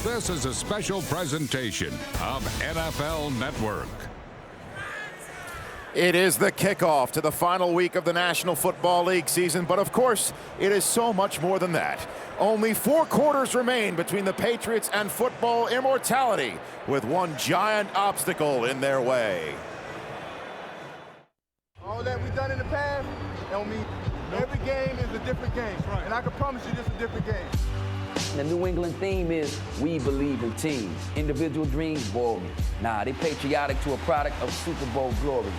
This is a special presentation of NFL Network. It is the kickoff to the final week of the National Football League season, but of course, it is so much more than that. Only 4 quarters remain between the Patriots and football immortality, with one giant obstacle in their way. All that we've done in the past don't mean every game is a different game. Right. And I can promise you this is a different game. The New England theme is, we believe in teams. Individual dreams bore me. Nah, they patriotic to a product of Super Bowl glory.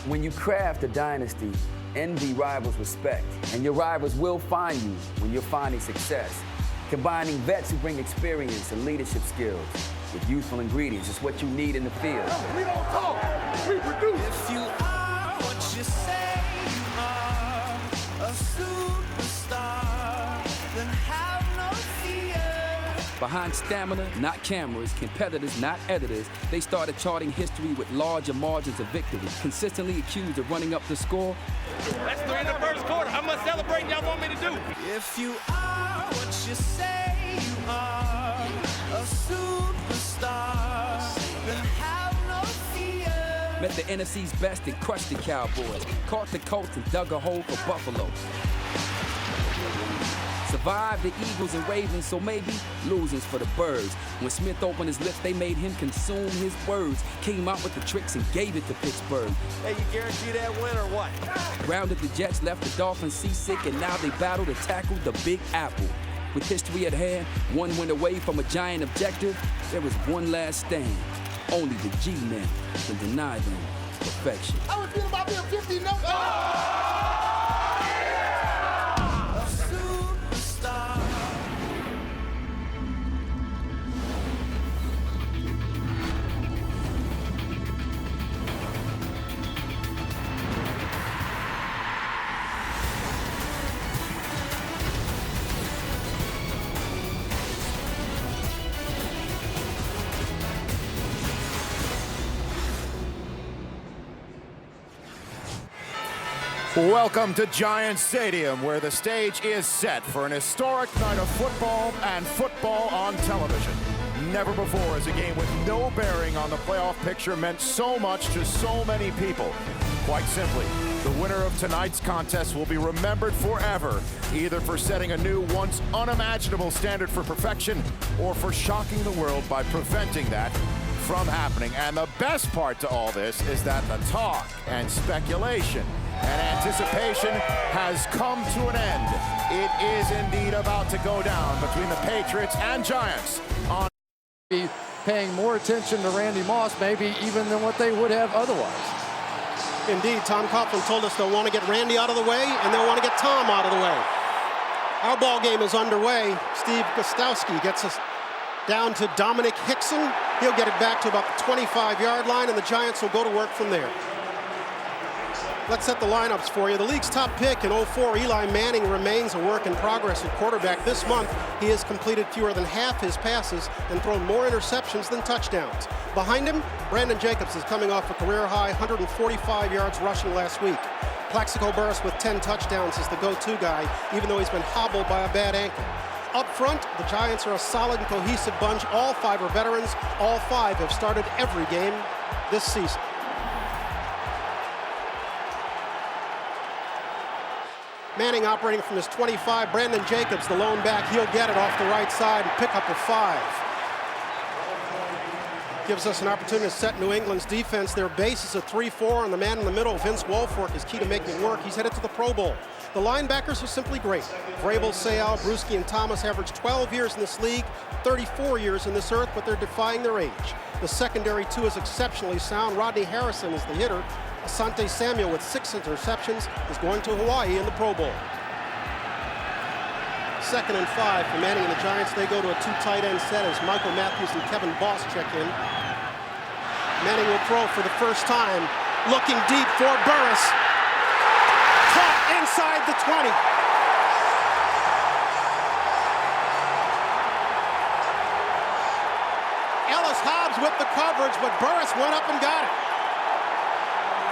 When you craft a dynasty, envy rivals respect. And your rivals will find you when you're finding success. Combining vets who bring experience and leadership skills with youthful ingredients is what you need in the field. We don't talk, we produce. If you are what you say you are, a superstar, then have no fear. Behind stamina, not cameras, competitors, not editors, they started charting history with larger margins of victory, consistently accused of running up the score. That's 3 in the first quarter. How much celebrating y'all want me to do? If you are what you say you are, a superstar, then have no fear. Met the NFC's best and crushed the Cowboys, caught the Colts and dug a hole for Buffalo. Survived the Eagles and Ravens, so maybe losers for the birds. When Smith opened his lips, they made him consume his words. Came out with the tricks and gave it to Pittsburgh. Hey, you guarantee that win or what? Grounded the Jets, left the Dolphins seasick, and now they battle to tackle the Big Apple. With history at hand, one win away from a giant objective, there was one last stand. Only the G-men can deny them perfection. I was thinking about being 50 no. Welcome to Giant Stadium, where the stage is set for an historic night of football and football on television. Never before has a game with no bearing on the playoff picture meant so much to so many people. Quite simply, the winner of tonight's contest will be remembered forever, either for setting a new, once unimaginable standard for perfection, or for shocking the world by preventing that from happening. And the best part to all this is that the talk and speculation and anticipation has come to an end. It is indeed about to go down between the Patriots and Giants. Paying more attention to Randy Moss, maybe even than what they would have otherwise. Indeed, Tom Coughlin told us they'll want to get Randy out of the way, and they'll want to get Tom out of the way. Our ball game is underway. Steve Gostowski gets us down to Dominic Hickson. He'll get it back to about the 25-yard line, and the Giants will go to work from there. Let's set the lineups for you. The league's top pick in 04, Eli Manning, remains a work in progress at quarterback. This month, he has completed fewer than half his passes and thrown more interceptions than touchdowns. Behind him, Brandon Jacobs is coming off a career-high 145 yards rushing last week. Plaxico Burress with 10 touchdowns is the go-to guy, even though he's been hobbled by a bad ankle. Up front, the Giants are a solid and cohesive bunch. All 5 are veterans. All 5 have started every game this season. Manning operating from his 25. Brandon Jacobs, the lone back, he'll get it off the right side and pick up a 5. Gives us an opportunity to set New England's defense. Their base is a 3-4, and the man in the middle, Vince Wilfork, is key to making it work. He's headed to the Pro Bowl. The linebackers are simply great. Vrabel, Sayal, Bruschi, and Thomas averaged 12 years in this league, 34 years in this earth, but they're defying their age. The secondary, too, is exceptionally sound. Rodney Harrison is the hitter. Asante Samuel, with 6 interceptions, is going to Hawaii in the Pro Bowl. 2nd and 5 for Manning and the Giants. They go to a 2 tight end set as Michael Matthews and Kevin Boss check in. Manning will throw for the first time, looking deep for Burress. Caught inside the 20. Ellis Hobbs with the coverage, but Burress went up and got it.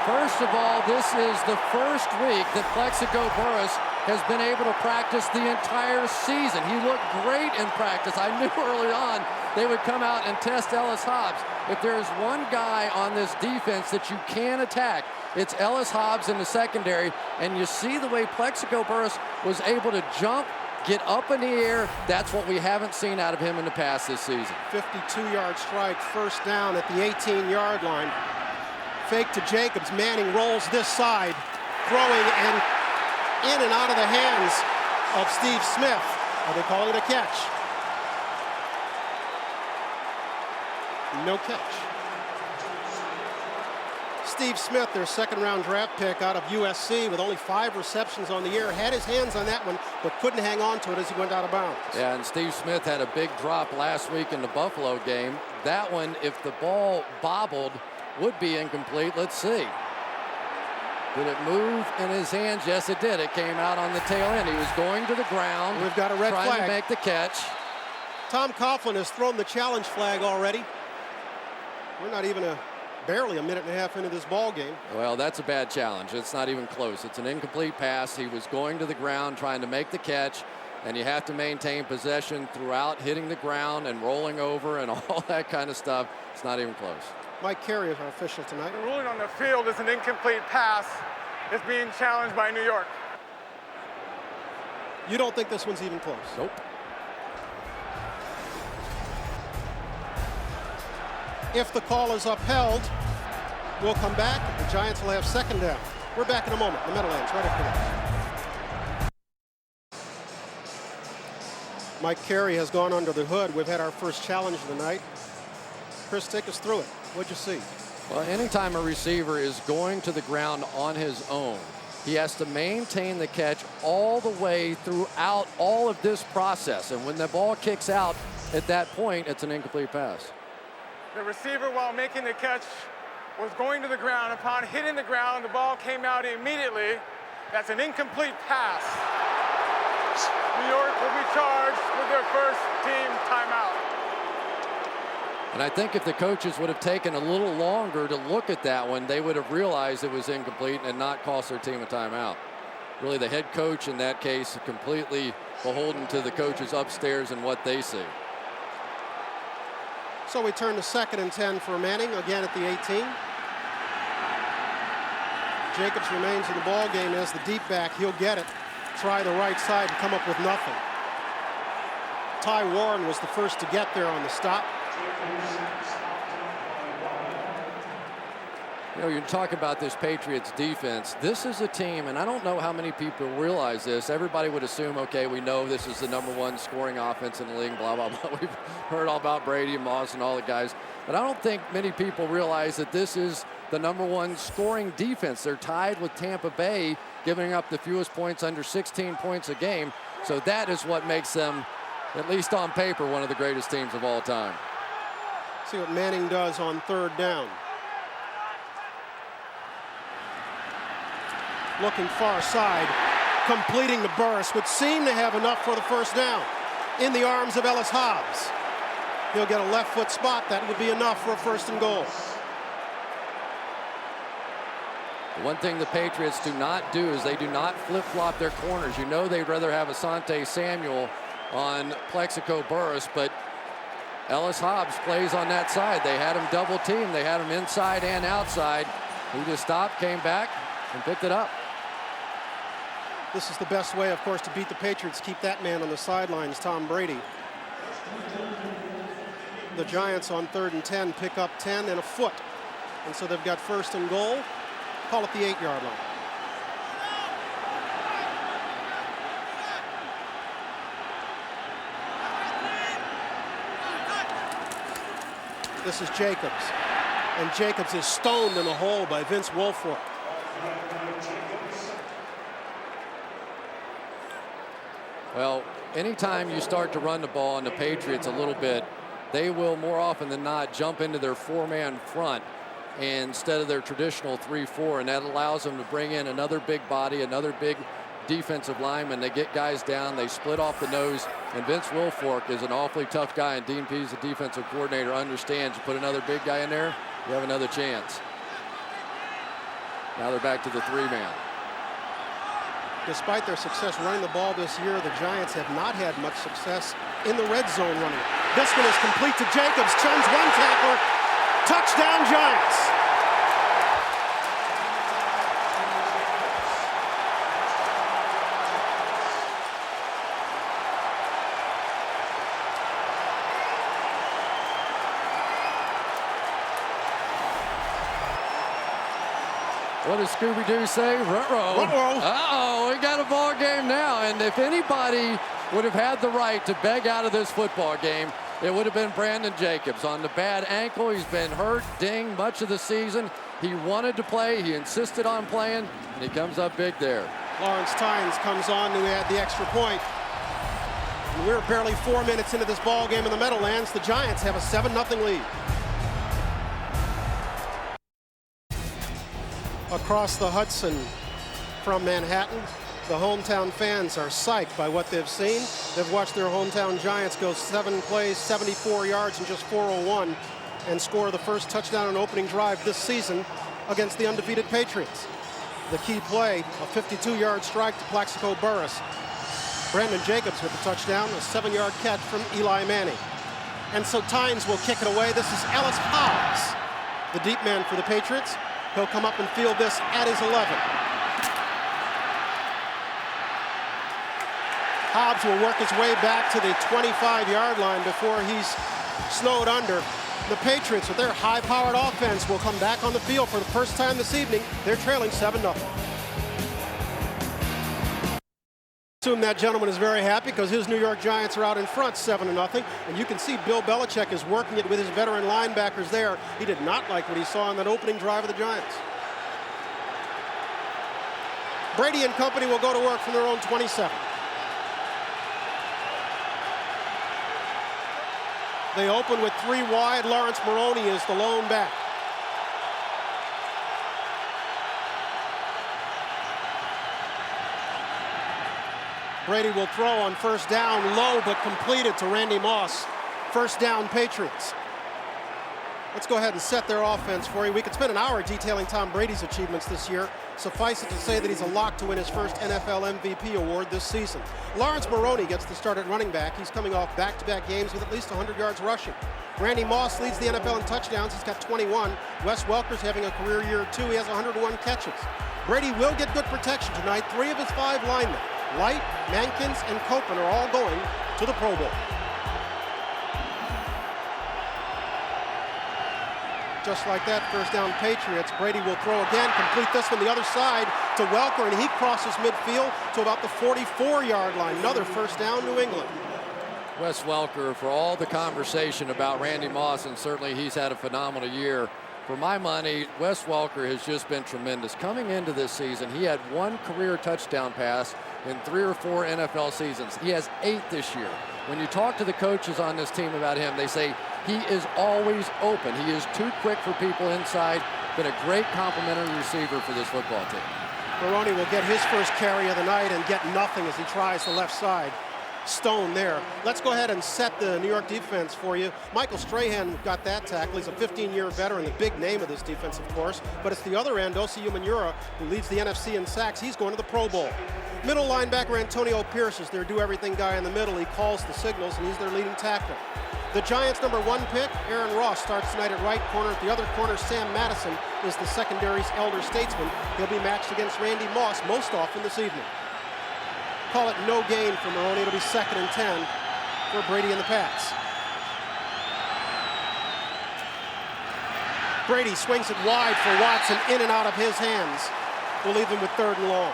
First of all, this is the first week that Plaxico Burress has been able to practice the entire season. He looked great in practice. I knew early on they would come out and test Ellis Hobbs. If there's one guy on this defense that you can attack, it's Ellis Hobbs in the secondary. And you see the way Plexico Burress was able to jump, get up in the air. That's what we haven't seen out of him in the past this season. 52-yard strike, first down at the 18-yard line. Fake to Jacobs. Manning rolls this side, throwing and in and out of the hands of Steve Smith. Are they calling it a catch? No catch. Steve Smith, their second-round draft pick out of USC with only 5 receptions on the year, had his hands on that one, but couldn't hang on to it as he went out of bounds. Yeah, and Steve Smith had a big drop last week in the Buffalo game. That one, if the ball bobbled, would be incomplete. Let's see. Did it move in his hands? Yes, it did. It came out on the tail end. He was going to the ground. We've got a red trying flag. to make the catch. Tom Coughlin has thrown the challenge flag already. We're not even barely a minute and a half into this ball game. Well, that's a bad challenge. It's not even close. It's an incomplete pass. He was going to the ground trying to make the catch, and you have to maintain possession throughout hitting the ground and rolling over and all that kind of stuff. It's not even close. Mike Carey is our official tonight. The ruling on the field is an incomplete pass. It's being challenged by New York. You don't think this one's even close? Nope. If the call is upheld, we'll come back. The Giants will have second down. We're back in a moment. The Meadowlands, right after this. Mike Carey has gone under the hood. We've had our first challenge of the night. Chris, take us through it. What'd you see? Well, anytime a receiver is going to the ground on his own, he has to maintain the catch all the way throughout all of this process. And when the ball kicks out at that point, it's an incomplete pass. The receiver, while making the catch, was going to the ground. Upon hitting the ground, the ball came out immediately. That's an incomplete pass. New York will be charged with their first team timeout. And I think if the coaches would have taken a little longer to look at that one, they would have realized it was incomplete and not cost their team a timeout. Really, the head coach in that case completely beholden to the coaches upstairs and what they see. So we turn to 2nd and 10 for Manning, again at the 18. Jacobs remains in the ball game as the deep back. He'll get it. Try the right side and come up with nothing. Ty Warren was the first to get there on the stop. You know, you talk about this Patriots defense. This is a team, and I don't know how many people realize this. Everybody would assume, okay, we know this is the #1 scoring offense in the league, blah, blah, blah. We've heard all about Brady and Moss and all the guys. But I don't think many people realize that this is the #1 scoring defense. They're tied with Tampa Bay, giving up the fewest points, under 16 points a game. So that is what makes them, at least on paper, one of the greatest teams of all time. See what Manning does on 3rd down. Looking far side, completing the burst, would seem to have enough for the first down. In the arms of Ellis Hobbs. He'll get a left foot spot. That would be enough for a 1st and goal. The one thing the Patriots do not do is they do not flip-flop their corners. You know they'd rather have Asante Samuel on Plexico Burress, but Ellis Hobbs plays on that side. They had him double teamed. They had him inside and outside. He just stopped, came back, and picked it up. This is the best way, of course, to beat the Patriots. Keep that man on the sidelines, Tom Brady. The Giants on 3rd and 10 pick up 10 and a foot. And so they've got 1st and goal. Call it the 8-yard line. This is Jacobs. And Jacobs is stoned in the hole by Vince Wilfork. Well, anytime you start to run the ball on the Patriots a little bit, they will more often than not jump into their 4-man front instead of their traditional 3-4, and that allows them to bring in another big body, another big defensive lineman. They get guys down, they split off the nose, and Vince Wilfork is an awfully tough guy, and Dean Pease, the defensive coordinator, understands you put another big guy in there, you have another chance. Now they're back to the 3-man. Despite their success running the ball this year, the Giants have not had much success in the red zone running. This one is complete to Jacobs. Chuns one tackler. Touchdown Giants. What does Scooby-Doo say? Ruh-roh. Ruh-roh. Uh-oh, we got a ball game now. And if anybody would have had the right to beg out of this football game, it would have been Brandon Jacobs. On the bad ankle, he's been hurt, dinged much of the season. He wanted to play, he insisted on playing, and he comes up big there. Lawrence Tynes comes on to add the extra point. And we're barely 4 minutes into this ball game in the Meadowlands. The Giants have a 7-0 lead. Across the Hudson from Manhattan, the hometown fans are psyched by what they've seen. They've watched their hometown Giants go 7 plays, 74 yards in just 4:01 and score the first touchdown on opening drive this season against the undefeated Patriots. The key play, a 52-yard strike to Plaxico Burress. Brandon Jacobs with the touchdown, a 7-yard catch from Eli Manning. And so Tynes will kick it away. This is Ellis Hobbs, the deep man for the Patriots. He'll come up and field this at his 11. Hobbs will work his way back to the 25-yard line before he's snowed under. The Patriots, with their high-powered offense, will come back on the field for the first time this evening. They're trailing 7-0. Assume that gentleman is very happy because his New York Giants are out in front 7-0. And you can see Bill Belichick is working it with his veteran linebackers there. He did not like what he saw on that opening drive of the Giants. Brady and company will go to work from their own 27. They open with 3 wide. Lawrence Maroney is the lone back. Brady will throw on first down, low but completed to Randy Moss. First down, Patriots. Let's go ahead and set their offense for you. We could spend an hour detailing Tom Brady's achievements this year. Suffice it to say that he's a lock to win his first NFL MVP award this season. Lawrence Maroney gets the start at running back. He's coming off back-to-back games with at least 100 yards rushing. Randy Moss leads the NFL in touchdowns. He's got 21. Wes Welker's having a career year too. He has 101 catches. Brady will get good protection tonight. 3 of his 5 linemen, Light, Mankins, and Copeland, are all going to the Pro Bowl. Just like that, first down Patriots. Brady will throw again, complete this from the other side to Welker, and he crosses midfield to about the 44-yard line. Another first down, New England. Wes Welker, for all the conversation about Randy Moss, and certainly he's had a phenomenal year, for my money, Wes Welker has just been tremendous. Coming into this season, he had 1 career touchdown pass in 3 or 4 NFL seasons. He has 8 this year. When you talk to the coaches on this team about him, they say he is always open. He is too quick for people inside. Been a great complimentary receiver for this football team. Maroney will get his first carry of the night and get nothing as he tries the left side. Stone there. Let's go ahead and set the New York defense for you. Michael Strahan got that tackle. He's a 15-year veteran, the big name of this defense, of course. But it's the other end, Osi Umenyiora, who leads the NFC in sacks. He's going to the Pro Bowl. Middle linebacker Antonio Pierce is their do-everything guy in the middle. He calls the signals, and he's their leading tackler. The Giants' number 1 pick, Aaron Ross, starts tonight at right corner. At the other corner, Sam Madison is the secondary's elder statesman. He'll be matched against Randy Moss most often this evening. Call it no gain for Maroney. It'll be 2nd and 10 for Brady and the Pats. Brady swings it wide for Watson, in and out of his hands. We'll leave them with 3rd and long.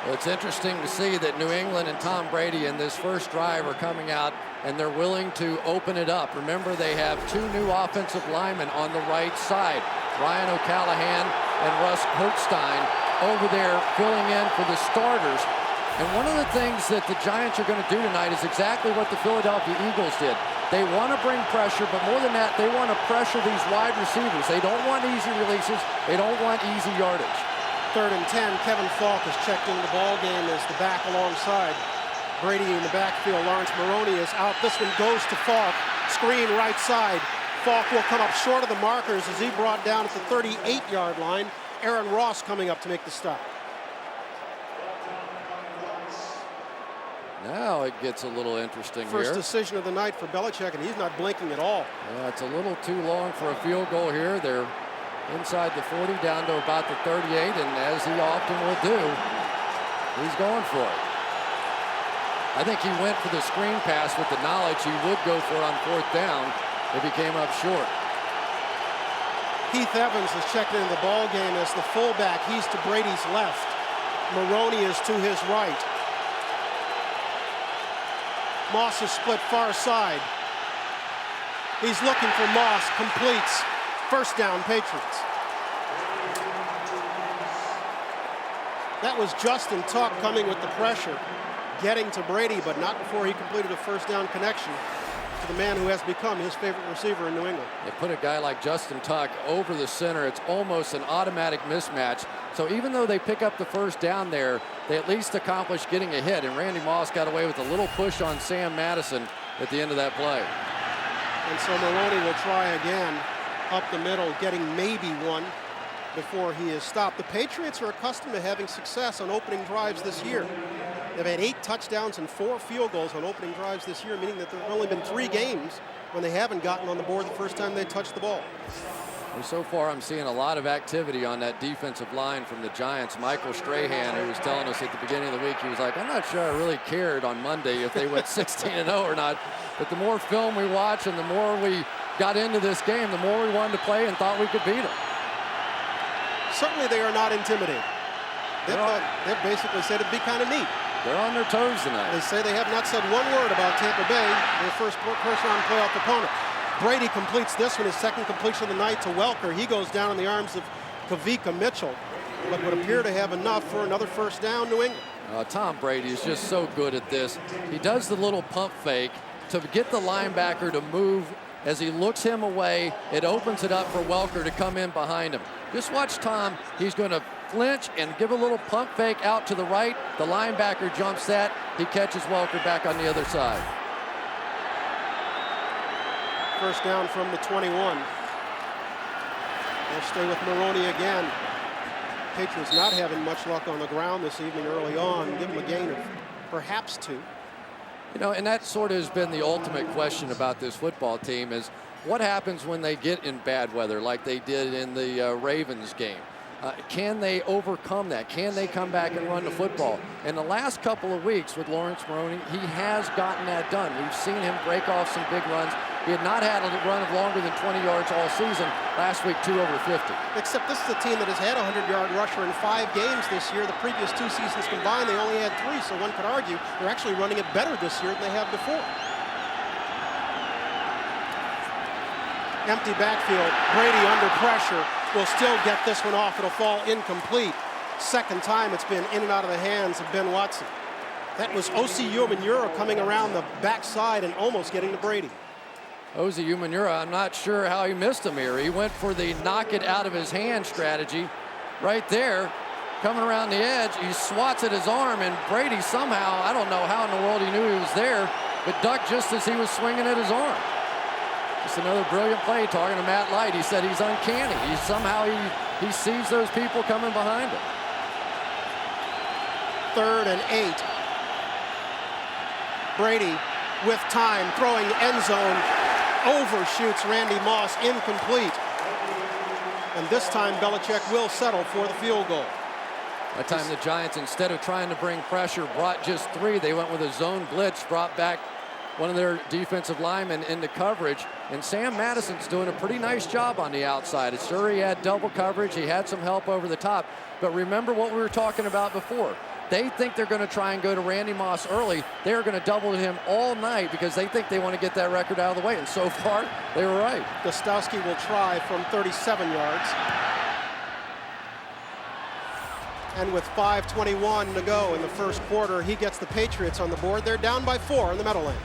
Well, it's interesting to see that New England and Tom Brady in this first drive are coming out and they're willing to open it up. Remember, they have 2 new offensive linemen on the right side, Ryan O'Callahan and Russ Holstein, over there filling in for the starters. And one of the things that the Giants are going to do tonight is exactly what the Philadelphia Eagles did. They want to bring pressure, but more than that, they want to pressure these wide receivers. They don't want easy releases. They don't want easy yardage. 3rd and 10, Kevin Falk is checked into the ball game as the back alongside. Brady in the backfield. Lawrence Maroney is out. This one goes to Falk. Screen right side. Falk will come up short of the markers as he brought down at the 38-yard line. Aaron Ross coming up to make the stop. Now it gets a little interesting First here. decision of the night for Belichick, and he's not blinking at all. Yeah, it's a little too long for a field goal here. They're inside the 40, down to about the 38, and as he often will do, he's going for it. I think he went for the screen pass with the knowledge he would go for it on 4th down if he came up short. Keith Evans is checked into the ball game as the fullback. He's to Brady's left. Maroney is to his right. Moss is split far side. He's looking for Moss, completes. First down, Patriots. That was Justin Tuck coming with the pressure, getting to Brady, but not before he completed a first down connection to the man who has become his favorite receiver in New England. They put a guy like Justin Tuck over the center. It's almost an automatic mismatch. So even though they pick up the first down there, they at least accomplish getting a hit. And Randy Moss got away with a little push on Sam Madison at the end of that play. And so Maroney will try again up the middle, getting maybe one before he is stopped. The Patriots are accustomed to having success on opening drives this year. They've had 8 touchdowns and 4 field goals on opening drives this year, meaning that there have only been 3 games when they haven't gotten on the board the first time they touched the ball. Well, so far, I'm seeing a lot of activity on that defensive line from the Giants. Michael Strahan, who was telling us at the beginning of the week, he was like, I'm not sure I really cared on Monday if they went 16-0 or not. But the more film we watch and the more we got into this game, the more we wanted to play and thought we could beat them. Certainly they are not intimidated. They've basically said it'd be kind of neat. They're on their toes tonight. They say they have not said one word about Tampa Bay, their first-round playoff opponent. Brady completes this one, his second completion of the night to Welker. He goes down in the arms of Kavika Mitchell, but would appear to have enough for another first down, New England. Tom Brady is just so good at this. He does the little pump fake to get the linebacker to move. As he looks him away, it opens it up for Welker to come in behind him. Just watch Tom. He's going to flinch and give a little pump fake out to the right. The linebacker jumps that. He catches Welker back on the other side. First down from the 21. They'll stay with Maroney again. Patriots not having much luck on the ground this evening early on. Give them a gain of perhaps 2. You know, and that sort of has been the ultimate question about this football team is what happens when they get in bad weather like they did in the Ravens game? Can they overcome that? Can they come back and run the football? In the last couple of weeks with Lawrence Maroney, he has gotten that done. We've seen him break off some big runs. He had not had a run of longer than 20 yards all season. Last week, 2 over 50. Except this is a team that has had a 100-yard rusher in 5 games this year. The previous 2 seasons combined, they only had 3, so one could argue they're actually running it better this year than they have before. Empty backfield. Brady under pressure will still get this one off. It'll fall incomplete. Second time it's been in and out of the hands of Ben Watson. That was Osi Umenyiora coming around the backside and almost getting to Brady. Osi Umenyiora, I'm not sure how he missed him here. He went for the knock it out of his hand strategy right there. Coming around the edge, he swats at his arm, and Brady somehow, I don't know how in the world he knew he was there, but ducked just as he was swinging at his arm. Just another brilliant play. Talking to Matt Light, he said he's uncanny. He sees those people coming behind him. 3rd and 8. Brady with time, throwing end zone, overshoots Randy Moss, incomplete. And this time Belichick will settle for the field goal. That time the Giants, instead of trying to bring pressure, brought just 3. They went with a zone blitz, brought back one of their defensive linemen into coverage, and Sam Madison's doing a pretty nice job on the outside. It's sure he had double coverage, he had some help over the top, but remember what we were talking about before. They think they're going to try and go to Randy Moss early. They're going to double him all night because they think they want to get that record out of the way, and so far, they were right. Gostowski will try from 37 yards. And with 5:21 to go in the first quarter, he gets the Patriots on the board. They're down by 4 in the Meadowlands.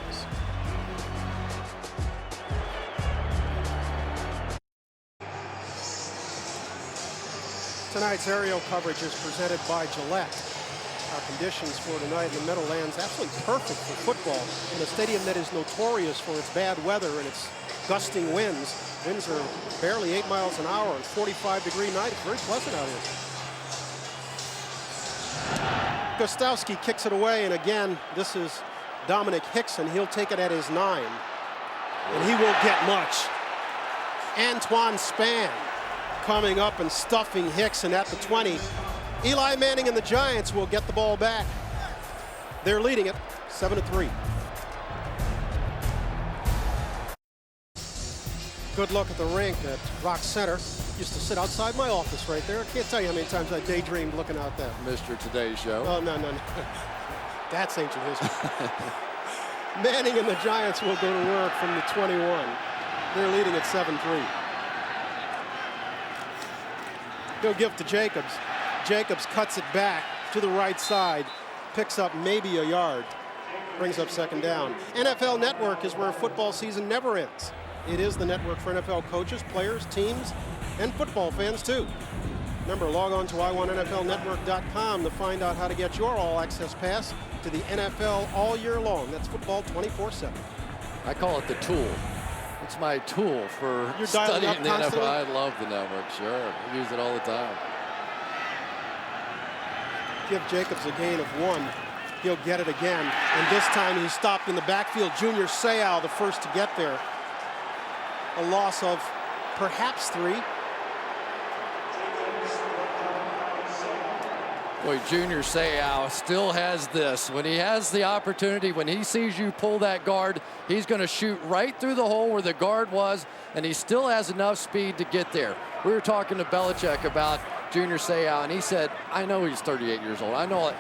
Tonight's aerial coverage is presented by Gillette. Our conditions for tonight in the Meadowlands absolutely perfect for football in a stadium that is notorious for its bad weather and its gusting winds. Winds are barely 8 miles an hour and 45-degree night. It's very pleasant out here. Gostowski kicks it away, and again, this is Dominic Hickson. He'll take it at his 9, and he won't get much. Antoine Spann coming up and stuffing Hickson at the 20. Eli Manning and the Giants will get the ball back. They're leading it 7-3. Good look at the rink at Rock Center. Used to sit outside my office right there. I can't tell you how many times I daydreamed looking out there. Mr. Today Show. Oh, no. That's ancient history. Manning and the Giants will go to work from the 21. They're leading at 7-3. He'll give to Jacobs. Jacobs cuts it back to the right side, picks up maybe a yard, brings up second down. NFL Network is where football season never ends. It is the network for NFL coaches, players, teams, and football fans too. Remember, log on to iwantnflnetwork.com to find out how to get your all-access pass to the NFL all year long. That's football 24/7. I call it the tool. It's my tool for You're dialing studying up the constantly? NFL. I love the network, sure. I use it all the time. Give Jacobs a gain of 1. He'll get it again, and this time he's stopped in the backfield. Junior Seau, the first to get there. A loss of perhaps 3. Boy, Junior Seau still has this. When he has the opportunity, when he sees you pull that guard, he's going to shoot right through the hole where the guard was, and he still has enough speed to get there. We were talking to Belichick about Junior Seau, and he said, I know he's 38 years old. I know it.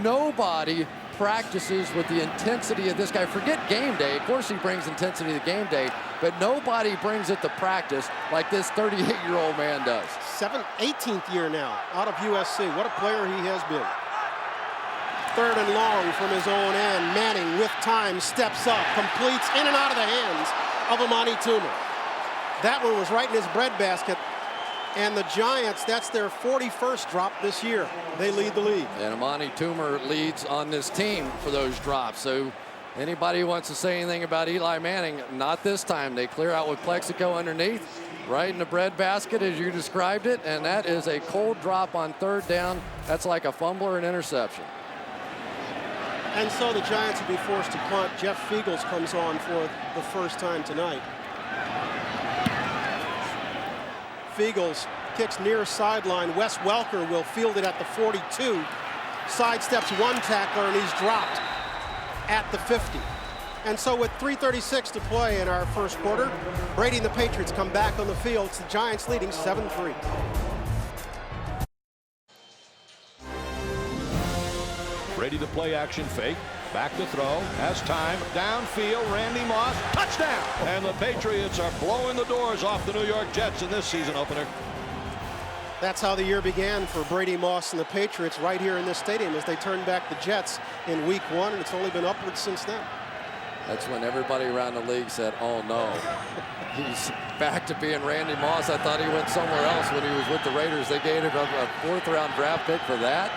Nobody practices with the intensity of this guy. Forget game day. Of course he brings intensity to game day, but nobody brings it to practice like this 38-year-old man does. 18th year now out of USC. What a player he has been. 3rd and long from his own end. Manning with time steps up, completes in and out of the hands of Amani Toomer. That one was right in his breadbasket. And the Giants, that's their 41st drop this year. They lead the league. And Amani Toomer leads on this team for those drops. So anybody who wants to say anything about Eli Manning, not this time. They clear out with Plexico underneath, right in the breadbasket as you described it. And that is a cold drop on 3rd down. That's like a fumble or an interception. And so the Giants will be forced to punt. Jeff Fiegels comes on for the first time tonight. Fiegels kicks near sideline. Wes Welker will field it at the 42. Sidesteps one tackler, and he's dropped at the 50. And so with 3:36 to play in our first quarter, Brady and the Patriots come back on the field. It's the Giants leading 7-3. Ready to play action fake. Back to throw. Has time. Downfield. Randy Moss. Touchdown! And the Patriots are blowing the doors off the New York Jets in this season opener. That's how the year began for Brady Moss and the Patriots right here in this stadium as they turned back the Jets in week 1, and it's only been upwards since then. That's when everybody around the league said, oh no, he's back to being Randy Moss. I thought he went somewhere else when he was with the Raiders. They gave him a 4th-round draft pick for that.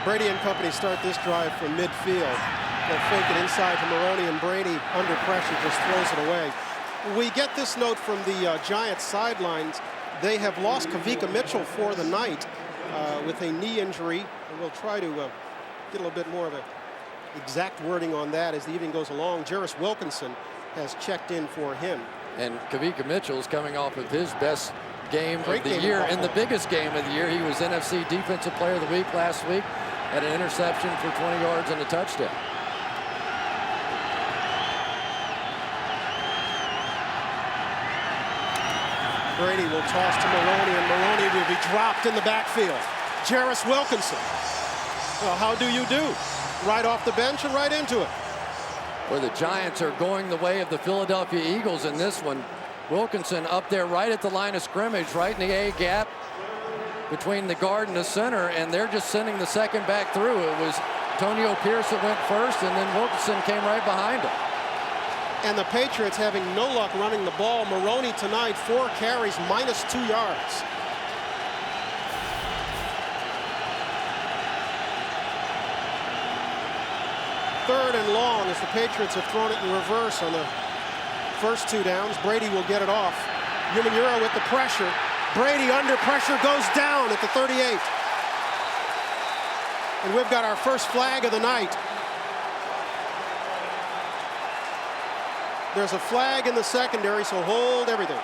Brady and company start this drive from midfield. They'll fake it inside to Maroney, and Brady, under pressure, just throws it away. We get this note from the Giants sidelines. They have lost Kavika Mitchell for the night with a knee injury. And we'll try to get a little bit more of an exact wording on that as the evening goes along. Jarris Wilkinson has checked in for him. And Kavika Mitchell is coming off of his best game Great of the game year. of In the biggest game of the year, he was NFC Defensive Player of the Week last week. Had an interception for 20 yards and a touchdown. Brady will toss to Maroney, and Maroney will be dropped in the backfield. Jarris Wilkinson. Well, how do you do? Right off the bench and right into it. Where the Giants are going the way of the Philadelphia Eagles in this one. Wilkinson up there right at the line of scrimmage, right in the A gap between the guard and the center, and they're just sending the second back through. It was Antonio Pierce that went first, and then Wilkinson came right behind him. And the Patriots having no luck running the ball. Maroney tonight, 4 carries, -2 yards. Third and long as the Patriots have thrown it in reverse on the first 2 downs. Brady will get it off. Umanura with the pressure. Brady under pressure goes down at the 38. And we've got our first flag of the night. There's a flag in the secondary, so hold everything.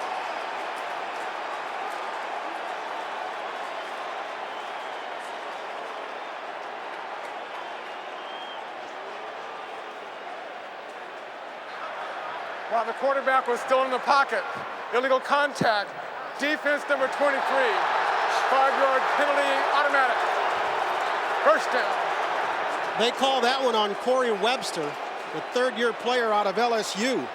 While the quarterback was still in the pocket, illegal contact, defense number 23, 5-yard penalty, automatic. First down. They call that one on Corey Webster, the third-year player out of LSU.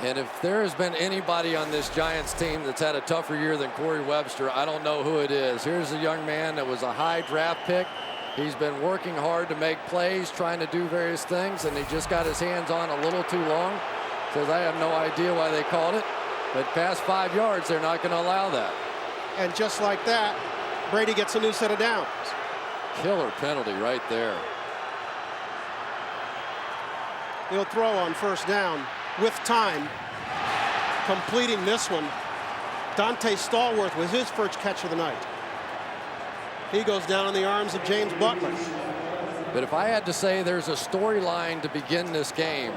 And if there has been anybody on this Giants team that's had a tougher year than Corey Webster, I don't know who it is. Here's a young man that was a high draft pick. He's been working hard to make plays, trying to do various things, and he just got his hands on a little too long. Says, I have no idea why they called it, but past 5 yards, they're not going to allow that. And just like that, Brady gets a new set of downs. Killer penalty right there. He'll throw on first down with time. Completing this one, Dante Stallworth with his first catch of the night. He goes down in the arms of James Butler. But if I had to say there's a storyline to begin this game,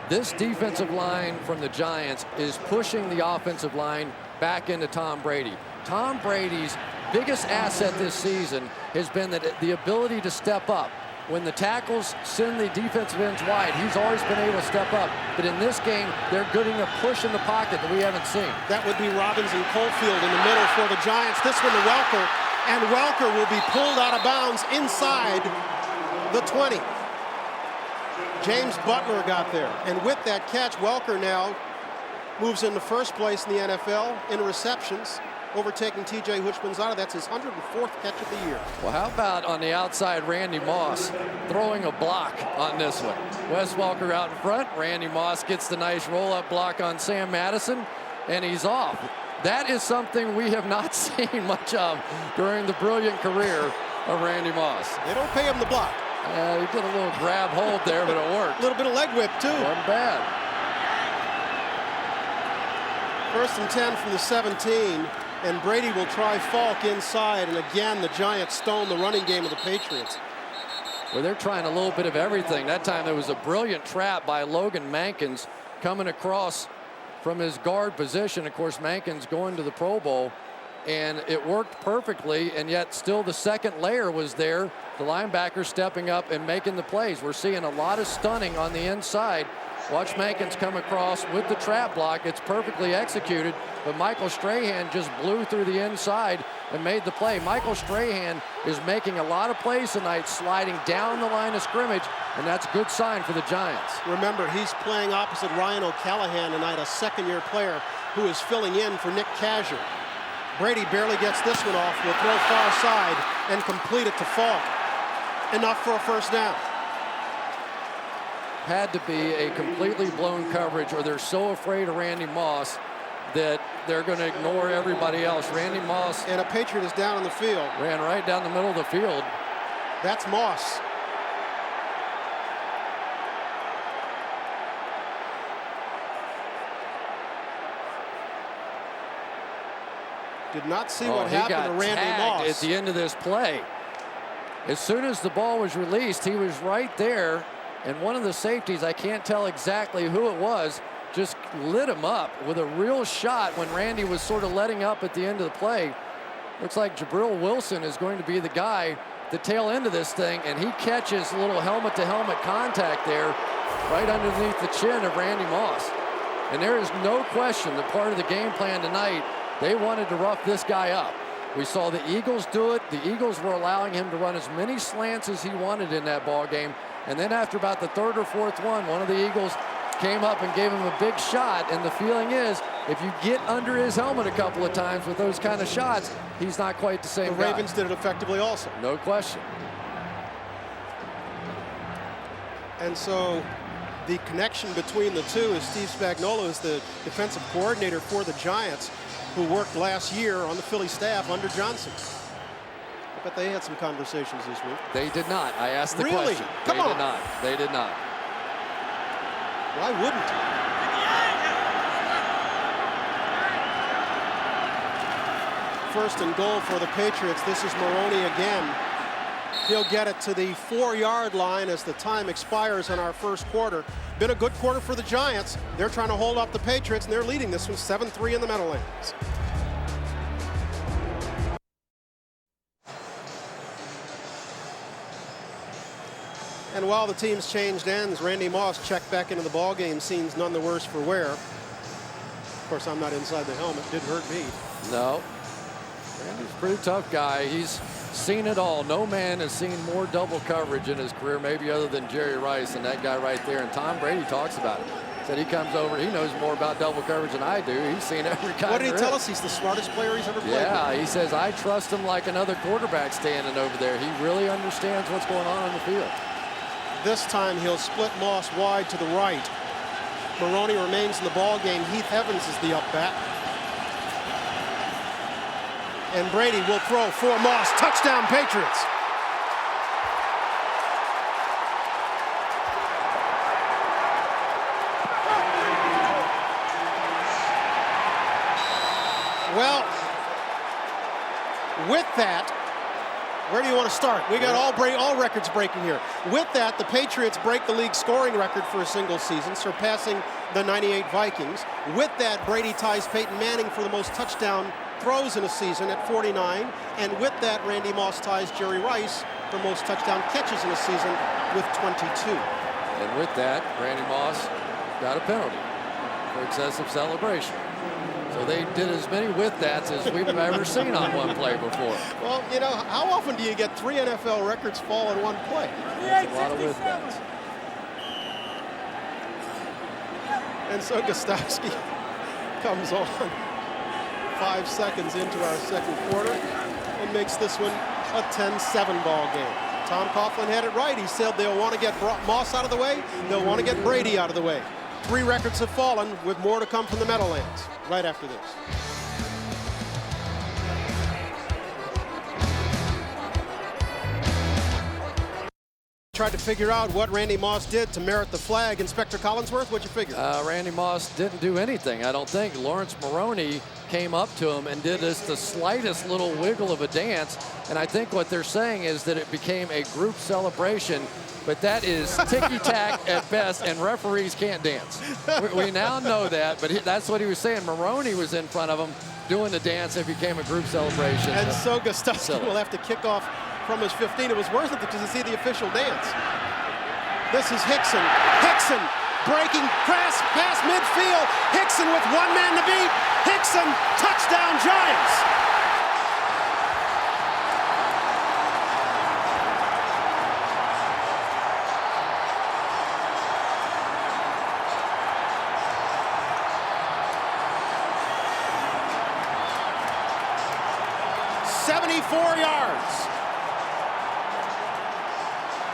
this defensive line from the Giants is pushing the offensive line back into Tom Brady. Tom Brady's biggest asset this season has been the ability to step up. When the tackles send the defensive ends wide, he's always been able to step up. But in this game, they're getting a push in the pocket that we haven't seen. That would be Robbins and Cofield in the middle for the Giants. This one to Welker, and Welker will be pulled out of bounds inside the 20. James Butler got there, and with that catch, Welker now moves into first place in the NFL in receptions, overtaking T.J. Houshmandzadeh. That's his 104th catch of the year. Well, how about on the outside, Randy Moss throwing a block on this one? Wes Welker out in front. Randy Moss gets the nice roll-up block on Sam Madison, and he's off. That is something we have not seen much of during the brilliant career of Randy Moss. They don't pay him the block. He did a little grab hold there, but it worked. A little bit of leg whip, too. Wasn't bad. First and 10 from the 17, and Brady will try Falk inside, and again, the Giants stone the running game of the Patriots. Well, they're trying a little bit of everything. That time there was a brilliant trap by Logan Mankins coming across from his guard position. Of course, Mankins going to the Pro Bowl, and it worked perfectly, and yet still the second layer was there. The linebacker stepping up and making the plays. We're seeing a lot of stunning on the inside. Watch Mankins come across with the trap block. It's perfectly executed, but Michael Strahan just blew through the inside and made the play. Michael Strahan is making a lot of plays tonight, sliding down the line of scrimmage, and that's a good sign for the Giants. Remember, he's playing opposite Ryan O'Callahan tonight, a second-year player who is filling in for Nick Kazir. Brady barely gets this one off, will throw far side and complete it to Falk. Enough for a first down. Had to be a completely blown coverage, or they're so afraid of Randy Moss that they're going to ignore everybody else. Randy Moss. And a Patriot is down in the field. Ran right down the middle of the field. That's Moss. Did not see what happened to Randy Moss at the end of this play. As soon as the ball was released, he was right there, and one of the safeties, I can't tell exactly who it was, just lit him up with a real shot when Randy was sort of letting up at the end of the play. Looks like Jabril Wilson is going to be the guy, the tail end of this thing, and he catches a little helmet-to-helmet contact there right underneath the chin of Randy Moss. And there is no question that part of the game plan tonight, they wanted to rough this guy up. We saw the Eagles do it. The Eagles were allowing him to run as many slants as he wanted in that ball game. And then after about the third or fourth one of the Eagles came up and gave him a big shot. And the feeling is, if you get under his helmet a couple of times with those kind of shots, he's not quite the same guy. The Ravens did it effectively also. No question. And so the connection between the two is Steve Spagnuolo is the defensive coordinator for the Giants, who worked last year on the Philly staff under Johnson. I bet they had some conversations this week. They did not. I asked the really? question. Come they on. did not. They did not. Why wouldn't? First and goal for the Patriots. This is Maroney again. He'll get it to the 4-yard line as the time expires in our first quarter. Been a good quarter for the Giants. They're trying to hold off the Patriots, and they're leading this one 7-3 in the Meadowlands. And while the teams changed ends, Randy Moss checked back into the ballgame. Seems none the worse for wear. Of course, I'm not inside the helmet. It didn't hurt me. No. Randy's a pretty tough guy. He's seen it all. No man has seen more double coverage in his career, maybe other than Jerry Rice, and that guy right there. And Tom Brady talks about it. Said he comes over, he knows more about double coverage than I do. He's seen every kind. What did he tell us? He's the smartest player he's ever played. Yeah, he says, I trust him like another quarterback standing over there. He really understands what's going on the field. This time he'll split Moss wide to the right. Maroney remains in the ball game. Heath Evans is the up back. And Brady will throw for Moss. Touchdown, Patriots. Well, with that, where do you want to start? We got all records breaking here. With that, the Patriots break the league scoring record for a single season, surpassing the '98 Vikings. With that, Brady ties Peyton Manning for the most touchdown throws in a season at 49. And with that, Randy Moss ties Jerry Rice for most touchdown catches in a season with 22. And with that, Randy Moss got a penalty for excessive celebration. So they did as many with-thats as we've ever seen on one play before. Well, you know, how often do you get 3 NFL records fall in one play? That's a lot of with-thats. And so Gostowski comes on 5 seconds into our second quarter and makes this one a 10-7 ball game. Tom Coughlin had it right. He said they'll want to get Moss out of the way. They'll want to get Brady out of the way. 3 records have fallen, with more to come from the Meadowlands right after this. Tried to figure out what Randy Moss did to merit the flag. Inspector Collinsworth, what'd you figure? Randy Moss didn't do anything, I don't think. Lawrence Maroney came up to him and did just the slightest little wiggle of a dance. And I think what they're saying is that it became a group celebration. But that is ticky-tack at best, and referees can't dance. We now know that, but that's what he was saying. Maroney was in front of him doing the dance. It became a group celebration. And so Gostowski will have to kick off from his 15. It was worth it to see the official dance. This is Hickson. Hickson breaking pass midfield. Hickson with 1 man to beat. Hickson, touchdown Giants.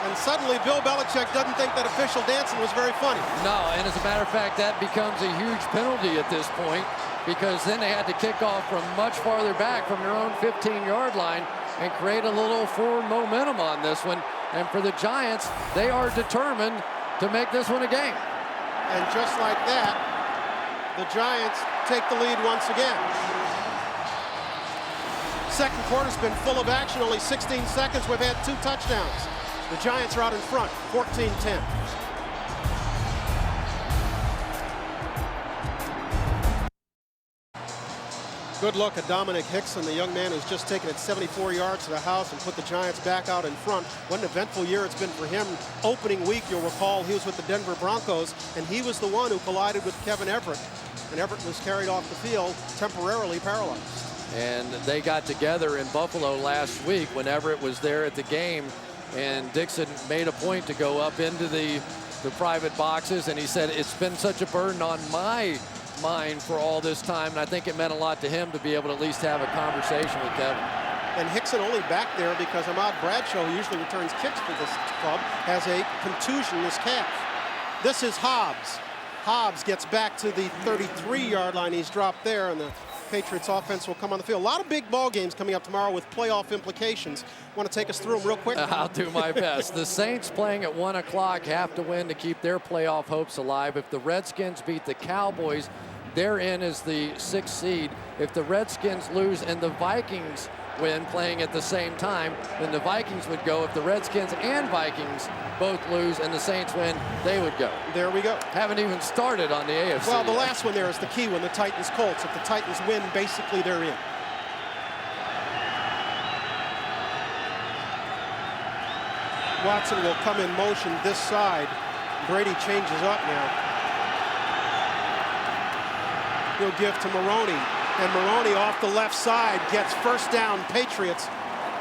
And suddenly Bill Belichick doesn't think that official dancing was very funny. No, and as a matter of fact, that becomes a huge penalty at this point, because then they had to kick off from much farther back from their own 15-yard line and create a little forward momentum on this one. And for the Giants, they are determined to make this one a game. And just like that, the Giants take the lead once again. Second quarter's been full of action, only 16 seconds. We've had 2 touchdowns. The Giants are out in front, 14-10. Good look at Dominic Hickson, the young man who's just taken it 74 yards to the house and put the Giants back out in front. What an eventful year it's been for him. Opening week, you'll recall, he was with the Denver Broncos, and he was the one who collided with Kevin Everett. And Everett was carried off the field, temporarily paralyzed. And they got together in Buffalo last week when Everett was there at the game, and Dixon made a point to go up into the private boxes, and he said, it's been such a burden on my mind for all this time, and I think it meant a lot to him to be able to at least have a conversation with Kevin. And Hickson only back there because Ahmad Bradshaw, who usually returns kicks for this club, has a contusion in his calf. This is Hobbs. Hobbs gets back to the 33-yard line. He's dropped there, and the Patriots offense will come on the field. A lot of big ball games coming up tomorrow with playoff implications. Want to take us through them real quick? I'll do my best. The Saints playing at 1 o'clock have to win to keep their playoff hopes alive. If the Redskins beat the Cowboys, they're in as the 6th seed. If the Redskins lose and the Vikings win playing at the same time, then the Vikings would go. If the Redskins and Vikings both lose and the Saints win, they would go. There we go. Haven't even started on the AFC. Well, the yet. last one there is the key one, the Titans-Colts. If the Titans win, basically they're in. Watson will come in motion this side. Brady changes up now. He'll give to Maroney. And Maroney off the left side gets first down Patriots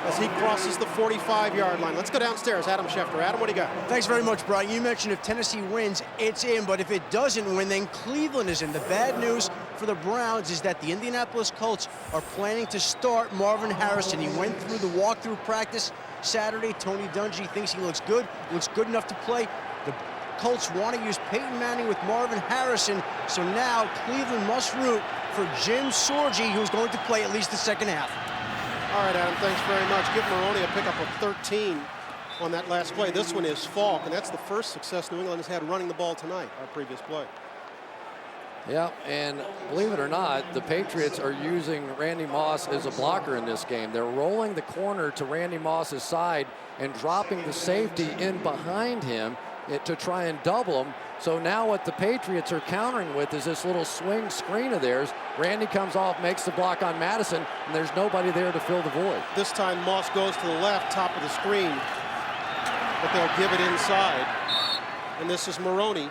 as he crosses the 45-yard line. Let's go downstairs. Adam Schefter. Adam, what do you got? Thanks very much, Brian. You mentioned if Tennessee wins, it's in. But if it doesn't win, then Cleveland is in. The bad news for the Browns is that the Indianapolis Colts are planning to start Marvin Harrison. He went through the walkthrough practice Saturday. Tony Dungy thinks he looks good enough to play. The Colts want to use Peyton Manning with Marvin Harrison. So now Cleveland must root for Jim Sorgi, who's going to play at least the second half. All right, Adam, thanks very much. Give Maroney a pickup of 13 on that last play. This one is Falk, and that's the first success New England has had running the ball tonight, our previous play. Yeah, and believe it or not, the Patriots are using Randy Moss as a blocker in this game. They're rolling the corner to Randy Moss's side and dropping the safety in behind him to try and double him. So now what the Patriots are countering with is this little swing screen of theirs. Randy comes off, makes the block on Madison, and there's nobody there to fill the void. This time Moss goes to the left, top of the screen, but they'll give it inside. And this is Maroney.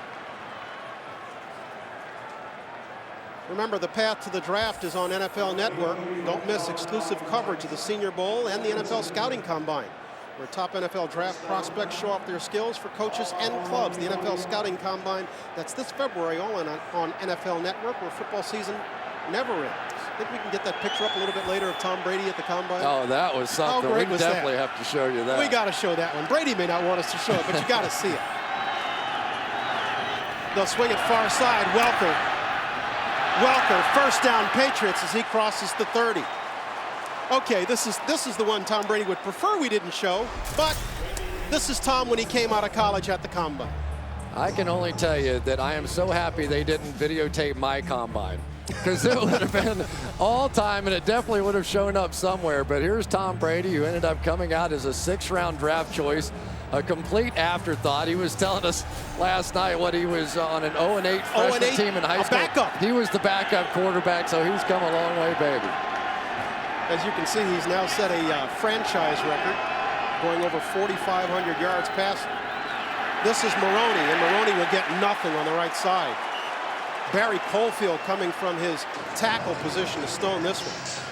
Remember, the path to the draft is on NFL Network. Don't miss exclusive coverage of the Senior Bowl and the NFL Scouting Combine, where top NFL draft prospects show off their skills for coaches and clubs. The NFL Scouting Combine, that's this February, all on NFL Network, where football season never ends. I think we can get that picture up a little bit later of Tom Brady at the Combine. Oh, that was something. How great We was definitely that? have to show you that. We got to show that one. Brady may not want us to show it, but you got to see it. They'll swing it far side. Welker, first down Patriots as he crosses the 30. Okay, this is the one Tom Brady would prefer we didn't show, but this is Tom when he came out of college at the Combine. I can only tell you that I am so happy they didn't videotape my Combine, because it would have been all time and it definitely would have shown up somewhere. But here's Tom Brady, who ended up coming out as a 6th-round draft choice, a complete afterthought. He was telling us last night what he was on an 0-8 freshman team in high school. Backup. He was the backup quarterback, so he's come a long way, baby. As you can see, he's now set a franchise record, going over 4,500 yards passing. This is Maroney, and Maroney will get nothing on the right side. Barry Colefield coming from his tackle position to stone this one.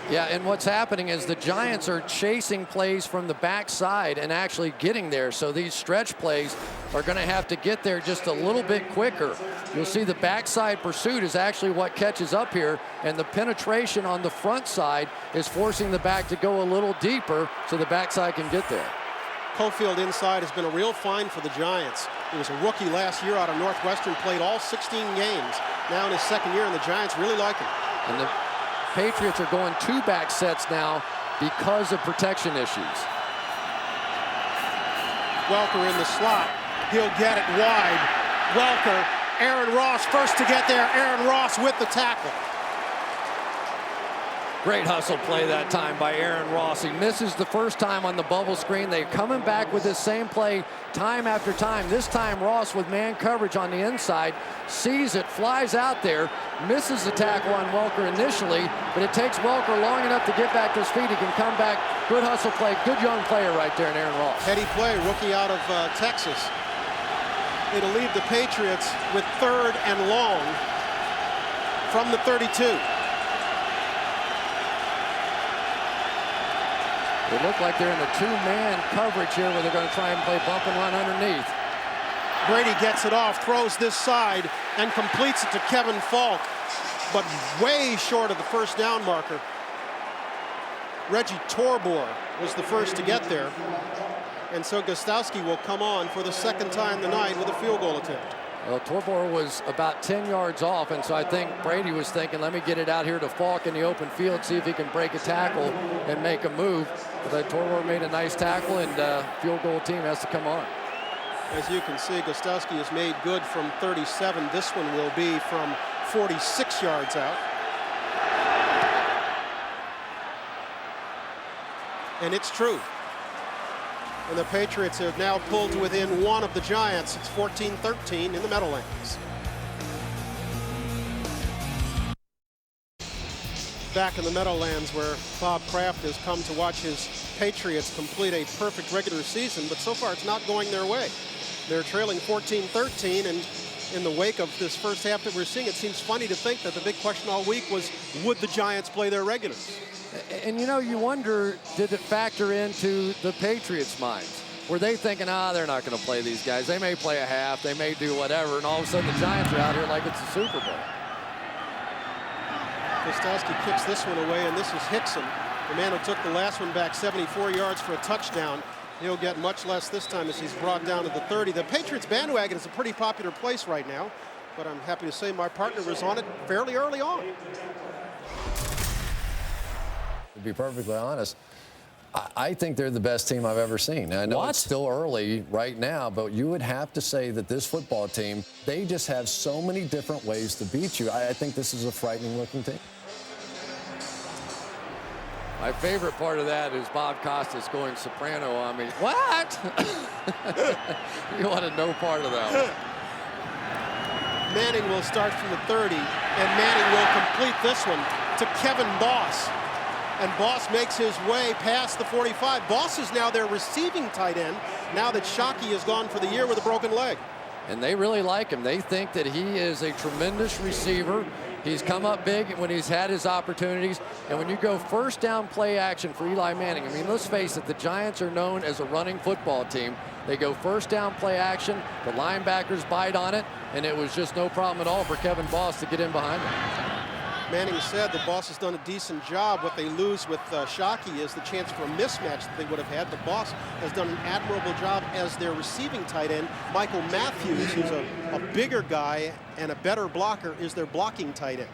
Yeah, and what's happening is the Giants are chasing plays from the backside and actually getting there. So these stretch plays are going to have to get there just a little bit quicker. You'll see the backside pursuit is actually what catches up here, and the penetration on the front side is forcing the back to go a little deeper so the backside can get there. Cofield inside has been a real find for the Giants. He was a rookie last year out of Northwestern, played all 16 games. Now in his second year, and the Giants really like him. And the Patriots are going 2 back sets now because of protection issues. Welker in the slot. He'll get it wide. Welker, Aaron Ross first to get there. Aaron Ross with the tackle. Great hustle play that time by Aaron Ross. He misses the first time on the bubble screen. They're coming back with this same play time after time. This time Ross with man coverage on the inside, sees it, flies out there, misses the tackle on Welker initially, but it takes Welker long enough to get back to his feet. He can come back. Good hustle play, good young player right there in Aaron Ross. Heady play, rookie out of Texas. It'll leave the Patriots with 3rd and long from the 32. They look like they're in a 2-man coverage here where they're going to try and play bump and run underneath. Brady gets it off, throws this side, and completes it to Kevin Falk, but way short of the first down marker. Reggie Torbor was the first to get there, and so Gostowski will come on for the 2nd time tonight with a field goal attempt. Well, Torbor was about 10 yards off, and so I think Brady was thinking, let me get it out here to Falk in the open field, see if he can break a tackle and make a move. But Torbor made a nice tackle, and field goal team has to come on. As you can see, Gostowski has made good from 37. This one will be from 46 yards out. And it's true. And the Patriots have now pulled to within 1 of the Giants. It's 14-13 in the Meadowlands. Back in the Meadowlands, where Bob Kraft has come to watch his Patriots complete a perfect regular season, but so far it's not going their way. They're trailing 14-13, and in the wake of this first half that we're seeing, it seems funny to think that the big question all week was, would the Giants play their regulars? And you know, you wonder, did it factor into the Patriots' minds? Were they thinking, they're not going to play these guys. They may play a half, they may do whatever, and all of a sudden the Giants are out here like it's a Super Bowl. Kostowski kicks this one away, and this is Hickson, the man who took the last one back 74 yards for a touchdown. He'll get much less this time as he's brought down to the 30. The Patriots bandwagon is a pretty popular place right now, but I'm happy to say my partner was on it fairly early on. To be perfectly honest, I think they're the best team I've ever seen. I know it's still early right now, but you would have to say that this football team, they just have so many different ways to beat you. I think this is a frightening-looking team. My favorite part of that is Bob Costas going soprano on me. What? You wanted no part of that one. Manning will start from the 30, and Manning will complete this one to Kevin Boss. And Boss makes his way past the 45. Boss is now their receiving tight end, now that Shockey is gone for the year with a broken leg. And they really like him. They think that he is a tremendous receiver. He's come up big when he's had his opportunities. And when you go first down play action for Eli Manning, I mean, let's face it, the Giants are known as a running football team. They go first down play action, the linebackers bite on it, and it was just no problem at all for Kevin Boss to get in behind him. Manning said the Boss has done a decent job. What they lose with Shockey is the chance for a mismatch that they would have had. The Boss has done an admirable job as their receiving tight end. Michael Matthews, who's a bigger guy and a better blocker, is their blocking tight end.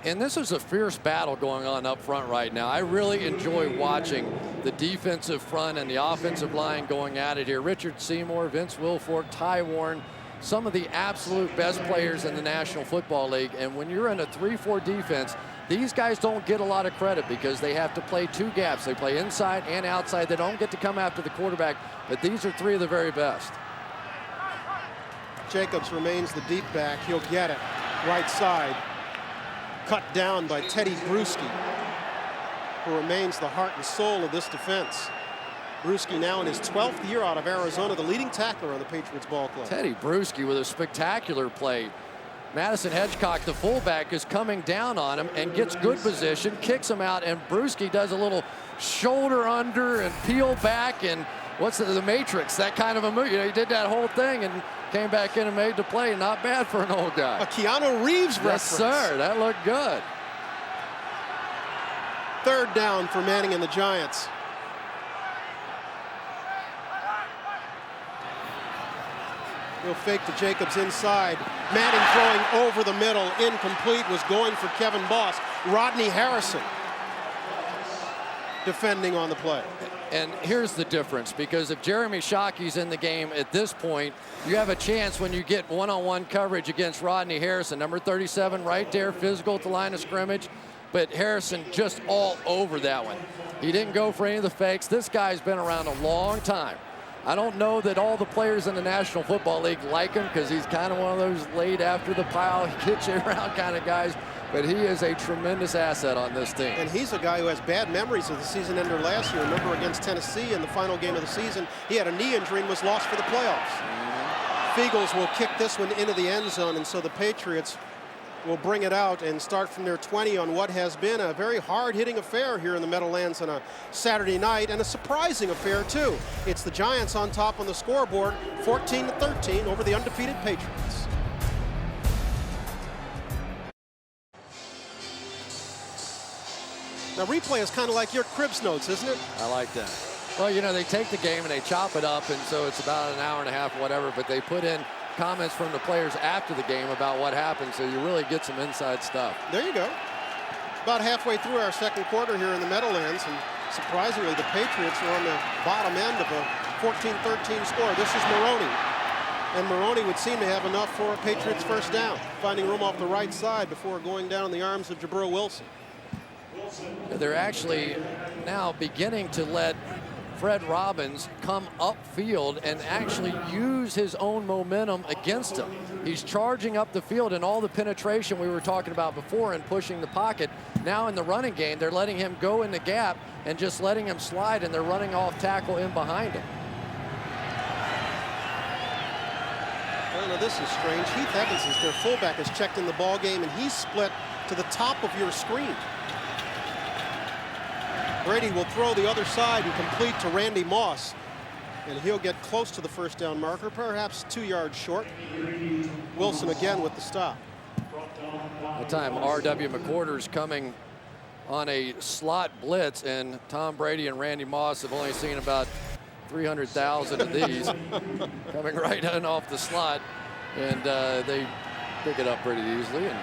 And this is a fierce battle going on up front right now. I really enjoy watching the defensive front and the offensive line going at it here. Richard Seymour, Vince Wilfork, Ty Warren, some of the absolute best players in the National Football League. And when you're in a 3-4 defense, these guys don't get a lot of credit because they have to play 2 gaps. They play inside and outside. They don't get to come after the quarterback, but these are 3 of the very best. Jacobs remains the deep back. He'll get it. Right side. Cut down by Teddy Bruschi, who remains the heart and soul of this defense. Bruschi now in his 12th year out of Arizona, the leading tackler on the Patriots ball club. Teddy Bruschi with a spectacular play. Madison Hedgecock, the fullback, is coming down on him and gets good position, kicks him out, and Bruschi does a little shoulder under and peel back, and what's the Matrix, that kind of a move. You know, he did that whole thing and came back in and made the play. Not bad for an old guy. A Keanu Reeves reference. Yes, sir. That looked good. 3rd down for Manning and the Giants. He'll fake to Jacobs inside. Manning throwing over the middle, incomplete, was going for Kevin Boss. Rodney Harrison defending on the play. And here's the difference, because if Jeremy Shockey's in the game at this point, you have a chance when you get one-on-one coverage against Rodney Harrison, number 37, right there, physical at the line of scrimmage. But Harrison just all over that one. He didn't go for any of the fakes. This guy's been around a long time. I don't know that all the players in the National Football League like him because he's kind of one of those laid after the pile, hit you around kind of guys. But he is a tremendous asset on this team. And he's a guy who has bad memories of the season ender last year. Remember against Tennessee in the final game of the season, he had a knee injury and was lost for the playoffs. Fiegels will kick this one into the end zone, and so the Patriots will bring it out and start from their 20 on what has been a very hard-hitting affair here in the Meadowlands on a Saturday night, and a surprising affair, too. It's the Giants on top on the scoreboard, 14-13 over the undefeated Patriots. Now, replay is kind of like your Cribs notes, isn't it? I like that. Well, you know, they take the game and they chop it up, and so it's about an hour and a half, whatever, but they put in comments from the players after the game about what happened, so you really get some inside stuff. There you go. About halfway through our second quarter here in the Meadowlands, and surprisingly, the Patriots are on the bottom end of a 14-13 score. This is Maroney. And Maroney would seem to have enough for a Patriots first down, finding room off the right side before going down in the arms of Jabril Wilson. they're actually now beginning to let Fred Robbins come upfield and actually use his own momentum against him. He's charging up the field, and all the penetration we were talking about before and pushing the pocket. Now in the running game, they're letting him go in the gap and just letting him slide, and they're running off tackle in behind him. Well, now this is strange. Heath Evans, is their fullback, is checked in the ball game, and he's split to the top of your screen. Brady will throw the other side and complete to Randy Moss, and he'll get close to the first down marker, perhaps 2 yards short. Wilson again with the stop. That time R.W. McWhorter's coming on a slot blitz, and Tom Brady and Randy Moss have only seen about 300,000 of these coming right in off the slot, and they pick it up pretty easily, and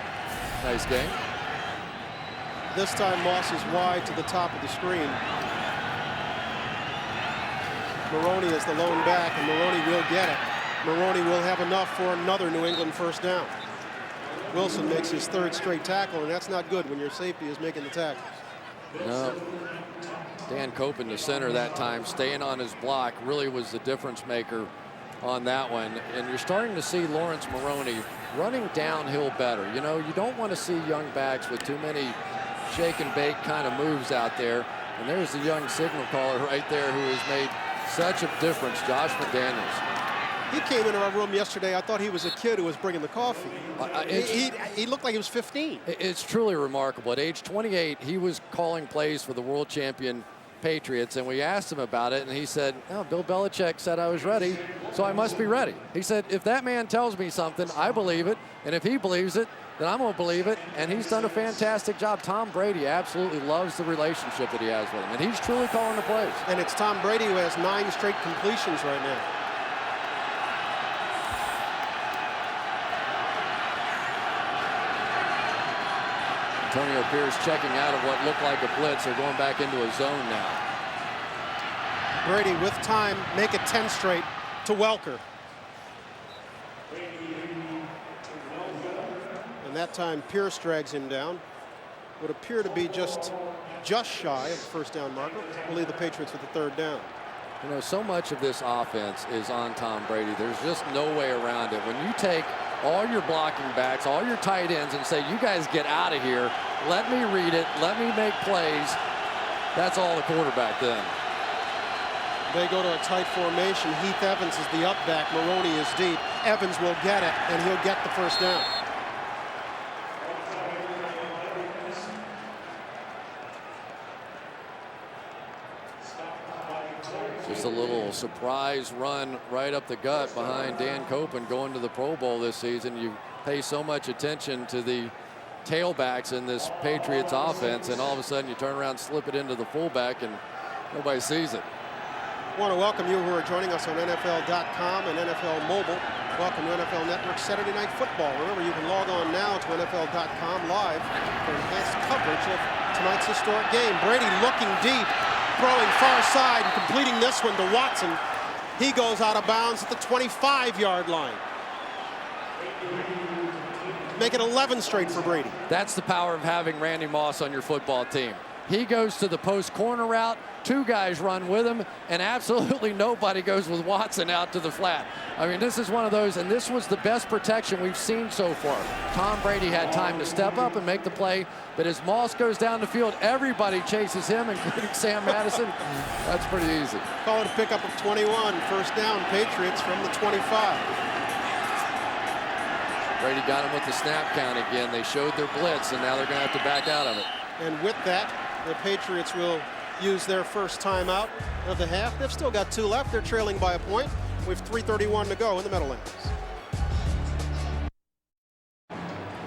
nice game. This time Moss is wide to the top of the screen. Maroney is the lone back, and Maroney will get it. Maroney will have enough for another New England first down. Wilson makes his third straight tackle, and that's not good when your safety is making the tackles. No. Dan Cope in the center that time, staying on his block, really was the difference maker on that one. And you're starting to see Lawrence Maroney running downhill better. You know, you don't want to see young backs with too many shake and bake kind of moves out there. And there's the young signal caller right there who has made such a difference, Josh McDaniels. He came into our room yesterday. I thought he was a kid who was bringing the coffee. He looked like he was 15. It's truly remarkable. At age 28, he was calling plays for the world champion Patriots, and we asked him about it, and he said, "Oh, Bill Belichick said I was ready, so I must be ready." He said, "If that man tells me something, I believe it, and if he believes it, then I'm going to believe it," and he's done a fantastic job. Tom Brady absolutely loves the relationship that he has with him, and he's truly calling the plays. And it's Tom Brady who has 9 straight completions right now. Antonio Pierce checking out of what looked like a blitz. They're going back into a zone now. Brady with time, make it 10 straight to Welker. And that time Pierce drags him down. Would appear to be just shy of the first down marker. Will leave the Patriots with the third down. You know, so much of this offense is on Tom Brady. There's just no way around it. When you take all your blocking backs, all your tight ends, and say, "You guys get out of here. Let me read it. Let me make plays." That's all the quarterback then. They go to a tight formation. Heath Evans is the up back. Maroney is deep. Evans will get it, and he'll get the first down. Just a little surprise run right up the gut behind Dan Copen going to the Pro Bowl this season. You pay so much attention to the tailbacks in this Patriots offense, and all of a sudden you turn around, slip it into the fullback, and nobody sees it. I want to welcome you who are joining us on NFL.com and NFL Mobile. Welcome to NFL Network Saturday Night Football. Remember, you can log on now to NFL.com live for enhanced coverage of tonight's historic game. Brady looking deep, throwing far side and completing this one to Watson. He goes out of bounds at the 25-yard line. Make it 11 straight for Brady. That's the power of having Randy Moss on your football team. He goes to the post corner route, 2 guys run with him, and absolutely nobody goes with Watson out to the flat. I mean, this is one of those, and this was the best protection we've seen so far. Tom Brady had time to step up and make the play, but as Moss goes down the field, everybody chases him, including Sam Madison. That's pretty easy. Call it a pickup of 21, first down, Patriots from the 25. Brady got him with the snap count again. They showed their blitz, and now they're going to have to back out of it. And with that, the Patriots will use their first timeout of the half. They've still got 2 left. They're trailing by a point with 3:31 to go in the Meadowlands.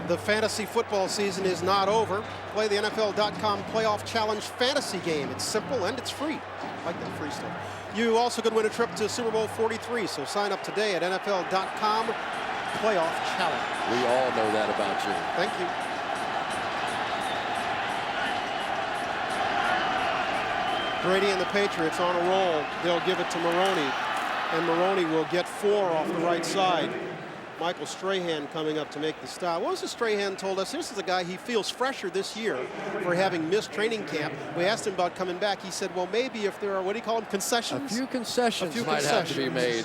The fantasy football season is not over. Play the NFL.com Playoff Challenge fantasy game. It's simple and it's free. I like that free stuff. You also could win a trip to Super Bowl 43, so sign up today at NFL.com Playoff Challenge. We all know that about you. Thank you. Brady and the Patriots on a roll. They'll give it to Maroney, and Maroney will get 4 off the right side. Michael Strahan coming up to make the stop. What was it Strahan told us? This is a guy he feels fresher this year for having missed training camp. We asked him about coming back. He said, well, maybe if there are, what do you call them, concessions? A few concessions might have to be made.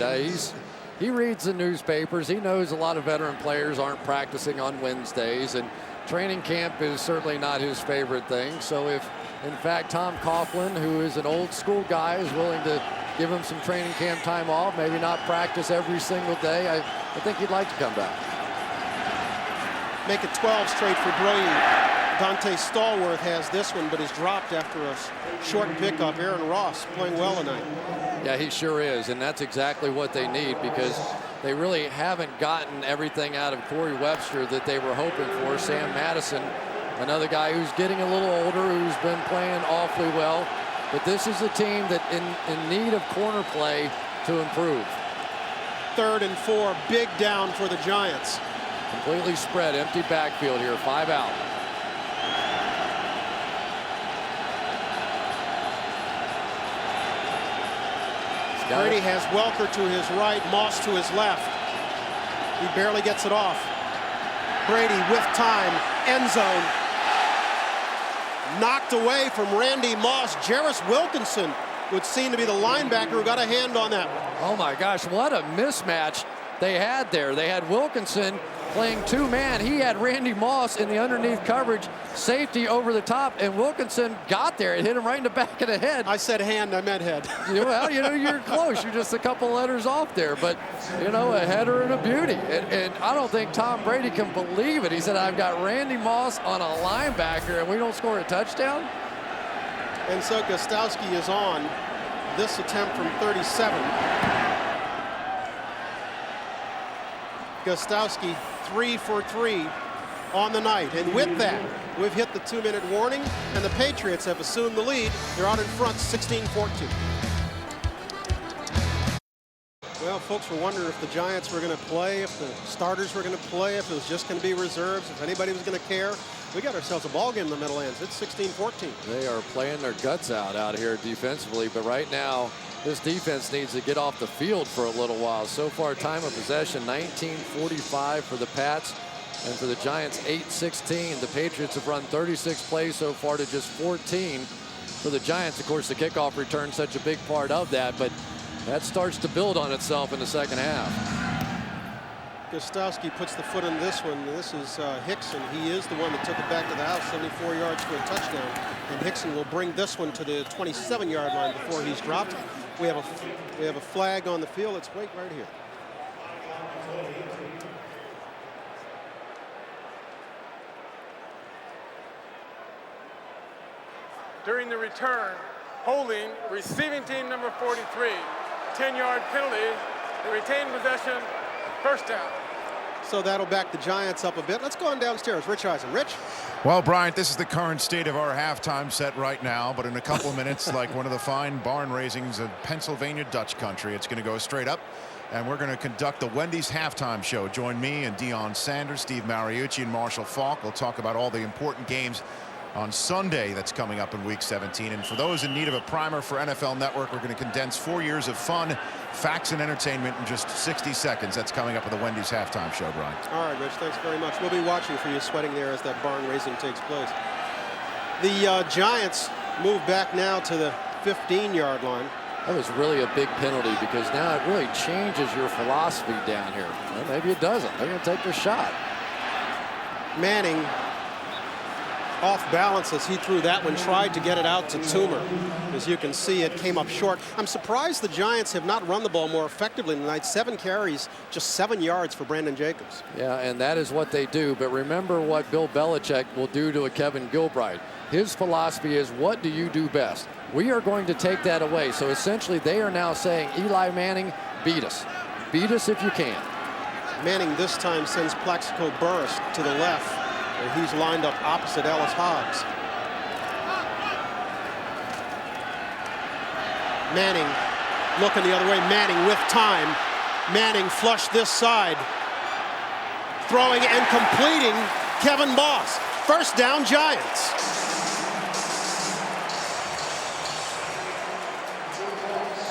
He reads the newspapers. He knows a lot of veteran players aren't practicing on Wednesdays, and training camp is certainly not his favorite thing. So if, in fact, Tom Coughlin, who is an old school guy, is willing to give him some training camp time off, maybe not practice every single day, I think he'd like to come back. Make it 12 straight for Brady. Dante Stallworth has this one, but is dropped after a short pickup. Aaron Ross playing well tonight. Yeah, he sure is, and that's exactly what they need, because they really haven't gotten everything out of Corey Webster that they were hoping for. Sam Madison, another guy who's getting a little older, who's been playing awfully well. But this is a team that in need of corner play to improve. 3rd and 4, big down for the Giants. Completely spread, empty backfield here, 5 out. Brady has Welker to his right, Moss to his left. He barely gets it off. Brady with time, end zone. Knocked away from Randy Moss. Jarris Wilkinson would seem to be the linebacker who got a hand on that one. Oh my gosh, what a mismatch they had there. They had Wilkinson playing 2-man. He had Randy Moss in the underneath coverage, safety over the top, and Wilkinson got there. It hit him right in the back of the head. I said hand, I meant head. Well, you know, you're close. You're just a couple letters off there, but, you know, a header and a beauty. And I don't think Tom Brady can believe it. He said, I've got Randy Moss on a linebacker, and we don't score a touchdown? And so Gostowski is on this attempt from 37. Gostowski 3 for 3 on the night. And with that, we've hit the 2-minute warning, and the Patriots have assumed the lead. They're out in front 16-14. Well, folks were wondering if the Giants were going to play, if the starters were going to play, if it was just going to be reserves, if anybody was going to care. We got ourselves a ball game in the Meadowlands. It's 16-14. They are playing their guts out here defensively, but right now this defense needs to get off the field for a little while. So far, time of possession 19:45 for the Pats, and for the Giants 8:16. The Patriots have run 36 plays so far to just 14 for the Giants. Of course, the kickoff return such a big part of that, but that starts to build on itself in the second half. Gostowski puts the foot on this one. This is Hickson. He is the one that took it back to the house, 74 yards for a touchdown. And Hickson will bring this one to the 27-yard line before he's dropped. We have a flag on the field. Let's wait right here. During the return, holding receiving team number 43, 10-yard penalty, they retain possession, first down. So that'll back the Giants up a bit. Let's go on downstairs. Rich Eisen. Rich? Well, Bryant, this is the current state of our halftime set right now, but in a couple of minutes, like one of the fine barn raisings of Pennsylvania Dutch country, it's going to go straight up, and we're going to conduct the Wendy's halftime show. Join me and Deion Sanders, Steve Mariucci, and Marshall Faulk. We'll talk about all the important games on Sunday that's coming up in Week 17. And for those in need of a primer for NFL Network, we're going to condense 4 years of fun, facts, and entertainment in just 60 seconds. That's coming up with the Wendy's halftime show, Brian. All right, Rich, thanks very much. We'll be watching for you, sweating there as that barn raising takes place. The Giants move back now to the 15-yard line. That was really a big penalty, because now it really changes your philosophy down here. Well, maybe it doesn't. They're going to take their shot. Manning off balance as he threw that one, tried to get it out to Toomer. As you can see, it came up short. I'm surprised the Giants have not run the ball more effectively tonight. 7 carries, just 7 yards for Brandon Jacobs. Yeah, and that is what they do. But remember what Bill Belichick will do to a Kevin Gilbride. His philosophy is, what do you do best? We are going to take that away. So essentially they are now saying, Eli Manning, beat us. Beat us if you can. Manning this time sends Plaxico Burress to the left, where he's lined up opposite Ellis Hobbs. Manning looking the other way. Manning with time. Manning flushed this side. Throwing and completing Kevin Moss. First down, Giants.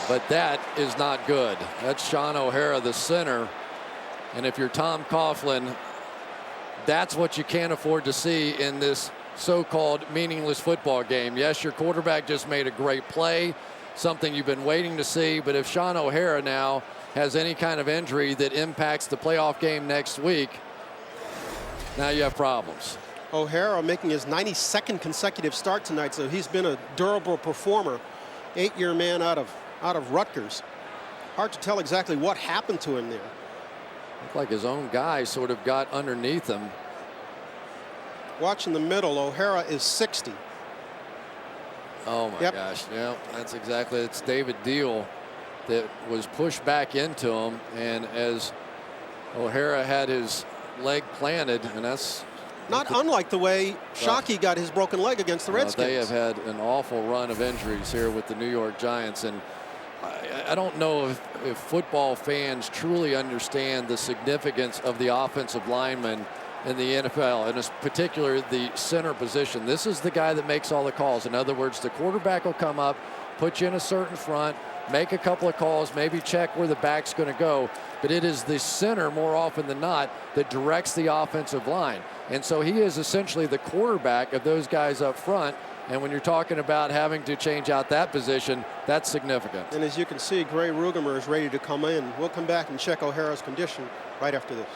But that is not good. That's Sean O'Hara, the center. And if you're Tom Coughlin, that's what you can't afford to see in this so-called meaningless football game. Yes, your quarterback just made a great play, something you've been waiting to see, but if Sean O'Hara now has any kind of injury that impacts the playoff game next week, now you have problems. O'Hara making his 92nd consecutive start tonight, so he's been a durable performer. 8-year man out of Rutgers. Hard to tell exactly what happened to him there. Looked like his own guy sort of got underneath him. Watch in the middle, O'Hara is 60. Oh my gosh, yeah, that's exactly, it's David Deal that was pushed back into him, and as O'Hara had his leg planted, and that's not unlike the way Shockey got his broken leg against the Redskins. They have had an awful run of injuries here with the New York Giants, and I don't know if football fans truly understand the significance of the offensive lineman in the NFL, and in particular the center position. This is the guy that makes all the calls. In other words, the quarterback will come up, put you in a certain front, make a couple of calls, maybe check where the back's going to go, but it is the center more often than not that directs the offensive line. And so he is essentially the quarterback of those guys up front. And when you're talking about having to change out that position, that's significant. And as you can see, Gray Rugemer is ready to come in. We'll come back and check O'Hara's condition right after this.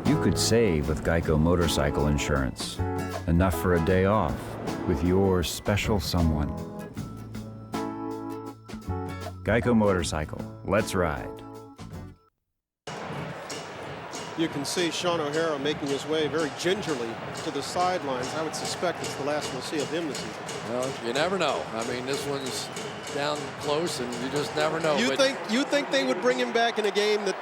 You could save with Geico Motorcycle Insurance. Enough for a day off with your special someone. Geico Motorcycle. Let's ride. You can see Sean O'Hara making his way very gingerly to the sidelines. I would suspect it's the last we'll see of him this season. Well, you never know. I mean, this one's down close, and you just never know. You think they would bring him back in a game that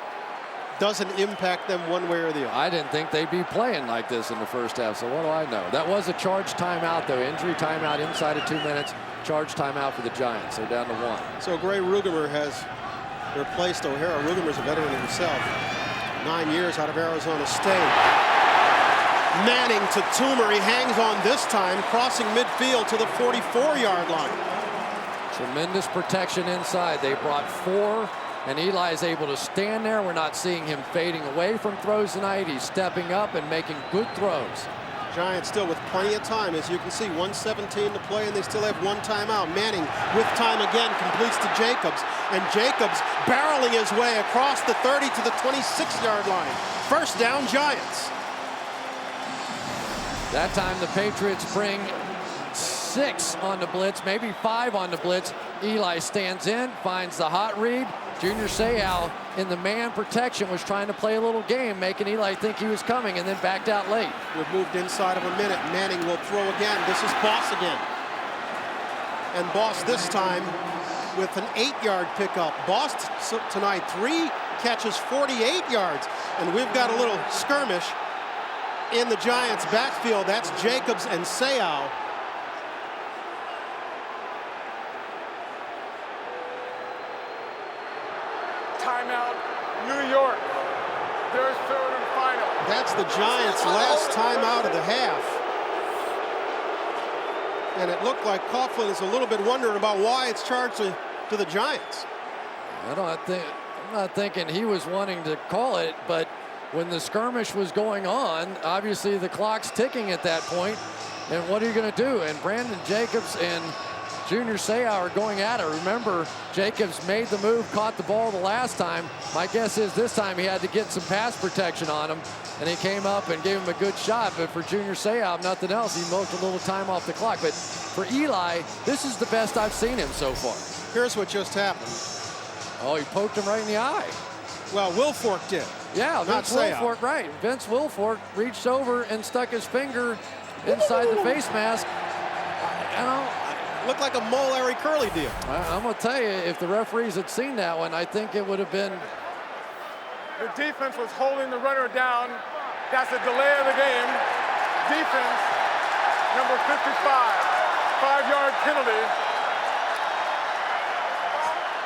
doesn't impact them one way or the other? I didn't think they'd be playing like this in the first half, so what do I know? That was a charged timeout, though. Injury timeout inside of 2 minutes. Charged timeout for the Giants. They're down to 1. So Gray Rugemer has replaced O'Hara. Rugemer's a veteran himself. 9 years out of Arizona State. Manning to Toomer. He hangs on this time, crossing midfield to the 44-yard line. Tremendous protection inside. They brought 4. And Eli's able to stand there. We're not seeing him fading away from throws tonight. He's stepping up and making good throws. Giants still with plenty of time. As you can see, 1:17 to play, and they still have 1 timeout. Manning with time again completes to Jacobs. And Jacobs barreling his way across the 30 to the 26-yard line. First down, Giants. That time the Patriots bring 6 on the blitz, maybe 5 on the blitz. Eli stands in, finds the hot read. Junior Seau in the man protection was trying to play a little game, making Eli think he was coming, and then backed out late. We've moved inside of a minute. Manning will throw again. This is Boss again. And Boss this time with an 8-yard pickup. Boss tonight, 3 catches, 48 yards. And we've got a little skirmish in the Giants' backfield. That's Jacobs and Seau. Timeout, New York. Their third and final. That's the Giants' last timeout of the half. And it looked like Coughlin is a little bit wondering about why it's charged to the Giants. I'm not thinking he was wanting to call it, but when the skirmish was going on, obviously the clock's ticking at that point. And what are you going to do? And Brandon Jacobs and Junior Seau are going at it. Remember, Jacobs made the move, caught the ball the last time. My guess is this time he had to get some pass protection on him, and he came up and gave him a good shot. But for Junior Seau, if nothing else, he milked a little time off the clock. But for Eli, this is the best I've seen him so far. Here's what just happened. Oh, he poked him right in the eye. Well, Wilfork did. Yeah, Vince Wilfork, right. Vince Wilfork reached over and stuck his finger inside the face mask. You know, looked like a Mo Larry Curly deal. I'm going to tell you, if the referees had seen that one, I think it would have been. The defense was holding the runner down. That's a delay of the game. Defense, number 55, 5-yard penalty.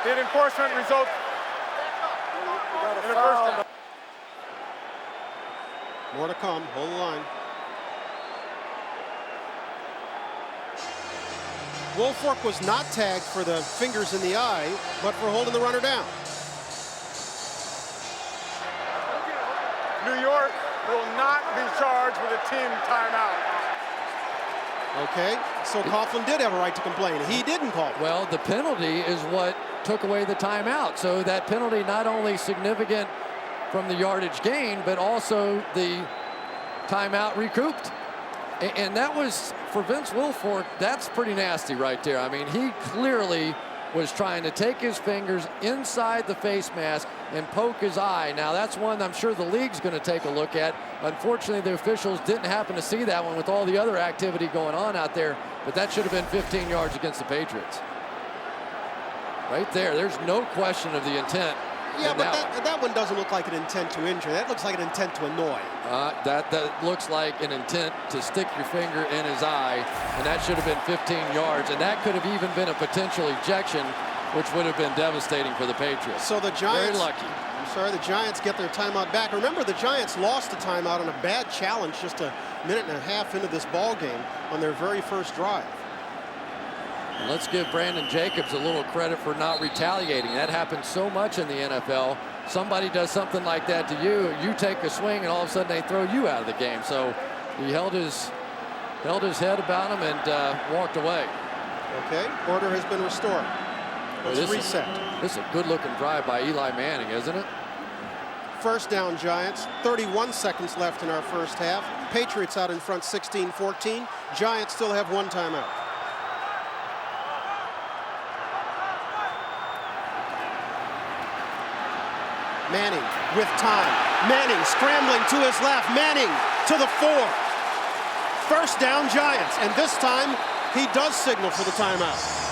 Did enforcement result in a first down? More to come. Hold the line. Woolfolk was not tagged for the fingers in the eye, but for holding the runner down. New York will not be charged with a team timeout. Okay, so Coughlin did have a right to complain. He didn't call it. Well, the penalty is what took away the timeout. So that penalty not only significant from the yardage gain, but also the timeout recouped. And that was, for Vince Wilfork, that's pretty nasty right there. I mean, he clearly was trying to take his fingers inside the face mask and poke his eye. Now, that's one I'm sure the league's going to take a look at. Unfortunately, the officials didn't happen to see that one with all the other activity going on out there, but that should have been 15 yards against the Patriots. Right there, there's no question of the intent. Yeah, but that one doesn't look like an intent to injure. That looks like an intent to annoy. That looks like an intent to stick your finger in his eye, and that should have been 15 yards, and that could have even been a potential ejection, which would have been devastating for the Patriots. So the Giants, very lucky. I'm sorry, the Giants get their timeout back. Remember, the Giants lost a timeout on a bad challenge just a minute and a half into this ball game on their very first drive. Let's give Brandon Jacobs a little credit for not retaliating. That happens so much in the NFL. Somebody does something like that to you, you take a swing, and all of a sudden they throw you out of the game. So he held his head about him and walked away. Okay, order has been restored. Let's reset. This is a good-looking drive by Eli Manning, isn't it? First down, Giants. 31 seconds left in our first half. Patriots out in front 16-14. Giants still have one timeout. Manning with time. Manning scrambling to his left. Manning to the 4. First down, Giants. And this time, he does signal for the timeout.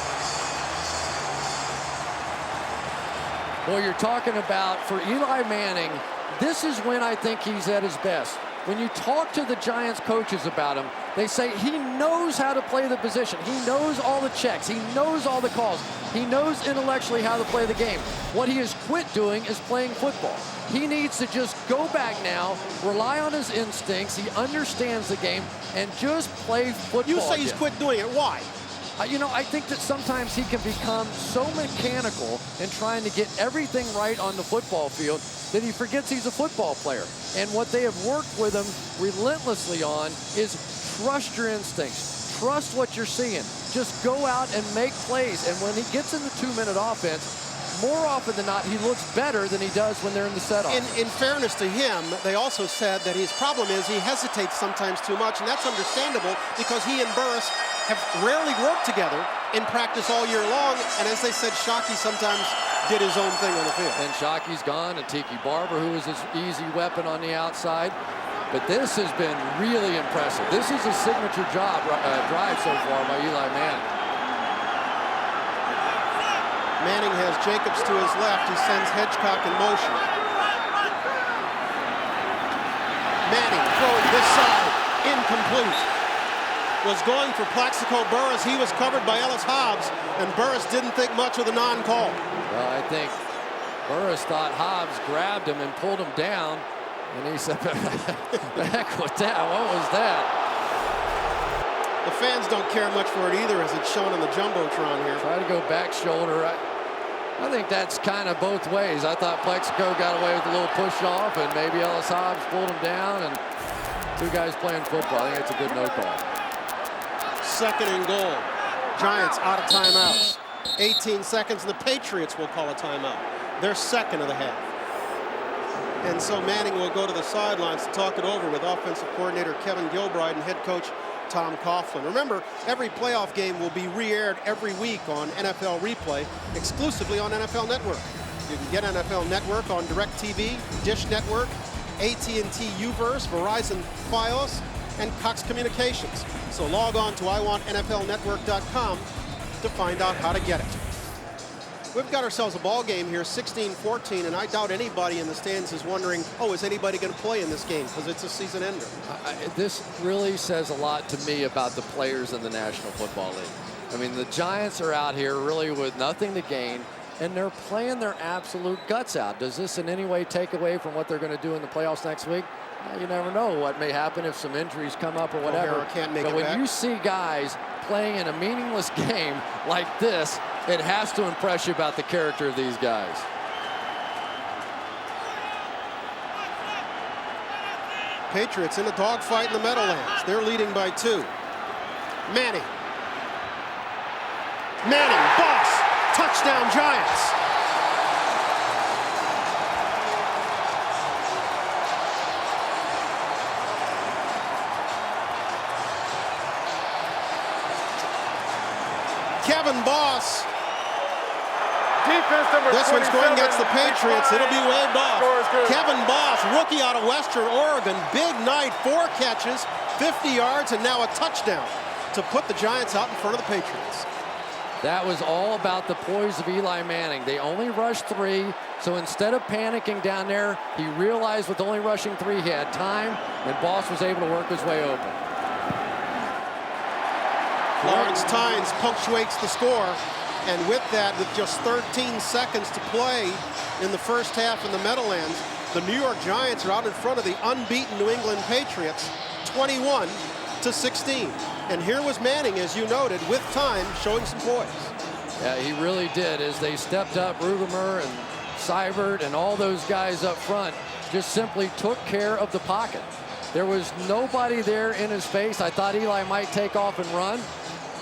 Well, you're talking about, for Eli Manning, this is when I think he's at his best. When you talk to the Giants coaches about him, they say he knows how to play the position. He knows all the checks. He knows all the calls. He knows intellectually how to play the game. What he has quit doing is playing football. He needs to just go back now, rely on his instincts. He understands the game, and just play football. You say he's quit doing it. Why? You know, I think that sometimes he can become so mechanical in trying to get everything right on the football field that he forgets he's a football player. And what they have worked with him relentlessly on is trust your instincts. Trust what you're seeing. Just go out and make plays. And when he gets in the 2-minute offense, more often than not, he looks better than he does when they're in the set off. In fairness to him, they also said that his problem is he hesitates sometimes too much, and that's understandable because he and Burris have rarely worked together in practice all year long. And as they said, Shockey sometimes did his own thing on the field. And Shockey's gone, and Tiki Barber, who is his easy weapon on the outside. But this has been really impressive. This is a signature drive so far by Eli Manning. Manning has Jacobs to his left. He sends Hedgecock in motion. Manning throwing this side, incomplete. Was going for Plaxico Burris. He was covered by Ellis Hobbs, and Burris didn't think much of the non-call. Well, I think Burris thought Hobbs grabbed him and pulled him down, and he said, the heck with that? What was that? The fans don't care much for it either, as it's shown on the Jumbotron here. Try to go back shoulder. I think that's kind of both ways. I thought Plexico got away with a little push off, and maybe Ellis Hobbs pulled him down, and two guys playing football. I think it's a good no call. Second and goal. Giants out of timeouts. 18 seconds, and the Patriots will call a timeout. They're second of the half. And so Manning will go to the sidelines to talk it over with offensive coordinator Kevin Gilbride and head coach Tom Coughlin. Remember, every playoff game will be re-aired every week on NFL Replay, exclusively on NFL Network. You can get NFL Network on DirecTV, Dish Network, AT&T UVerse, Verizon Fios, and Cox Communications. So log on to iwantnflnetwork.com to find out how to get it. We've got ourselves a ball game here, 16-14, and I doubt anybody in the stands is wondering, oh, is anybody going to play in this game? Because it's a season ender. This really says a lot to me about the players in the National Football League. I mean, the Giants are out here really with nothing to gain. and they're playing their absolute guts out. Does this in any way take away from what they're going to do in the playoffs next week? You never know what may happen if some injuries come up or whatever. But when you see guys playing in a meaningless game like this, it has to impress you about the character of these guys. Patriots in a dogfight in the Meadowlands. They're leading by 2. Manning. Boss. Touchdown, Giants. Kevin Boss. Defense number This one's going against the Patriots. It'll be waved off. Kevin Boss, rookie out of Western Oregon. Big night, 4 catches, 50 yards, and now a touchdown to put the Giants out in front of the Patriots. That was all about the poise of Eli Manning. They only rushed 3, so instead of panicking down there, he realized with only rushing 3, he had time, and Boss was able to work his way open. Lawrence Tynes punctuates the score, and with that, with just 13 seconds to play in the first half in the Meadowlands, the New York Giants are out in front of the unbeaten New England Patriots, 21-16. And here was Manning, as you noted, with time, showing some poise. Yeah, he really did. As they stepped up, Rugemer and Seibert and all those guys up front just simply took care of the pocket. There was nobody there in his face. I thought Eli might take off and run.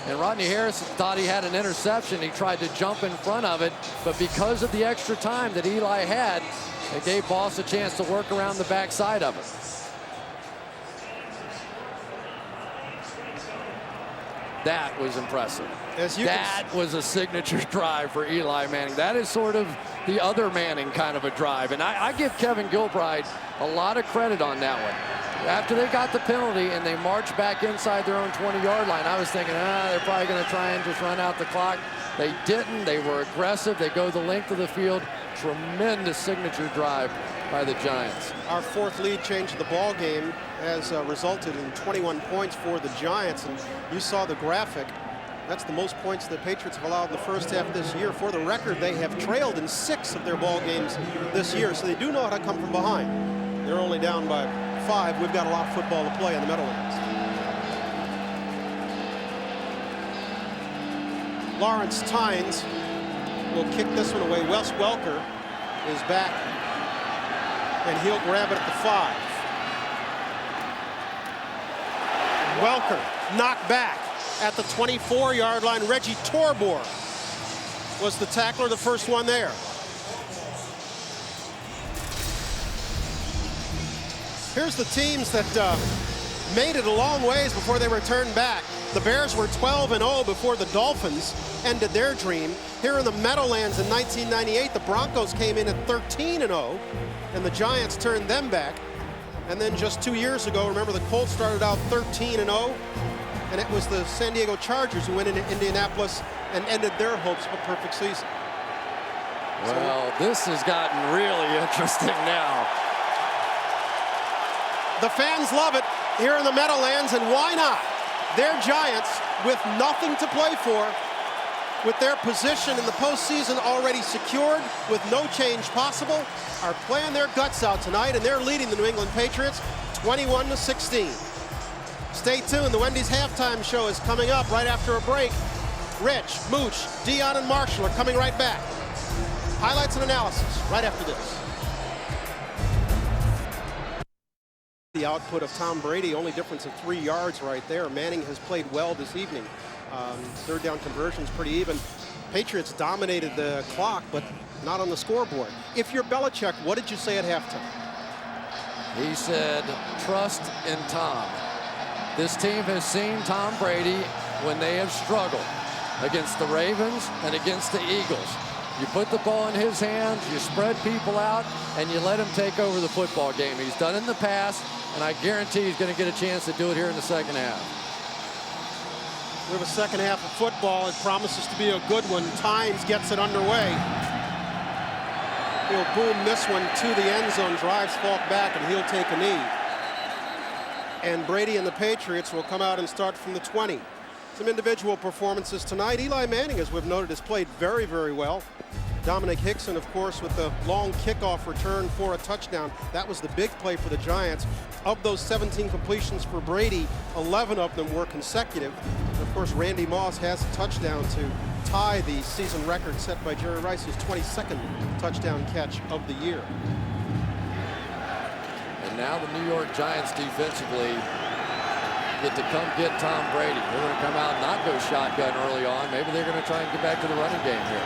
And Rodney Harrison thought he had an interception. He tried to jump in front of it. But because of the extra time that Eli had, it gave Boss a chance to work around the backside of it. That was impressive. That was a signature drive for Eli Manning. That is sort of the other Manning kind of a drive. And I give Kevin Gilbride a lot of credit on that one. After they got the penalty and they marched back inside their own 20-yard line, I was thinking, they're probably going to try and just run out the clock. They didn't. They were aggressive. They go the length of the field. Tremendous signature drive by the Giants. Our 4th lead change of the ball game has resulted in 21 points for the Giants. And you saw the graphic. That's the most points the Patriots have allowed in the first half this year. For the record, they have trailed in 6 of their ball games this year, so they do know how to come from behind. They're only down by 5. We've got a lot of football to play in the Meadowlands. Lawrence Tynes will kick this one away. Wes Welker is back, and he'll grab it at the 5. Welker knocked back at the 24-yard line. Reggie Torbor was the tackler, the first one there. Here's the teams that made it a long ways before they returned back. The Bears were 12-0 before the Dolphins ended their dream. Here in the Meadowlands in 1998, the Broncos came in at 13-0, and the Giants turned them back. And then just 2 years ago, remember, the Colts started out 13-0, and it was the San Diego Chargers who went into Indianapolis and ended their hopes of a perfect season. Well, this has gotten really interesting now. The fans love it here in the Meadowlands, and why not? They're Giants with nothing to play for, with their position in the postseason already secured, with no change possible, are playing their guts out tonight, and they're leading the New England Patriots 21-16. Stay tuned. The Wendy's halftime show is coming up right after a break. Rich, Mooch, Dion, and Marshall are coming right back. Highlights and analysis right after this. The output of Tom Brady, only difference of 3 yards right there. Manning has played well this evening. Third down conversions pretty even. Patriots dominated the clock, but not on the scoreboard. If you're Belichick, what did you say at halftime? He said, trust in Tom. This team has seen Tom Brady when they have struggled against the Ravens and against the Eagles. You put the ball in his hands, you spread people out, and you let him take over the football game. He's done it in the past, and I guarantee he's going to get a chance to do it here in the second half. We have a second half of football. It promises to be a good one. Tynes gets it underway. He'll boom this one to the end zone, drives Falk back, and he'll take a knee. And Brady and the Patriots will come out and start from the 20. Some individual performances tonight. Eli Manning, as we've noted, has played very, very well. Dominic Hickson, of course, with the long kickoff return for a touchdown. That was the big play for the Giants. Of those 17 completions for Brady, 11 of them were consecutive. And of course, Randy Moss has a touchdown to tie the season record set by Jerry Rice, his 22nd touchdown catch of the year. And now the New York Giants defensively get to come get Tom Brady. They're going to come out and not go shotgun early on. Maybe they're going to try and get back to the running game here.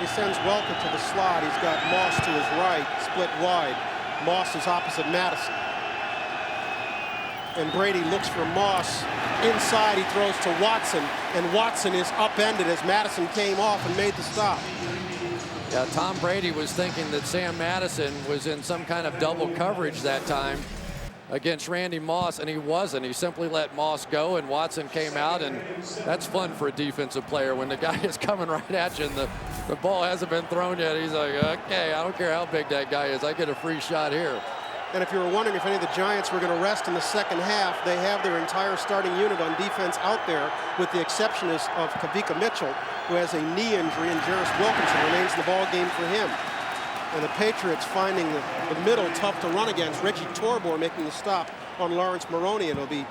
He sends Welker to the slot. He's got Moss to his right, split wide. Moss is opposite Madison. And Brady looks for Moss. Inside, he throws to Watson, and Watson is upended as Madison came off and made the stop. Yeah, Tom Brady was thinking that Sam Madison was in some kind of double coverage that time against Randy Moss, and he wasn't. He simply let Moss go, and Watson came out, and that's fun for a defensive player when the guy is coming right at you and the ball hasn't been thrown yet. He's like, okay, I don't care how big that guy is. I get a free shot here. And if you were wondering if any of the Giants were going to rest in the second half, they have their entire starting unit on defense out there, with the exception of Kavika Mitchell, who has a knee injury, and Jarris Wilkinson remains in the ball game for him. And the Patriots finding the middle tough to run against. Reggie Torbor making the stop on Lawrence Maroney, and it'll be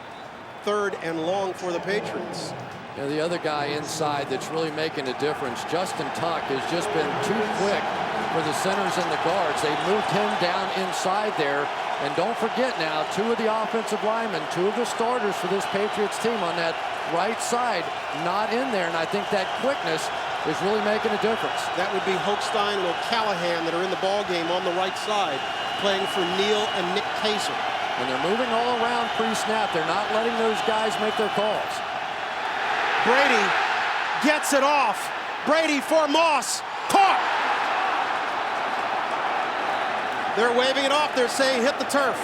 3rd and long for the Patriots. Yeah, the other guy inside that's really making a difference, Justin Tuck, has just been too quick for the centers and the guards. They moved him down inside there. And don't forget now, 2 of the offensive linemen, 2 of the starters for this Patriots team on that right side, not in there. And I think that quickness is really making a difference. That would be Hochstein and O'Callahan that are in the ball game on the right side, playing for Neal and Nick Kaiser. And they're moving all around pre-snap. They're not letting those guys make their calls. Brady gets it off. Brady for Moss. Caught! They're waving it off. They're saying hit the turf.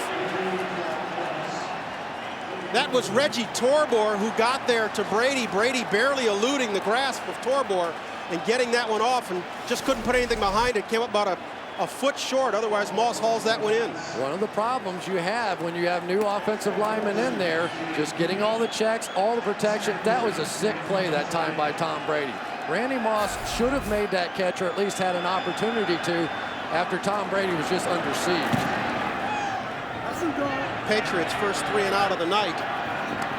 That was Reggie Torbor who got there to Brady. Brady barely eluding the grasp of Torbor and getting that one off, and just couldn't put anything behind it. Came up about a foot short. Otherwise, Moss hauls that one in. One of the problems you have when you have new offensive linemen in there, just getting all the checks, all the protection. That was a sick play that time by Tom Brady. Randy Moss should have made that catch, or at least had an opportunity to, after Tom Brady was just under siege. Patriots first 3 and out of the night.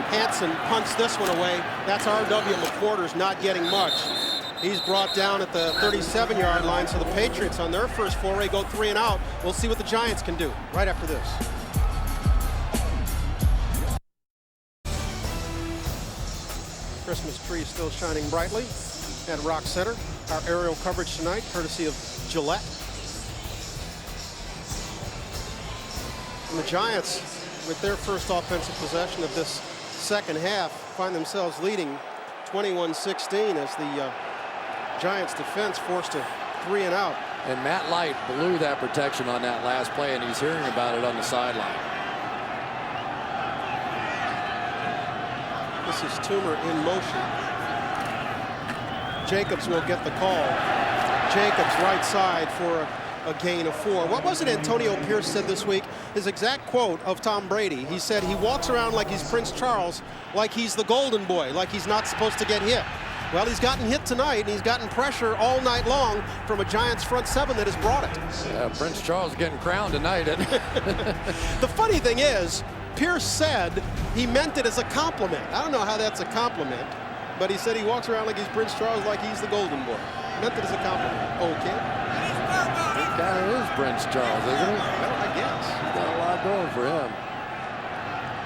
Hansen punts this one away. That's R.W. McQuarters not getting much. He's brought down at the 37-yard line, so the Patriots on their first foray go 3 and out. We'll see what the Giants can do right after this. Christmas tree still shining brightly at Rock Center. Our aerial coverage tonight, courtesy of Gillette. And the Giants, with their first offensive possession of this second half, find themselves leading 21-16 as the Giants defense forced a 3 and out. And Matt Light blew that protection on that last play, and he's hearing about it on the sideline. This is Toomer in motion. Jacobs will get the call. Jacobs right side for a gain of 4. What was it Antonio Pierce said this week? His exact quote of Tom Brady. He said he walks around like he's Prince Charles, like he's the golden boy, like he's not supposed to get hit. Well, he's gotten hit tonight, and he's gotten pressure all night long from a Giants front 7 that has brought it. Yeah, Prince Charles getting crowned tonight. The funny thing is, Pierce said he meant it as a compliment. I don't know how that's a compliment, but he said he walks around like he's Prince Charles, like he's the golden boy. Meant it as a compliment. Okay. He kind of is Prince Charles, isn't he? Well, I guess. He's got a lot going for him.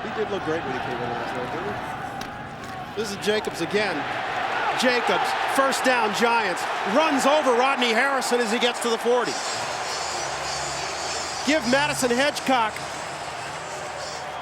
He did look great when he came in last night, didn't he? This is Jacobs again. Jacobs, first down Giants, runs over Rodney Harrison as he gets to the 40. Give Madison Hedgecock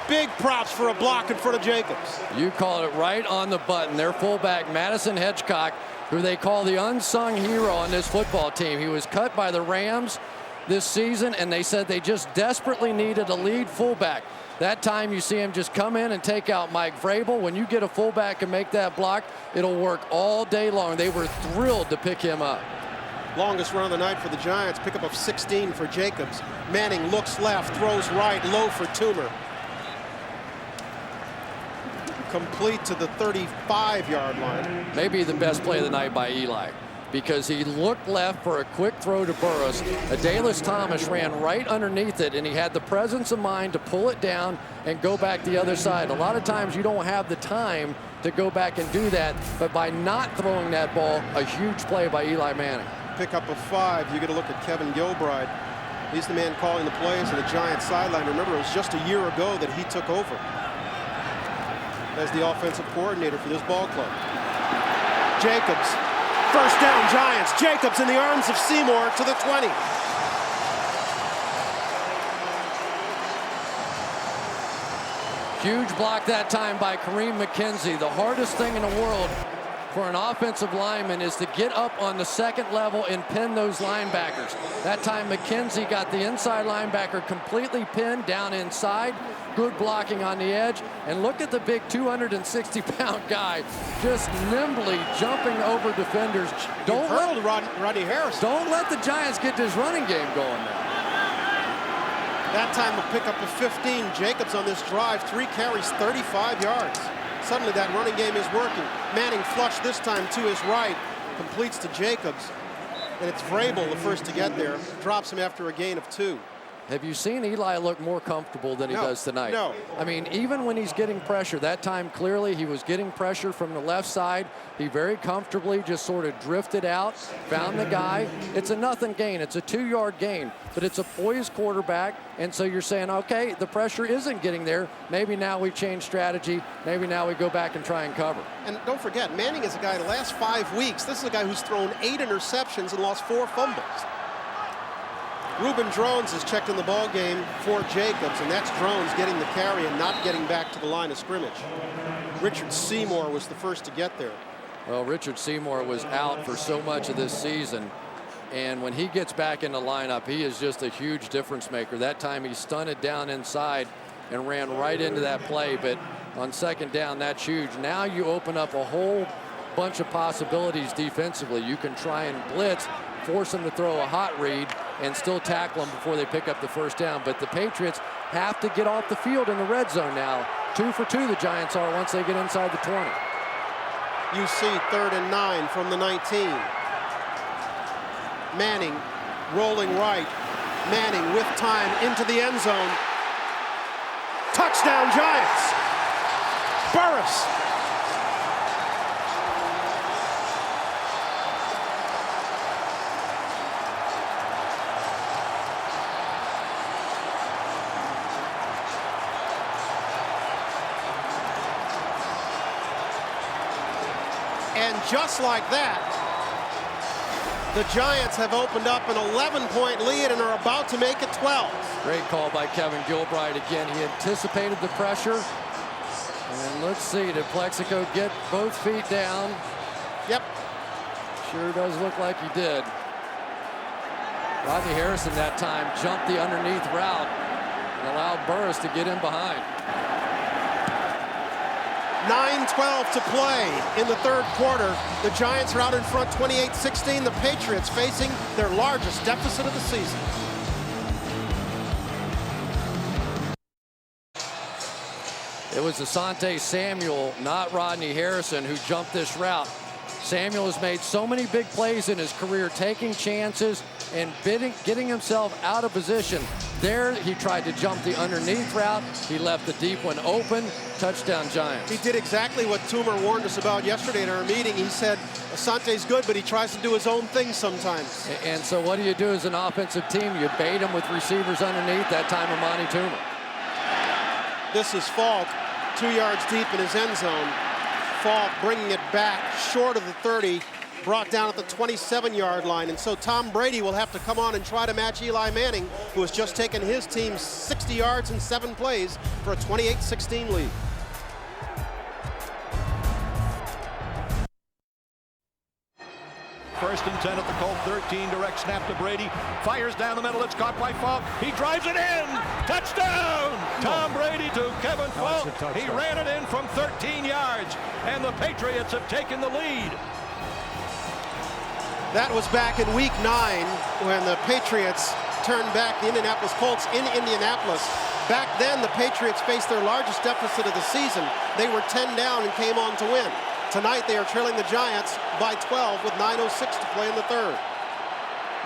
big props for a block in front of Jacobs. You called it right on the button. Their fullback, Madison Hedgecock, who they call the unsung hero on this football team. He was cut by the Rams this season, and they said they just desperately needed a lead fullback. That time you see him just come in and take out Mike Vrabel. When you get a fullback and make that block, it'll work all day long. They were thrilled to pick him up. Longest run of the night for the Giants. Pickup of 16 for Jacobs. Manning looks left, throws right, low for Toomer. complete to the 35-yard line. Maybe the best play of the night by Eli, because he looked left for a quick throw to Burris. Adalys Thomas ran right underneath it, and he had the presence of mind to pull it down and go back the other side. A lot of times you don't have the time to go back and do that, but by not throwing that ball, a huge play by Eli Manning. Pick up a 5. You get a look at Kevin Gilbride. He's the man calling the plays on the Giants sideline. Remember, it was just a year ago that he took over as the offensive coordinator for this ball club. Jacobs, first down Giants. Jacobs in the arms of Seymour to the 20. Huge block that time by Kareem McKenzie. The hardest thing in the world for an offensive lineman is to get up on the second level and pin those linebackers. That time McKenzie got the inside linebacker completely pinned down inside. Good blocking on the edge. And look at the big 260-pound guy just nimbly jumping over defenders. Don't hurled Rodney Harris. Don't let the Giants get this running game going now. That time will pick up a 15. Jacobs on this drive, 3 carries, 35 yards. Suddenly that running game is working. Manning flush this time to his right, completes to Jacobs, and it's Vrabel the first to get there. Drops him after a gain of 2. Have you seen Eli look more comfortable than he does tonight? No. I mean, even when he's getting pressure, that time clearly he was getting pressure from the left side. He very comfortably just sort of drifted out, found the guy. It's a nothing gain. It's a 2-yard gain, but it's a poised quarterback. And so you're saying, okay, the pressure isn't getting there. Maybe now we change strategy. Maybe now we go back and try and cover. And don't forget, Manning is a guy the last 5 weeks. This is a guy who's thrown 8 interceptions and lost 4 fumbles. Reuben Drones has checked in the ball game for Jacobs, and that's Drones getting the carry and not getting back to the line of scrimmage. Richard Seymour was the first to get there. Well, Richard Seymour was out for so much of this season, and when he gets back in the lineup, he is just a huge difference maker. That time he stunted down inside and ran right into that play, but on second down, that's huge. Now you open up a whole bunch of possibilities defensively. You can try and blitz, force them to throw a hot read, and still tackle them before they pick up the first down. But the Patriots have to get off the field in the red zone now. 2 for 2 the Giants are once they get inside the 20. You see 3rd and 9 from the 19. Manning rolling right. Manning with time into the end zone. Touchdown Giants. Burris. And just like that, the Giants have opened up an 11-point lead and are about to make it 12. Great call by Kevin Gilbride again. He anticipated the pressure. And let's see, did Plexico get both feet down? Yep. Sure does look like he did. Rodney Harrison that time jumped the underneath route and allowed Burris to get in behind. 9:12 to play in the 3rd quarter. The Giants are out in front 28-16. The Patriots facing their largest deficit of the season. It was Asante Samuel, not Rodney Harrison, who jumped this route. Samuel has made so many big plays in his career, taking chances and getting himself out of position. There, he tried to jump the underneath route. He left the deep one open. Touchdown Giants. He did exactly what Toomer warned us about yesterday in our meeting. He said, Asante's good, but he tries to do his own thing sometimes. And so what do you do as an offensive team? You bait him with receivers underneath, that time Amani Toomer. This is Falk, 2 yards deep in his end zone. Falk bringing it back short of the 30, brought down at the 27-yard line. And so Tom Brady will have to come on and try to match Eli Manning, who has just taken his team 60 yards in 7 plays for a 28-16 lead. First and 10 at the Colt 13, direct snap to Brady. Fires down the middle, it's caught by Falk. He drives it in, touchdown! Tom Brady to Kevin Falk. He ran it in from 13 yards, and the Patriots have taken the lead. That was back in week 9 when the Patriots turned back the Indianapolis Colts in Indianapolis. Back then, the Patriots faced their largest deficit of the season. They were 10 down and came on to win. Tonight, they are trailing the Giants by 12 with 9:06 to play in the third.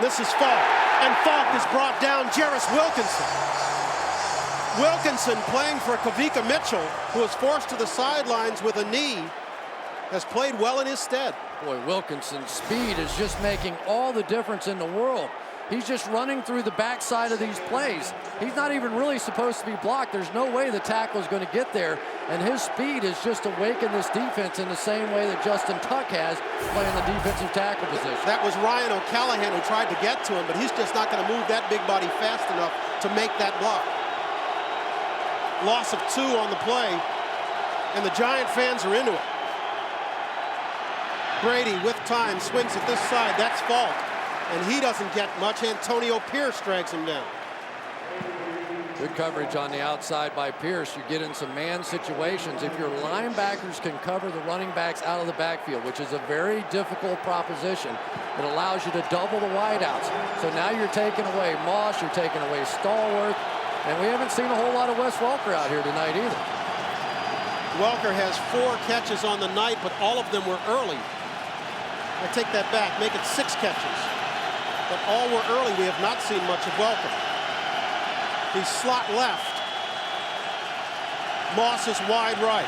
This is Falk, and Falk has brought down Jarris Wilkinson. Wilkinson, playing for Kavika Mitchell, who was forced to the sidelines with a knee, has played well in his stead. Boy, Wilkinson's speed is just making all the difference in the world. He's just running through the backside of these plays. He's not even really supposed to be blocked. There's no way the tackle is going to get there. And his speed has just awakened this defense in the same way that Justin Tuck has playing the defensive tackle position. That was Ryan O'Callahan who tried to get to him, but he's just not going to move that big body fast enough to make that block. Loss of 2 on the play, and the Giant fans are into it. Brady with time swings at this side. That's Falk. And he doesn't get much. Antonio Pierce drags him down. Good coverage on the outside by Pierce. You get in some man situations. If your linebackers can cover the running backs out of the backfield, which is a very difficult proposition, it allows you to double the wideouts. So now you're taking away Moss, you're taking away Stallworth, and we haven't seen a whole lot of Wes Welker out here tonight either. Welker has 4 catches on the night, but all of them were early. I take that back, make it 6 catches. But all were early. We have not seen much of Welker. He's slot left. Moss is wide right.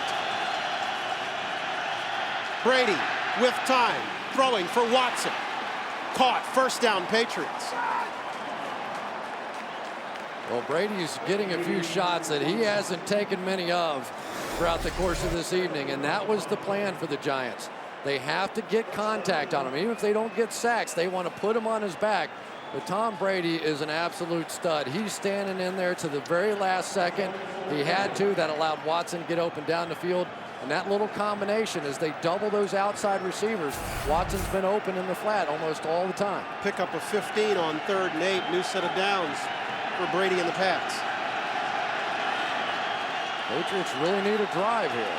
Brady with time, throwing for Watson. Caught, first down, Patriots. Well, Brady's getting a few shots that he hasn't taken many of throughout the course of this evening, and that was the plan for the Giants. They have to get contact on him. Even if they don't get sacks, they want to put him on his back. But Tom Brady is an absolute stud. He's standing in there to the very last second. He had to. That allowed Watson to get open down the field. And that little combination, as they double those outside receivers, Watson's been open in the flat almost all the time. Pick up a 15 on 3rd and 8. New set of downs for Brady and the Pats. Patriots really need a drive here.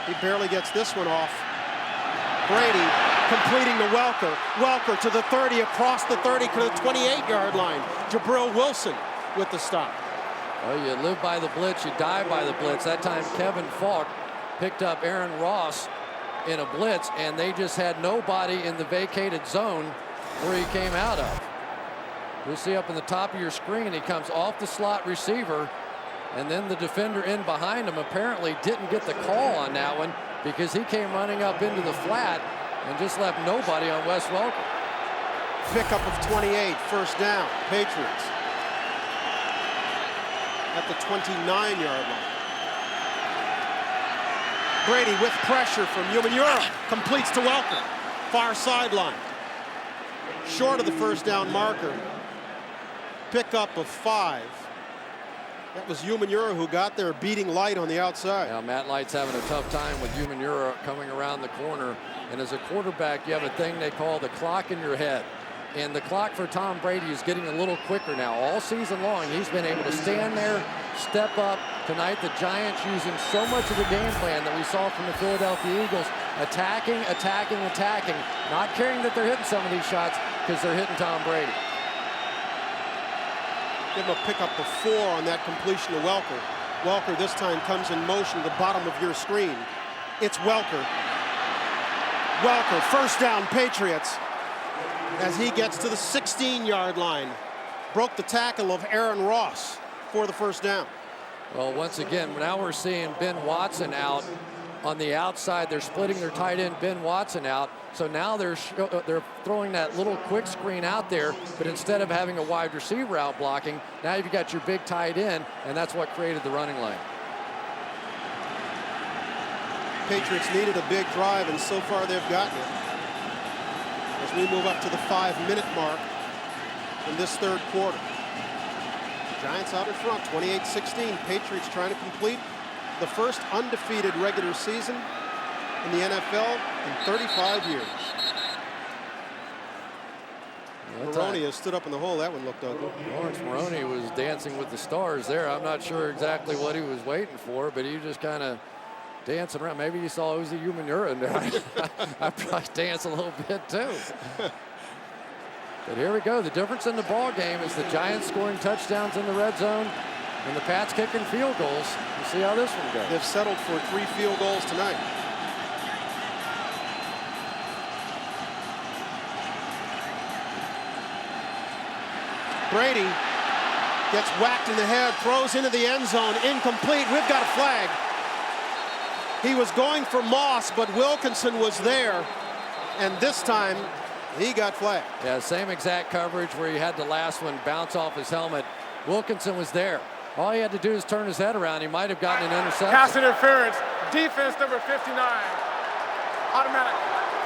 He barely gets this one off. Brady completing to Welker. Welker to the 30, across the 30 to the 28-yard line. Jabril Wilson with the stop. Well, you live by the blitz, you die by the blitz. That time Kevin Falk picked up Aaron Ross in a blitz, and they just had nobody in the vacated zone where he came out of. You'll see up in the top of your screen, he comes off the slot receiver, and then the defender in behind him apparently didn't get the call on that one because he came running up into the flat and just left nobody on Wes Welker. Pickup of 28, first down, Patriots. At the 29-yard line. Brady with pressure from Umenyiora, completes to Welker. Far sideline. Short of the first down marker. Pickup of 5. That was Umenyiora who got there, beating Light on the outside. Yeah, Matt Light's having a tough time with Umenyiora coming around the corner. And as a quarterback, you have a thing they call the clock in your head. And the clock for Tom Brady is getting a little quicker now. All season long, he's been able to stand there, step up. Tonight, the Giants using so much of the game plan that we saw from the Philadelphia Eagles. Attacking, attacking, attacking. Not caring that they're hitting some of these shots because they're hitting Tom Brady. Give him a pickup of 4 on that completion to Welker. Welker this time comes in motion at the bottom of your screen. It's Welker. Welker, first down, Patriots. As he gets to the 16-yard line. Broke the tackle of Aaron Ross for the first down. Well, once again, now we're seeing Ben Watson out on the outside. They're splitting their tight end, Ben Watson, out. So now they're throwing that little quick screen out there, but instead of having a wide receiver out blocking, now you've got your big tight end, and that's what created the running lane. Patriots needed a big drive, and so far they've gotten it. As we move up to the 5-minute mark in this third quarter. Giants out in front, 28-16. Patriots trying to complete the first undefeated regular season in the NFL in 35 years. Maroney has stood up in the hole. That one looked ugly. Lawrence Maroney was dancing with the stars there. I'm not sure exactly what he was waiting for, but he was just kind of dancing around. Maybe you saw Uzi Umenyiora in there. I'd probably dance a little bit too. But here we go. The difference in the ball game is the Giants scoring touchdowns in the red zone and the Pats kicking field goals. We'll see how this one goes. They've settled for 3 field goals tonight. Brady gets whacked in the head, throws into the end zone, incomplete. We've got a flag. He was going for Moss, but Wilkinson was there, and this time he got flagged. Yeah, same exact coverage where he had the last one bounce off his helmet. Wilkinson was there. All he had to do is turn his head around. He might have gotten an interception. Pass interference, defense number 59. Automatic,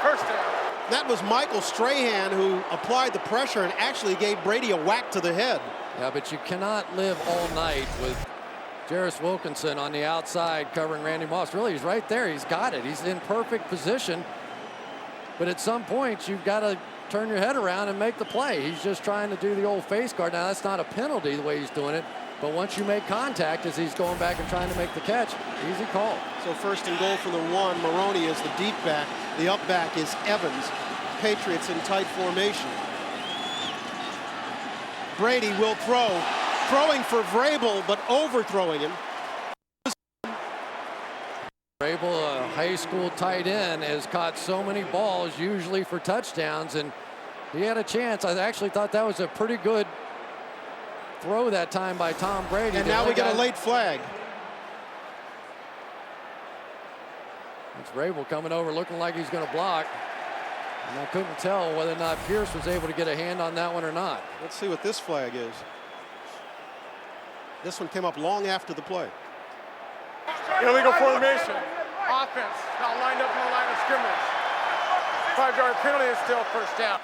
first down. That was Michael Strahan who applied the pressure and actually gave Brady a whack to the head. Yeah, but you cannot live all night with Jarris Wilkinson on the outside covering Randy Moss. Really, he's right there. He's got it. He's in perfect position. But at some point, you've got to turn your head around and make the play. He's just trying to do the old face guard. Now, that's not a penalty the way he's doing it. But once you make contact as he's going back and trying to make the catch, easy call. So first and goal for the 1. Maroney is the deep back. The up back is Evans. Patriots in tight formation. Brady will throw. Throwing for Vrabel, but overthrowing him. Vrabel, a high school tight end, has caught so many balls, usually for touchdowns, and he had a chance. I actually thought that was a pretty good throw that time by Tom Brady. And now we get a late flag. It's Vrabel coming over looking like he's going to block. And I couldn't tell whether or not Pierce was able to get a hand on that one or not. Let's see what this flag is. This one came up long after the play. Illegal formation. Offense not lined up in the line of scrimmage. 5-yard penalty is still first down.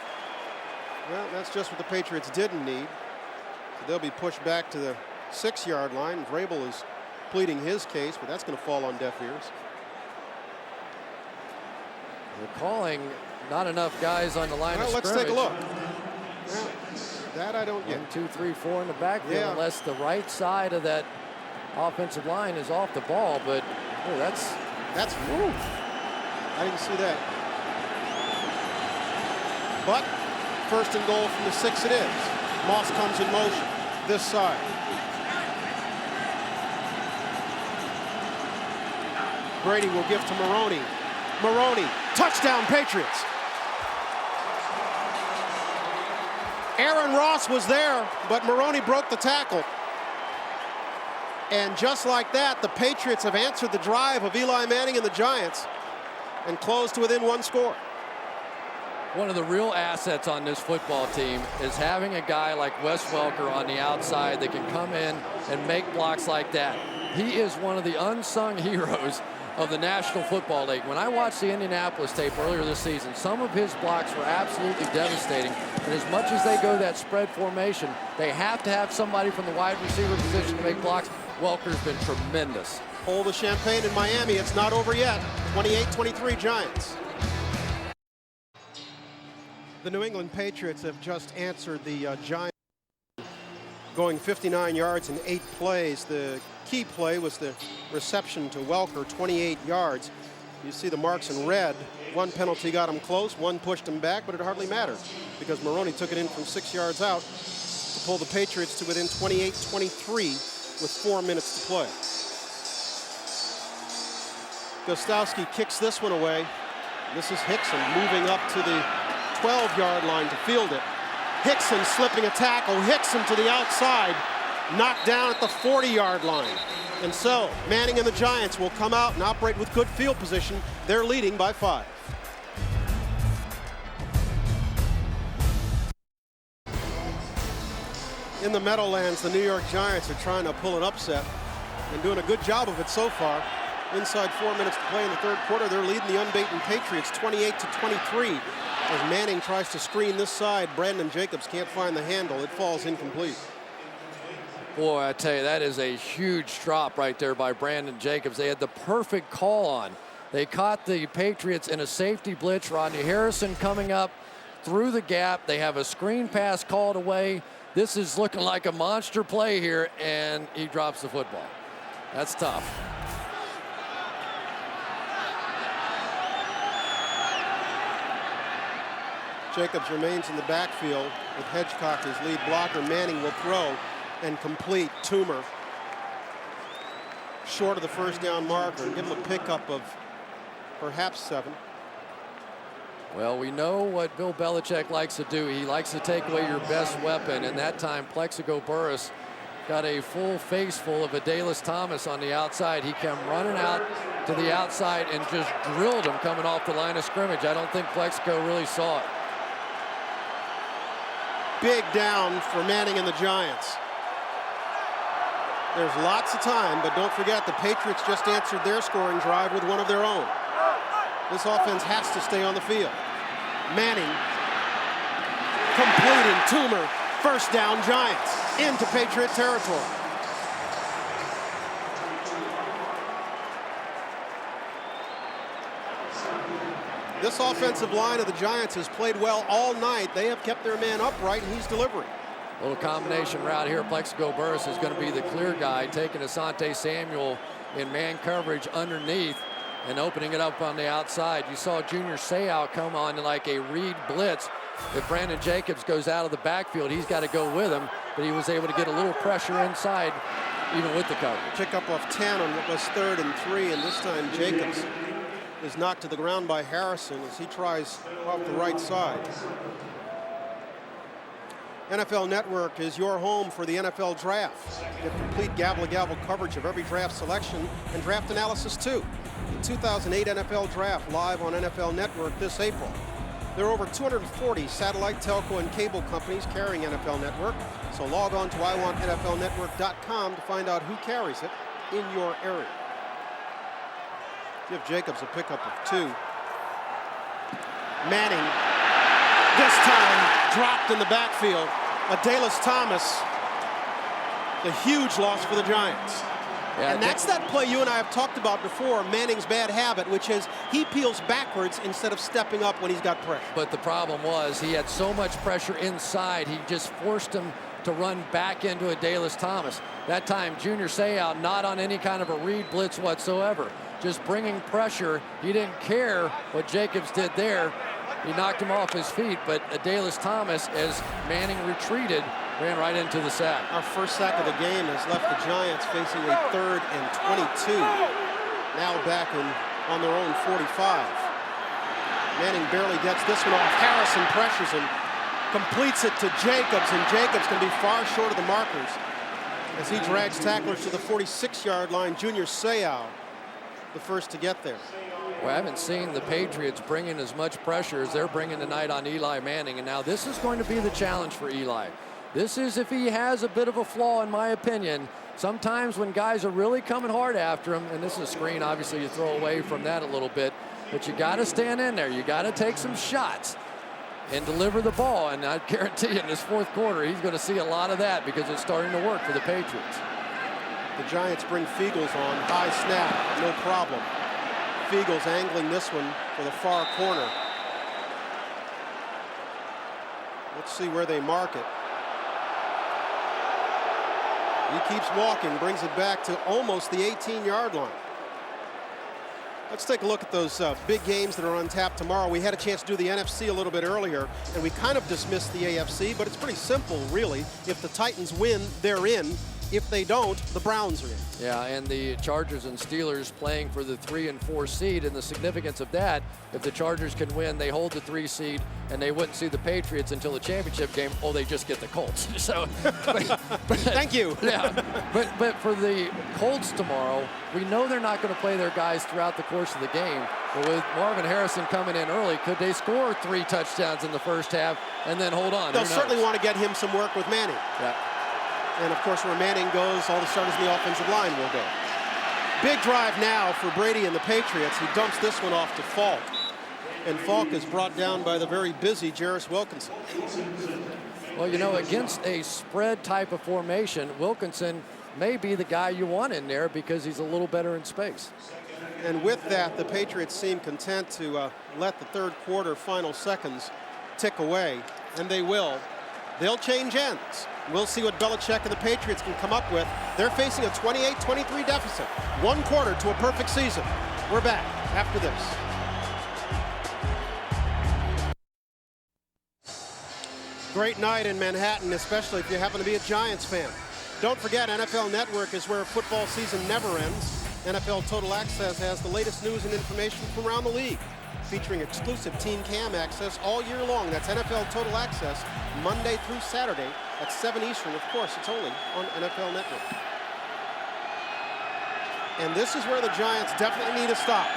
Well, that's just what the Patriots didn't need. So they'll be pushed back to the 6-yard line. Vrabel is pleading his case, but that's going to fall on deaf ears. They're calling not enough guys on the line of scrimmage. Let's take a look. Well, that I don't get. 1, 2, 3, 4 in the backfield, unless the right side of that offensive line is off the ball. But oh, that's woo. I didn't see that. But first and goal from the 6 it is. Moss comes in motion this side. Brady will give to Maroney. Maroney, touchdown Patriots. Aaron Ross was there, but Maroney broke the tackle. And just like that, the Patriots have answered the drive of Eli Manning and the Giants and closed to within 1 score. One of the real assets on this football team is having a guy like Wes Welker on the outside that can come in and make blocks like that. He is one of the unsung heroes of the National Football League. When I watched the Indianapolis tape earlier this season, some of his blocks were absolutely devastating. And as much as they go that spread formation, they have to have somebody from the wide receiver position to make blocks. Welker's been tremendous. Hold the champagne in Miami. It's not over yet. 28-23 Giants. The New England Patriots have just answered the Giants, going 59 yards in 8 plays. The key play was the reception to Welker, 28 yards. You see the marks in red. 1 penalty got him close, 1 pushed him back, but it hardly mattered because Maroney took it in from 6 yards out to pull the Patriots to within 28-23 with 4 minutes to play. Gostowski kicks this one away. This is Hickson moving up to the 12-yard line to field it. Hickson slipping a tackle. Hickson to the outside, knocked down at the 40-yard line. And so Manning and the Giants will come out and operate with good field position. They're leading by 5. In the Meadowlands, the New York Giants are trying to pull an upset and doing a good job of it so far. Inside 4 minutes to play in the 3rd quarter, they're leading the unbeaten Patriots 28-23. As Manning tries to screen this side, Brandon Jacobs can't find the handle. It falls incomplete. Boy, I tell you, that is a huge drop right there by Brandon Jacobs. They had the perfect call on. They caught the Patriots in a safety blitz. Rodney Harrison coming up through the gap. They have a screen pass called away. This is looking like a monster play here, and he drops the football. That's tough. Jacobs remains in the backfield with Hedgecock as lead blocker. Manning will throw and complete. Toomer short of the first down marker and give him a pickup of perhaps 7. Well, we know what Bill Belichick likes to do. He likes to take away your best weapon, and that time Plexico Burress got a full face full of Adalys Thomas on the outside. He came running out to the outside and just drilled him coming off the line of scrimmage. I don't think Plexico really saw it. Big down for Manning and the Giants. There's lots of time, but don't forget the Patriots just answered their scoring drive with one of their own. This offense has to stay on the field. Manning completing. Toomer, first down Giants into Patriot territory. This offensive line of the Giants has played well all night. They have kept their man upright, and he's delivering. Little combination route here. Plexico Burress is going to be the clear guy, taking Asante Samuel in man coverage underneath and opening it up on the outside. You saw Junior Seau come on like a read blitz. If Brandon Jacobs goes out of the backfield, he's got to go with him, but he was able to get a little pressure inside even with the coverage. Pick up off 10 on what was 3rd and 3, and this time Jacobs is knocked to the ground by Harrison as he tries off the right side. NFL Network is your home for the NFL Draft. Get complete gavel-to-gavel coverage of every draft selection and draft analysis too. The 2008 NFL Draft live on NFL Network this April. There are over 240 satellite, telco, and cable companies carrying NFL Network, so log on to iwantnflnetwork.com to find out who carries it in your area. Give Jacobs a pickup of 2. Manning, this time dropped in the backfield. Adalys Thomas, the huge loss for the Giants. Yeah, and that's that play you and I have talked about before, Manning's bad habit, which is he peels backwards instead of stepping up when he's got pressure. But the problem was he had so much pressure inside, he just forced him to run back into Adalys Thomas. That time, Junior Seau not on any kind of a read blitz whatsoever. Just bringing pressure. He didn't care what Jacobs did there. He knocked him off his feet, but Adalys Thomas, as Manning retreated, ran right into the sack. Our first sack of the game has left the Giants facing a 3rd and 22. Now back on their own 45. Manning barely gets this one off. Harrison pressures him, completes it to Jacobs, and Jacobs can be far short of the markers as he drags tacklers to the 46-yard line. Junior Seau, the first to get there. Well, I haven't seen the Patriots bring in as much pressure as they're bringing tonight on Eli Manning, and now this is going to be the challenge for Eli. This is if he has a bit of a flaw, in my opinion. Sometimes when guys are really coming hard after him, and this is a screen, obviously you throw away from that a little bit, but you got to stand in there. You got to take some shots and deliver the ball, and I guarantee you in this 4th quarter, he's going to see a lot of that because it's starting to work for the Patriots. The Giants bring Fiegels on, high snap, no problem. Fiegels angling this one for the far corner. Let's see where they mark it. He keeps walking, brings it back to almost the 18-yard line. Let's take a look at those big games that are on tap tomorrow. We had a chance to do the NFC a little bit earlier, and we kind of dismissed the AFC, but it's pretty simple, really. If the Titans win, they're in. If they don't, the Browns are in. Yeah, and the Chargers and Steelers playing for the 3 and 4 seed, and the significance of that, if the Chargers can win, they hold the 3 seed, and they wouldn't see the Patriots until the championship game. Oh, they just get the Colts. So, but thank you. Yeah, but for the Colts tomorrow, we know they're not going to play their guys throughout the course of the game. But with Marvin Harrison coming in early, could they score 3 touchdowns in the first half and then hold on? They'll certainly want to get him some work with Manning. Yeah. And, of course, where Manning goes, all the starters in the offensive line will go. Big drive now for Brady and the Patriots. He dumps this one off to Falk. And Falk is brought down by the very busy Jarris Wilkinson. Well, you know, against a spread type of formation, Wilkinson may be the guy you want in there because he's a little better in space. And with that, the Patriots seem content to let the 3rd quarter final seconds tick away. And they will. They'll change ends. We'll see what Belichick and the Patriots can come up with. They're facing a 28-23 deficit. 1 quarter to a perfect season. We're back after this. great night in Manhattan, especially if you happen to be a Giants fan. Don't forget, NFL Network is where football season never ends. NFL Total Access has the latest news and information from around the league, featuring exclusive Team Cam access all year long. That's NFL Total Access, Monday through Saturday at 7 Eastern. Of course, it's only on NFL Network. And this is where the Giants definitely need a stop.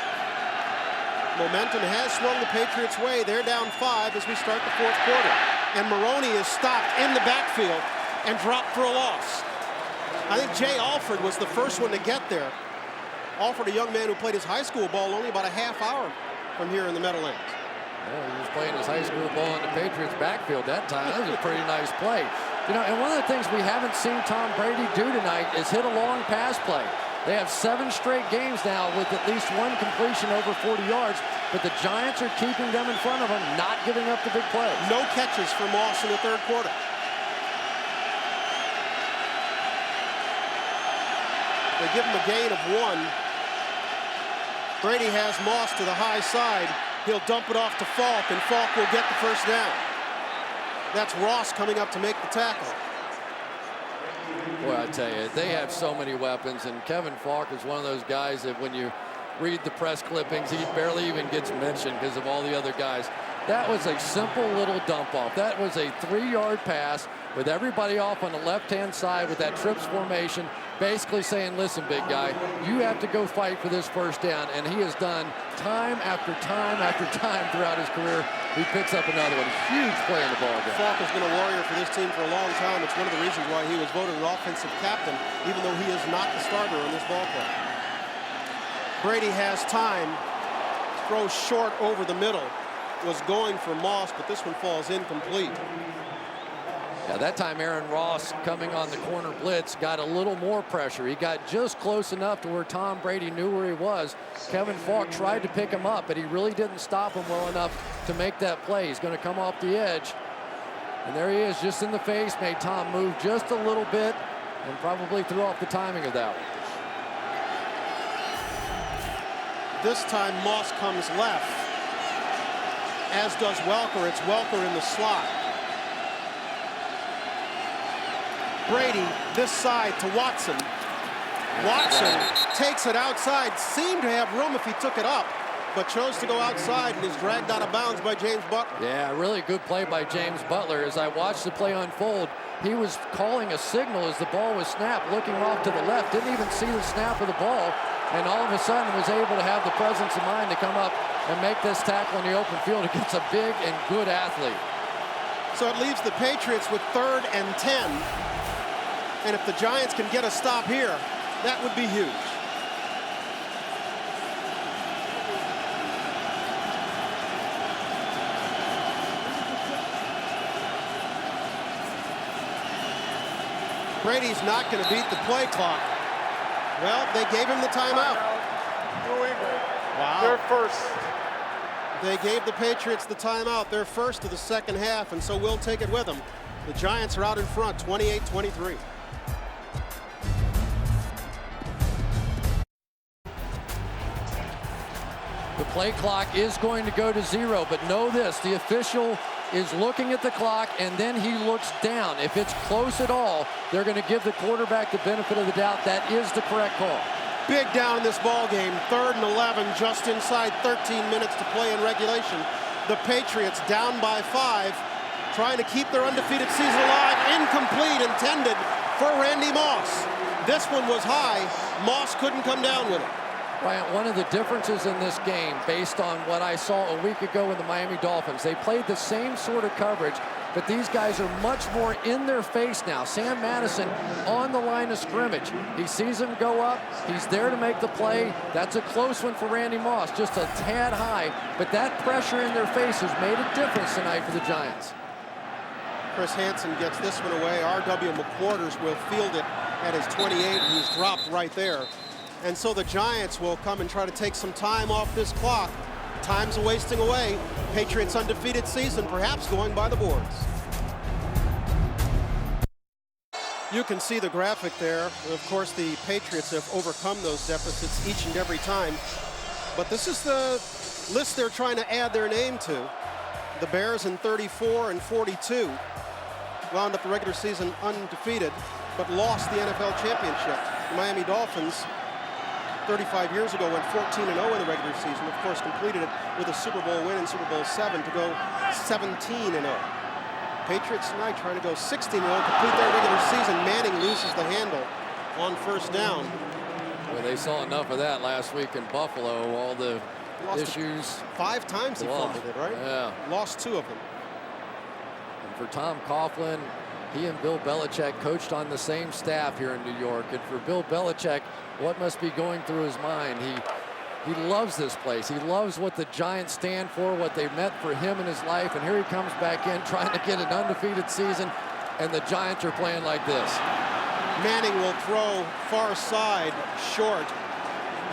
Momentum has swung the Patriots' way. They're down 5 as we start the fourth quarter. And Maroney is stopped in the backfield and dropped for a loss. I think Jay Alford was the first one to get there. Alford, a young man who played his high school ball only about a half hour from here in the Meadowlands. Yeah, he was playing his high school ball in the Patriots backfield that time. That was a pretty nice play. You know, and one of the things we haven't seen Tom Brady do tonight is hit a long pass play. They have 7 straight games now with at least one completion over 40 yards, but the Giants are keeping them in front of them, not giving up the big plays. No catches for Moss in the third quarter. They give him a gain of 1. Brady has Moss to the high side. He'll dump it off to Falk, and Falk will get the first down. That's Ross coming up to make the tackle. Boy, I tell you, they have so many weapons, and Kevin Falk is one of those guys that when you read the press clippings, he barely even gets mentioned because of all the other guys. That was a simple little dump off. That was a 3-yard pass with everybody off on the left-hand side with that trips formation, basically saying, listen, big guy, you have to go fight for this first down. And he has done time after time after time throughout his career. He picks up another one. Huge play in the ball game. Falk has been a warrior for this team for a long time. It's one of the reasons why he was voted an offensive captain, even though he is not the starter on this ball club. Brady has time. Throws short over the middle. Was going for Moss, but this one falls incomplete. Yeah, that time Aaron Ross coming on the corner blitz got a little more pressure. He got just close enough to where Tom Brady knew where he was. Kevin Falk tried to pick him up, but he really didn't stop him well enough to make that play. He's going to come off the edge. And there he is, just in the face, made Tom move just a little bit and probably threw off the timing of that one. This time Moss comes left, as does Welker. It's Welker in the slot. Brady this side to Watson. Watson takes it outside, seemed to have room if he took it up, but chose to go outside and is dragged out of bounds by James Butler. Yeah, really good play by James Butler. As I watched the play unfold, he was calling a signal as the ball was snapped, looking off to the left, didn't even see the snap of the ball, and all of a sudden was able to have the presence of mind to come up and make this tackle in the open field against a big and good athlete. So it leaves the Patriots with 3rd and 10. And if the Giants can get a stop here, that would be huge. Brady's not going to beat the play clock. Well, they gave him the timeout. New England. Wow. They're first. They gave the Patriots the timeout. They're first of the second half, and so we'll take it with them. The Giants are out in front, 28-23. The play clock is going to go to 0, but know this, the official is looking at the clock and then he looks down. If it's close at all, they're going to give the quarterback the benefit of the doubt. That is the correct call. Big down in this ball game, 3rd and 11, just inside 13 minutes to play in regulation. The Patriots down by 5, trying to keep their undefeated season alive. Incomplete, intended for Randy Moss. This one was high. Moss couldn't come down with it. Ryan, one of the differences in this game, based on what I saw a week ago with the Miami Dolphins, they played the same sort of coverage, but these guys are much more in their face now. Sam Madison on the line of scrimmage. He sees him go up. He's there to make the play. That's a close one for Randy Moss, just a tad high, but that pressure in their face has made a difference tonight for the Giants. Chris Hansen gets this one away. R.W. McQuarters will field it at his 28. He's dropped right there. And so the Giants will come and try to take some time off this clock. Time's wasting away. Patriots' undefeated season perhaps going by the boards. You can see the graphic there. Of course, the Patriots have overcome those deficits each and every time. But this is the list they're trying to add their name to. The Bears in 34 and 42. wound up the regular season undefeated, but lost the NFL championship. The Miami Dolphins, 35 years ago, went 14-0 in the regular season. Of course, completed it with a Super Bowl win in Super Bowl VII to go 17-0. Patriots tonight trying to go 16-0, complete their regular season. Manning loses the handle on first down. Well, they saw enough of that last week in Buffalo, all the issues. 5 times he fumbled it, right? Yeah. Lost 2 of them. And for Tom Coughlin, he and Bill Belichick coached on the same staff here in New York. And for Bill Belichick, what must be going through his mind? He loves this place. He loves what the Giants stand for, what they meant for him in his life. And here he comes back in trying to get an undefeated season, and the Giants are playing like this. Manning will throw far side, short.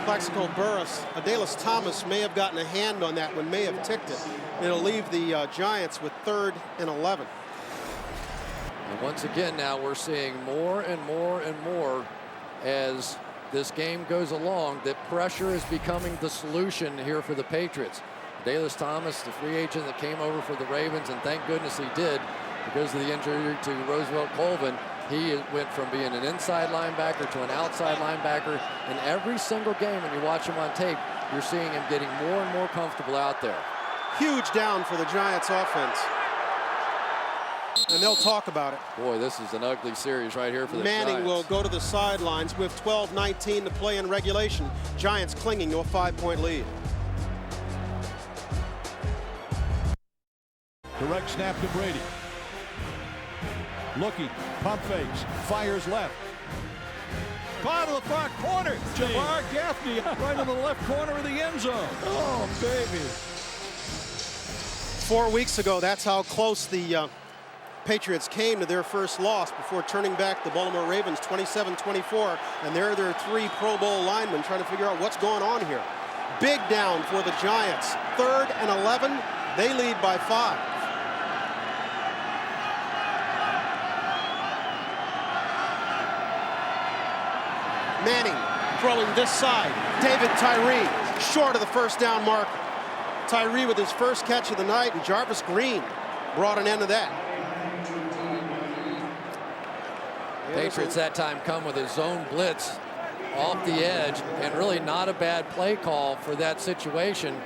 Plaxico Burress. Adalys Thomas may have gotten a hand on that one, may have ticked it. It'll leave the Giants with 3rd and 11. And once again now we're seeing more and more and more as this game goes along that pressure is becoming the solution here for the Patriots. Adalys Thomas, the free agent that came over for the Ravens, and thank goodness he did because of the injury to Roosevelt Colvin. He went from being an inside linebacker to an outside linebacker. And every single game when you watch him on tape, you're seeing him getting more and more comfortable out there. Huge down for the Giants offense. And they'll talk about it. Boy, this is an ugly series right here for the Manning Giants. will go to the sidelines with 12:19 to play in regulation. Giants clinging to a 5-point lead. Direct snap to Brady. Looking, pump fakes, fires left. Caught to the far corner. Jabbar Gaffney right in the left corner of the end zone. Oh, baby. 4 weeks ago, that's how close the Patriots came to their first loss before turning back the Baltimore Ravens 27-24. And there are their 3 Pro Bowl linemen trying to figure out what's going on here. Big down for the Giants. 3rd and 11. They lead by 5. Manning throwing this side. David Tyree short of the first down marker. Tyree with his first catch of the night, and Jarvis Green brought an end to that. Patriots that time come with a zone blitz off the edge, and really not a bad play call for that situation.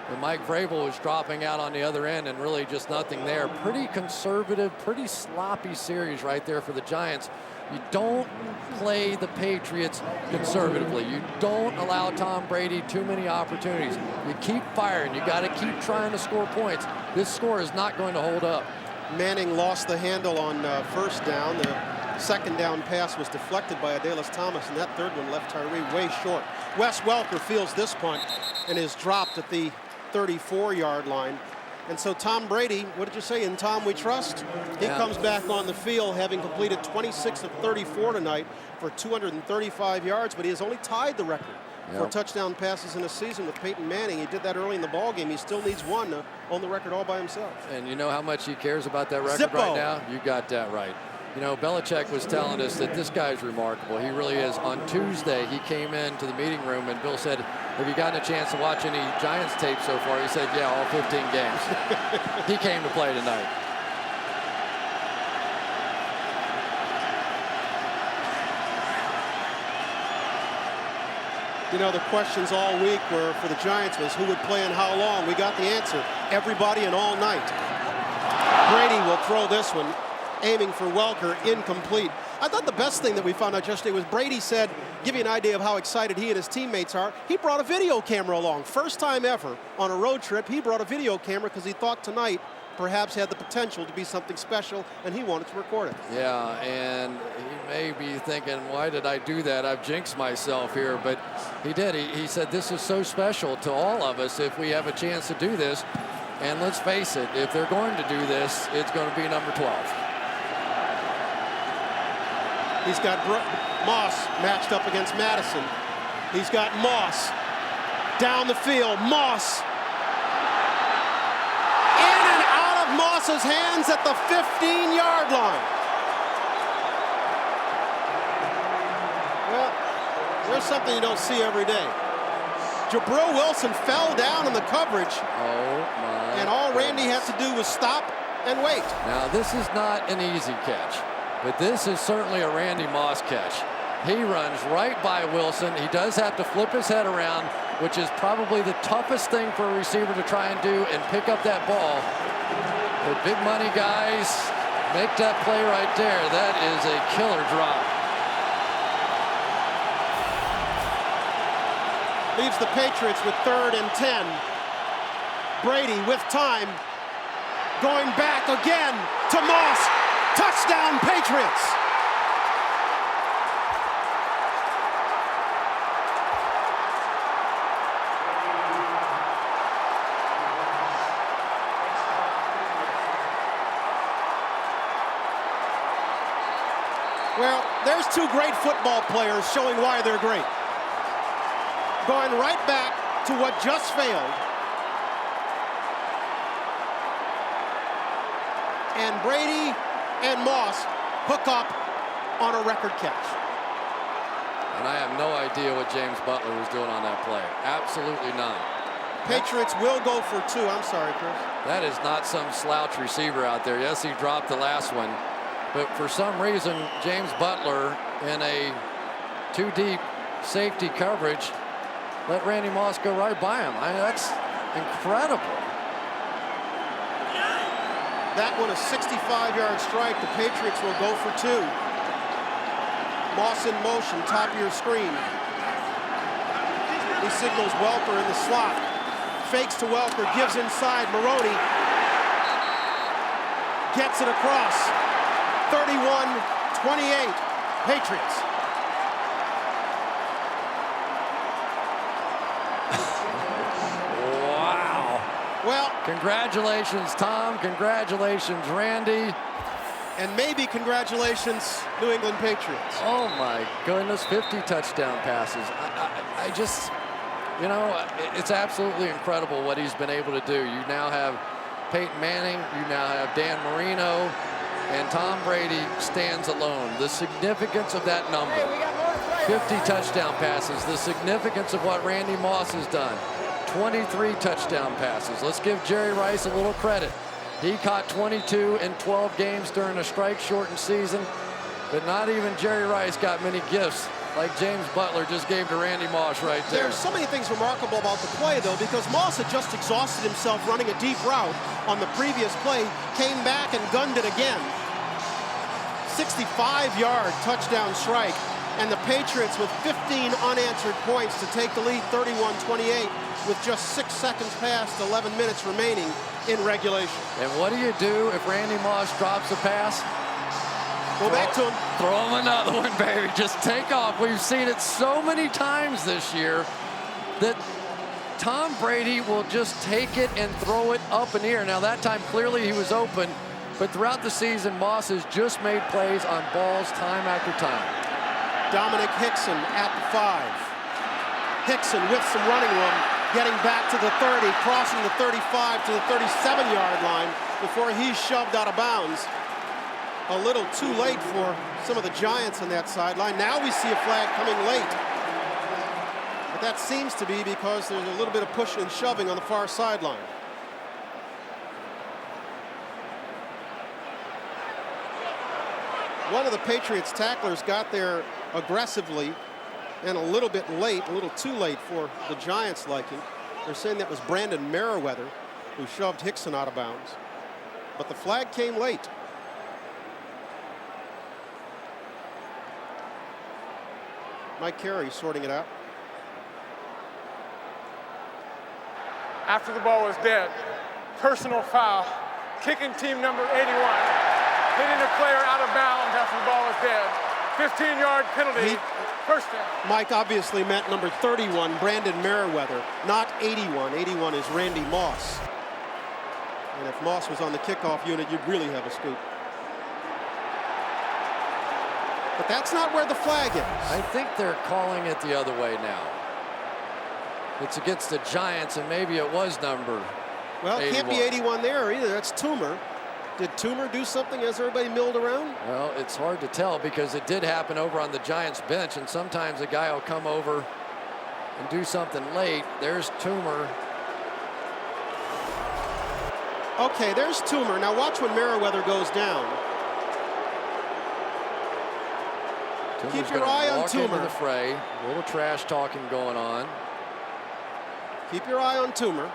And Mike Vrabel was dropping out on the other end, and really just nothing there. Pretty conservative, pretty sloppy series right there for the Giants. You don't play the Patriots conservatively. You don't allow Tom Brady too many opportunities. You keep firing. You got to keep trying to score points. This score is not going to hold up. Manning lost the handle on first down. The second down pass was deflected by Adalys Thomas, and that third one left Tyree way short. Wes Welker fields this punt and is dropped at the 34-yard line. And so Tom Brady, what did you say, in Tom we trust? He comes back on the field having completed 26 of 34 tonight for 235 yards, but he has only tied the record for touchdown passes in a season with Peyton Manning. He did that early in the ballgame. He still needs one to own the record all by himself. And you know how much he cares about that record right now? You got that right. You know, Belichick was telling us that this guy's remarkable. He really is. On Tuesday, he came into the meeting room, and Bill said, have you gotten a chance to watch any Giants tape so far? He said, yeah, all 15 games. He came to play tonight. You know, the questions all week were for the Giants was who would play and how long. We got the answer. Everybody and all night. Brady will throw this one, aiming for Welker, incomplete. I thought the best thing that we found out yesterday was Brady said, give you an idea of how excited he and his teammates are, he brought a video camera along. First time ever on a road trip, he brought a video camera because he thought tonight perhaps had the potential to be something special, and he wanted to record it. Yeah, and he may be thinking, why did I do that? I've jinxed myself here, but he did. He said this is so special to all of us if we have a chance to do this. And let's face it, if they're going to do this, it's going to be number 12. He's got Moss matched up against Madison. He's got Moss down the field. Moss in and out of Moss's hands at the 15-yard line. Well, there's something you don't see every day. Jabril Wilson fell down in the coverage. Oh, my And all Randy had to do was stop and wait. Now, this is not an easy catch, but this is certainly a Randy Moss catch. He runs right by Wilson. He does have to flip his head around, which is probably the toughest thing for a receiver to try and do and pick up that ball. The big money guys make that play right there. That is a killer drop. Leaves the Patriots with 3rd and 10. Brady with time. Going back again to Moss. Touchdown, Patriots. Well, there's two great football players showing why they're great. Going right back to what just failed. And Brady and Moss hook up on a record catch. And I have no idea what James Butler was doing on that play. Absolutely none. Patriots will go for 2. I'm sorry, Chris. That is not some slouch receiver out there. Yes, he dropped the last one. But for some reason, James Butler in a 2-deep safety coverage let Randy Moss go right by him. I mean, that's incredible. That one a 65-yard strike. The Patriots will go for 2. Moss in motion, top of your screen. He signals Welker in the slot. Fakes to Welker, gives inside. Maroney gets it across. 31-28, Patriots. Wow. Well, congratulations, Tom. Congratulations, Randy. And maybe congratulations, New England Patriots. Oh, my goodness. 50 touchdown passes. I just, you know, it's absolutely incredible what he's been able to do. You now have Peyton Manning. You now have Dan Marino. And Tom Brady stands alone. The significance of that number, 50 touchdown passes, the significance of what Randy Moss has done, 23 touchdown passes. Let's give Jerry Rice a little credit. He caught 22 in 12 games during a strike-shortened season, but not even Jerry Rice got many gifts like James Butler just gave to Randy Moss right there. There's so many things remarkable about the play, though, because Moss had just exhausted himself running a deep route on the previous play, came back and gunned it again. 65-yard touchdown strike, and the Patriots with 15 unanswered points to take the lead 31-28 with just 6 seconds past 11 minutes remaining in regulation. And what do you do if Randy Moss drops a pass? Go back to him. Throw him another one, baby. Just take off. We've seen it so many times this year that Tom Brady will just take it and throw it up in the air. Now, that time, clearly he was open, but throughout the season, Moss has just made plays on balls time after time. Dominic Hickson at the 5. Hickson with some running room, getting back to the 30, crossing the 35 to the 37-yard line before he's shoved out of bounds. A little too late for some of the Giants on that sideline. Now we see a flag coming late. But that seems to be because there's a little bit of pushing and shoving on the far sideline. One of the Patriots tacklers got there aggressively and a little bit late, a little too late for the Giants' liking. They're saying that was Brandon Merriweather who shoved Hickson out of bounds. But the flag came late. Mike Carey sorting it out. After the ball was dead, personal foul, kicking team number 81, hitting a player out of bounds after the ball was dead. 15-yard penalty, first down. Mike obviously meant number 31, Brandon Merriweather, not 81. 81 is Randy Moss. And if Moss was on the kickoff unit, you'd really have a scoop. But that's not where the flag is. I think they're calling it the other way now. It's against the Giants, and maybe it was number Well, it 81. can't be 81 there either. That's Toomer. Did Toomer do something as everybody milled around? Well, it's hard to tell because it did happen over on the Giants bench, and sometimes a guy will come over and do something late. There's Toomer. Okay, there's Toomer. Now watch when Merriweather goes down. Keep your eye on Toomer. Into the fray. A little trash talking going on. Keep your eye on Toomer.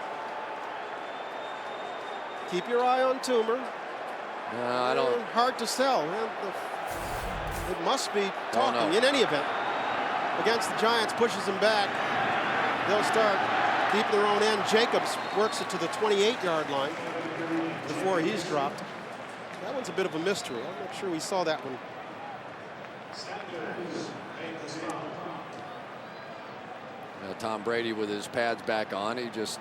Keep your eye on Toomer. No, I don't. Hard to sell. It must be talking in any event. Against the Giants, pushes them back. They'll start deep their own end. Jacobs works it to the 28-yard line before he's dropped. That one's a bit of a mystery. I'm not sure we saw that one. Tom Brady with his pads back on. He just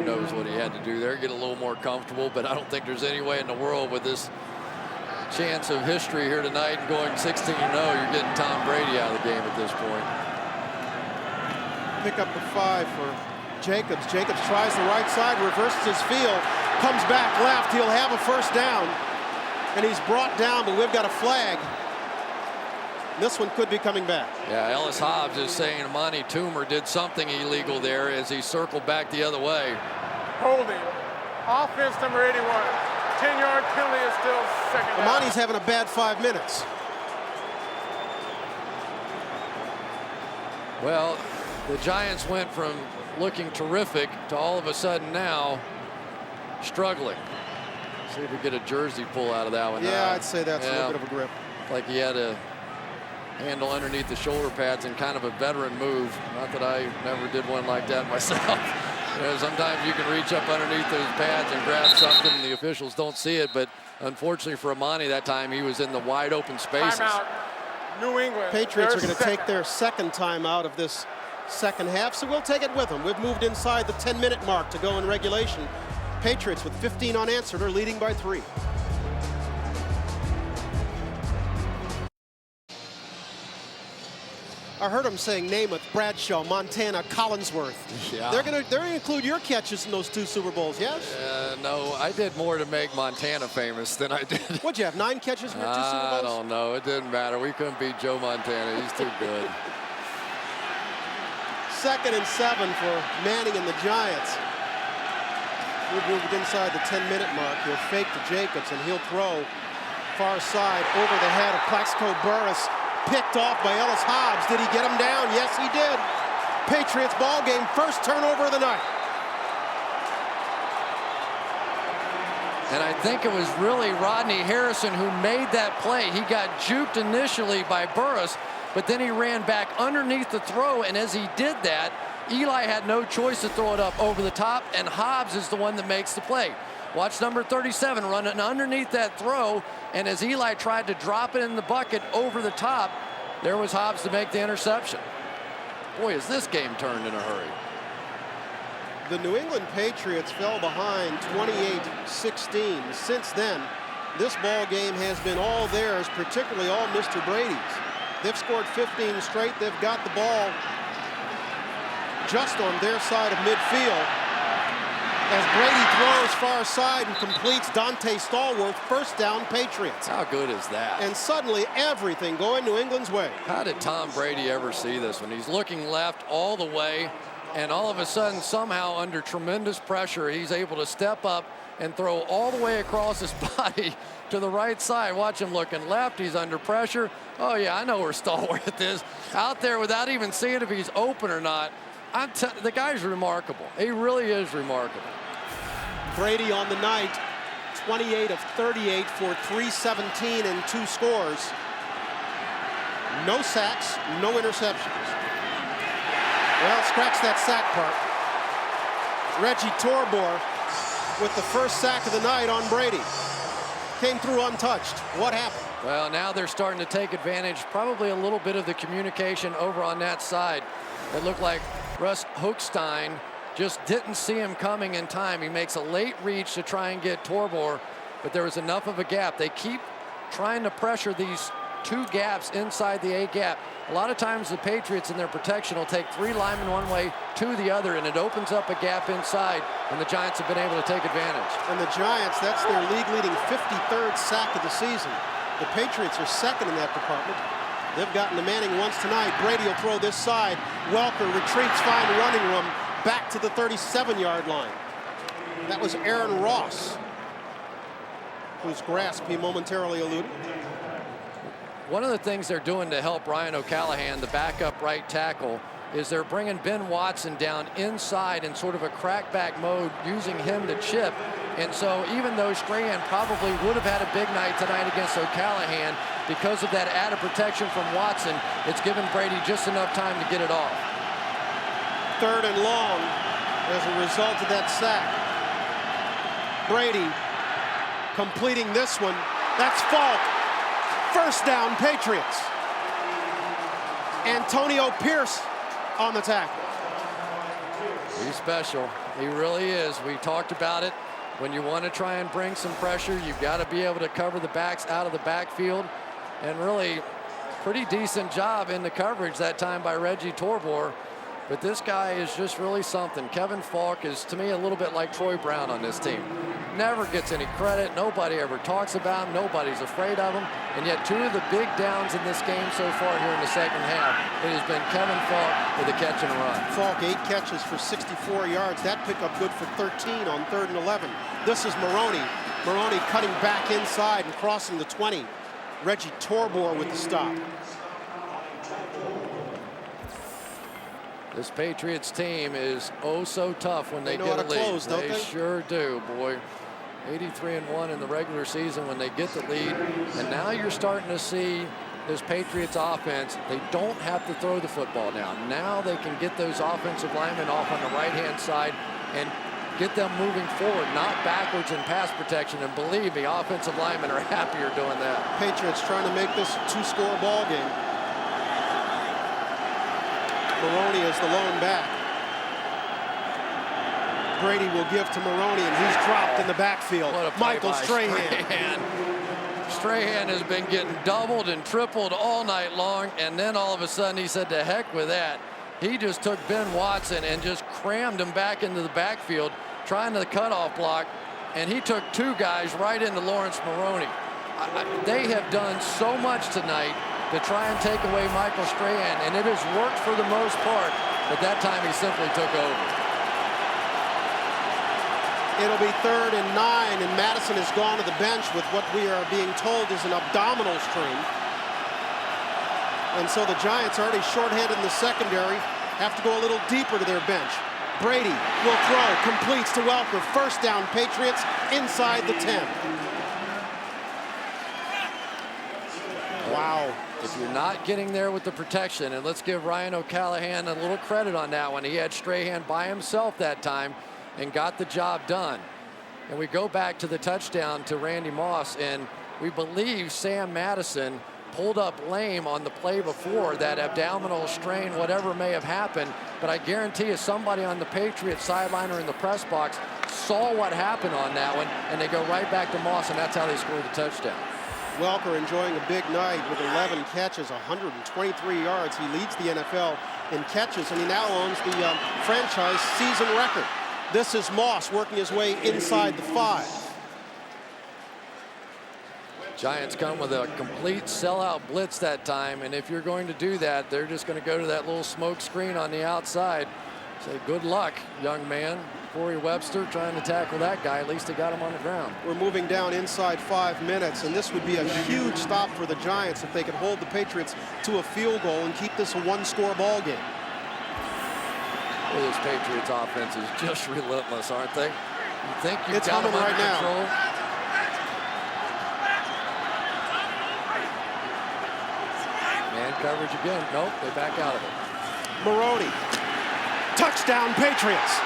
knows what he had to do there. Get a little more comfortable, but I don't think there's any way in the world with this chance of history here tonight and going 16-0, you're getting Tom Brady out of the game at this point. Pick up the 5 for Jacobs. Jacobs tries the right side, reverses his field, comes back left. He'll have a first down, and he's brought down, but we've got a flag. This one could be coming back. Yeah, Ellis Hobbs is saying Amani Toomer did something illegal there as he circled back the other way. Holding. Offense number 81. 10-yard penalty is still second down. Amani's having a bad 5 minutes. Well, the Giants went from looking terrific to all of a sudden now struggling. See if we get a jersey pull out of that one. Yeah, I'd say that's a little bit of a grip. Like he had a handle underneath the shoulder pads and kind of a veteran move. Not that I never did one like that myself. You know, sometimes you can reach up underneath those pads and grab something and the officials don't see it, but unfortunately for Amani that time, he was in the wide open spaces. Timeout. New England. Patriots are going to take their second time out of this second half, so we'll take it with them. We've moved inside the 10-minute mark to go in regulation. Patriots with 15 unanswered are leading by 3. I heard him saying Namath, Bradshaw, Montana, Collinsworth. Yeah. They're gonna include your catches in those 2 Super Bowls, yes? No, I did more to make Montana famous than I did. What'd you have, 9 catches in your 2 Super Bowls? I don't know. It didn't matter. We couldn't beat Joe Montana. He's too good. 2nd and 7 for Manning and the Giants. We've moved inside the 10-minute mark. He'll fake to Jacobs, and he'll throw far side over the head of Plaxico Burress. Picked off by Ellis Hobbs. Did he get him down? Yes, he did. Patriots ball game, first turnover of the night. And I think it was really Rodney Harrison who made that play. He got juked initially by Burress, but then he ran back underneath the throw, and as he did that, Eli had no choice to throw it up over the top, and Hobbs is the one that makes the play. Watch number 37 running underneath that throw, and as Eli tried to drop it in the bucket over the top, there was Hobbs to make the interception. Boy, is this game turned in a hurry. The New England Patriots fell behind 28-16. Since then, this ball game has been all theirs, particularly all Mr. Brady's. They've scored 15 straight. They've got the ball just on their side of midfield. As Brady throws far side and completes Dante Stallworth, first down Patriots. How good is that? And suddenly everything going New England's way. How did Tom Brady ever see this when he's looking left all the way, and all of a sudden somehow under tremendous pressure he's able to step up and throw all the way across his body to the right side. Watch him looking left. He's under pressure. Oh yeah, I know where Stallworth is. Out there without even seeing if he's open or not. The guy's remarkable. He really is remarkable. Brady on the night, 28 of 38 for 317 and 2 scores. No sacks, no interceptions. Well, scratch that sack part. Reggie Torbor with the first sack of the night on Brady. Came through untouched. What happened? Well, now they're starting to take advantage, probably a little bit of the communication over on that side. It looked like Russ Hochstein just didn't see him coming in time. He makes a late reach to try and get Torbor, but there was enough of a gap. They keep trying to pressure these 2 gaps inside the A gap. A lot of times the Patriots in their protection will take 3 linemen one way, 2 the other, and it opens up a gap inside, and the Giants have been able to take advantage. And the Giants, that's their league-leading 53rd sack of the season. The Patriots are second in that department. They've gotten to Manning once tonight. Brady will throw this side. Welker retreats, fine running room, back to the 37-yard line. That was Aaron Ross, whose grasp he momentarily eluded. One of the things they're doing to help Ryan O'Callahan, the backup right tackle, is they're bringing Ben Watson down inside in sort of a crackback mode, using him to chip. And so even though Strahan probably would have had a big night tonight against O'Callahan, because of that added protection from Watson, it's given Brady just enough time to get it off. 3rd and long as a result of that sack. Brady completing this one. That's Falk. 1st down, Patriots. Antonio Pierce on the tackle. He's special. He really is. We talked about it. When you want to try and bring some pressure, you've got to be able to cover the backs out of the backfield. And really, pretty decent job in the coverage that time by Reggie Torbor. But this guy is just really something. Kevin Falk is, to me, a little bit like Troy Brown on this team. Never gets any credit. Nobody ever talks about him. Nobody's afraid of him. And yet 2 of the big downs in this game so far here in the 2nd half, it has been Kevin Falk with a catch and a run. Falk 8 catches for 64 yards. That pickup good for 13 on 3rd and 11. This is Maroney. Maroney cutting back inside and crossing the 20. Reggie Torbor with the stop. This Patriots team is oh so tough when they know get how a to lead. close, don't they? Sure do, boy. 83-1 in the regular season when they get the lead. And now you're starting to see this Patriots offense. They don't have to throw the football now. Now they can get those offensive linemen off on the right-hand side and get them moving forward, not backwards in pass protection. And believe me, offensive linemen are happier doing that. Patriots trying to make this a 2-score ball game. Maroney is the lone back. Brady will give to Maroney, and he's dropped in the backfield. Michael Strahan. Strahan has been getting doubled and tripled all night long, and then all of a sudden he said, to heck with that. He just took Ben Watson and just crammed him back into the backfield, trying to cutoff block, and he took 2 guys right into Lawrence Maroney. They have done so much tonight to try and take away Michael Strahan, and it has worked for the most part, but that time he simply took over. It'll be 3rd and 9, and Madison has gone to the bench with what we are being told is an abdominal strain. And so the Giants, already shorthanded in the secondary, have to go a little deeper to their bench. Brady will throw, completes to Welker. 1st down, Patriots inside the 10. Wow. If you're not getting there with the protection, and let's give Ryan O'Callahan a little credit on that one. He had Strahan by himself that time and got the job done. And we go back to the touchdown to Randy Moss, and we believe Sam Madison pulled up lame on the play before, that abdominal strain, whatever may have happened. But I guarantee you somebody on the Patriots sideline or in the press box saw what happened on that one, and they go right back to Moss, and that's how they scored the touchdown. Welker enjoying a big night with 11 catches, 123 yards. He leads the NFL in catches, and he now owns the franchise season record. This is Moss working his way inside the 5. Giants come with a complete sellout blitz that time, and if you're going to do that, they're just going to go to that little smoke screen on the outside. Say good luck, young man. Corey Webster trying to tackle that guy. At least he got him on the ground. We're moving down inside 5 minutes, and this would be a huge stop for the Giants if they could hold the Patriots to a field goal and keep this a 1-score ball game. Well, this Patriots offense is just relentless, aren't they? You think you've got them right under control? Man coverage again. Nope, they back out of it. Maroney. Touchdown, Patriots.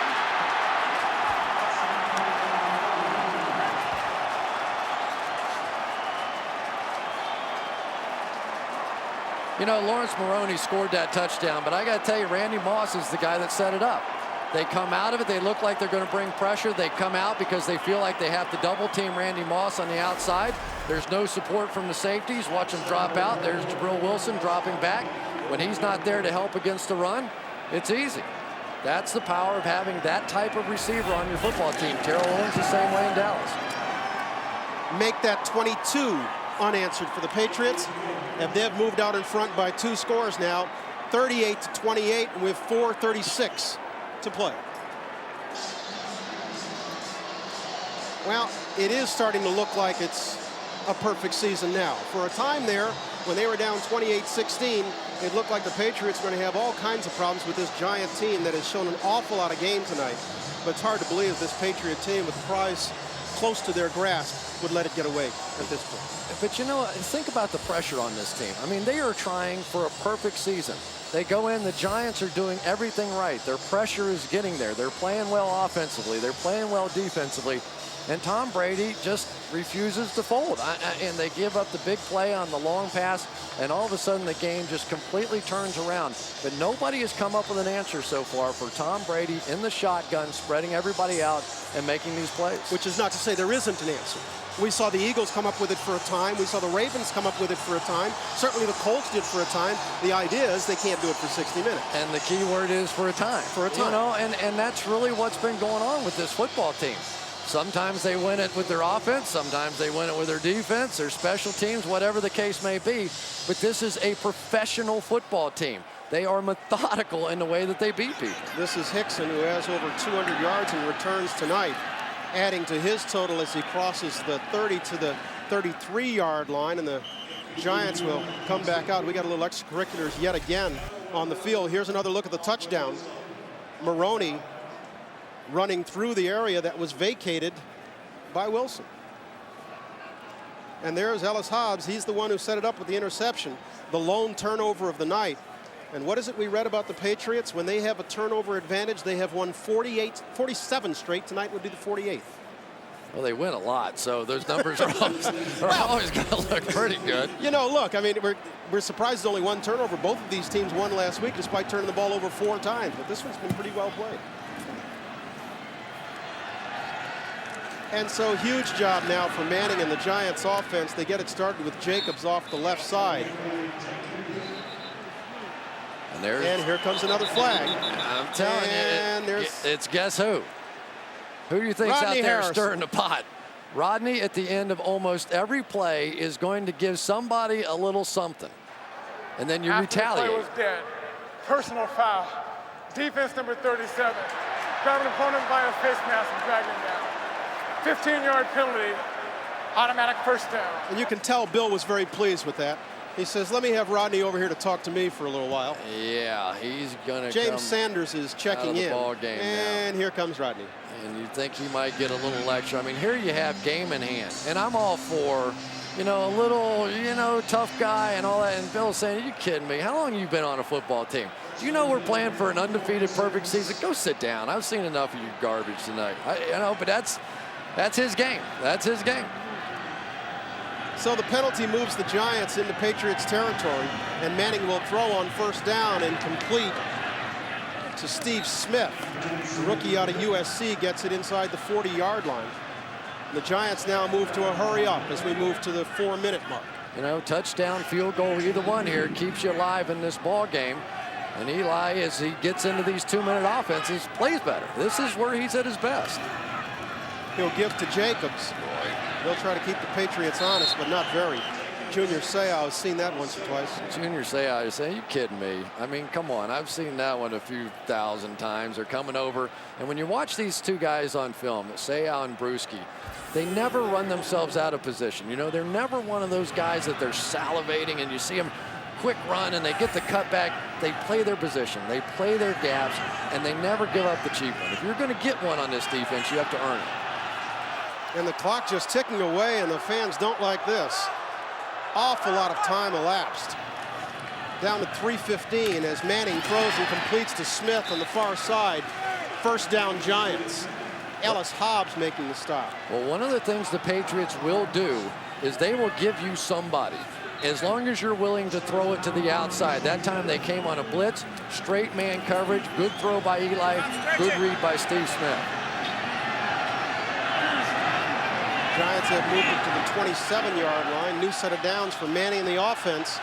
You know, Lawrence Maroney scored that touchdown, but I got to tell you, Randy Moss is the guy that set it up. They come out of it. They look like they're going to bring pressure. They come out because they feel like they have to double team Randy Moss on the outside. There's no support from the safeties. Watch him drop out. There's Jabril Wilson dropping back. When he's not there to help against the run, it's easy. That's the power of having that type of receiver on your football team. Terrell Owens the same way in Dallas. Make that 22 unanswered for the Patriots. And they've moved out in front by 2 scores now, 38-28, with 4:36 to play. Well, it is starting to look like it's a perfect season now. For a time there, when they were down 28-16, it looked like the Patriots were going to have all kinds of problems with this Giant team that has shown an awful lot of game tonight. But it's hard to believe this Patriot team, with the prize close to their grasp, would let it get away at this point. But you know, think about the pressure on this team. I mean, they are trying for a perfect season. They go in, the Giants are doing everything right. Their pressure is getting there. They're playing well offensively. They're playing well defensively. And Tom Brady just refuses to fold. And they give up the big play on the long pass, and all of a sudden the game just completely turns around. But nobody has come up with an answer so far for Tom Brady in the shotgun, spreading everybody out and making these plays. Which is not to say there isn't an answer. We saw the Eagles come up with it for a time. We saw the Ravens come up with it for a time. Certainly the Colts did for a time. The idea is they can't do it for 60 minutes. And the key word is for a time. For a time. You know, and that's really what's been going on with this football team. Sometimes they win it with their offense. Sometimes they win it with their defense, their special teams, whatever the case may be. But this is a professional football team. They are methodical in the way that they beat people. This is Hickson, who has over 200 yards in returns tonight, adding to his total as he crosses the 30 to the 33-yard line, and the Giants will come back out. We got a little extracurriculars yet again on the field. Here's another look at the touchdown. Maroney running through the area that was vacated by Wilson. And there's Ellis Hobbs. He's the one who set it up with the interception, the lone turnover of the night. And what is it we read about the Patriots? When they have a turnover advantage, they have won 47 straight. Tonight would be the 48th. Well, they win a lot, so those numbers are always going to look pretty good. You know, look, I mean, we're surprised there's only one turnover. Both of these teams won last week despite turning the ball over 4 times. But this one's been pretty well played. And so huge job now for Manning and the Giants offense. They get it started with Jacobs off the left side. And here comes another flag. I'm telling you, it's guess who? Who do you think's out there stirring the pot? Rodney, at the end of almost every play, is going to give somebody a little something. And then you retaliate. The play was dead. Personal foul. Defense number 37. Grab an opponent by a face mask and drag him down. 15-yard penalty, automatic first down. And you can tell Bill was very pleased with that. He says, let me have Rodney over here to talk to me for a little while. Yeah, he's going to James Sanders is checking in. Ball game and now. Here comes Rodney. And you think he might get a little lecture. I mean, here you have game in hand. And I'm all for, you know, a little, you know, tough guy and all that. And Bill's saying, are you kidding me? How long have you been on a football team? Do you know we're playing for an undefeated perfect season? Go sit down. I've seen enough of your garbage tonight. You know, but that's his game. That's his game. So the penalty moves the Giants into Patriots territory, and Manning will throw on first down and complete to Steve Smith. The rookie out of USC gets it inside the 40-yard line. The Giants now move to a hurry up as we move to the 4-minute mark. You know, touchdown, field goal, either one here keeps you alive in this ball game. And Eli, as he gets into these 2-minute offenses, plays better. This is where he's at his best. He'll give to Jacobs. They'll try to keep the Patriots honest, but not very. Junior Seau has seen that once or twice. Junior Seau, are you kidding me? I mean, come on. I've seen that one a few thousand times. They're coming over. And when you watch these two guys on film, Seau and Bruschi, they never run themselves out of position. You know, they're never one of those guys that they're salivating and you see them quick run and they get the cutback. They play their position. They play their gaps, and they never give up the cheap one. If you're going to get one on this defense, you have to earn it. And the clock just ticking away, and the fans don't like this. Awful lot of time elapsed. Down to 3:15 as Manning throws and completes to Smith on the far side. First down, Giants. Ellis Hobbs making the stop. Well, one of the things the Patriots will do is they will give you somebody, as long as you're willing to throw it to the outside. That time they came on a blitz, straight man coverage, good throw by Eli, good read by Steve Smith. Giants have moved it to the 27-yard line. New set of downs for Manning in the offense.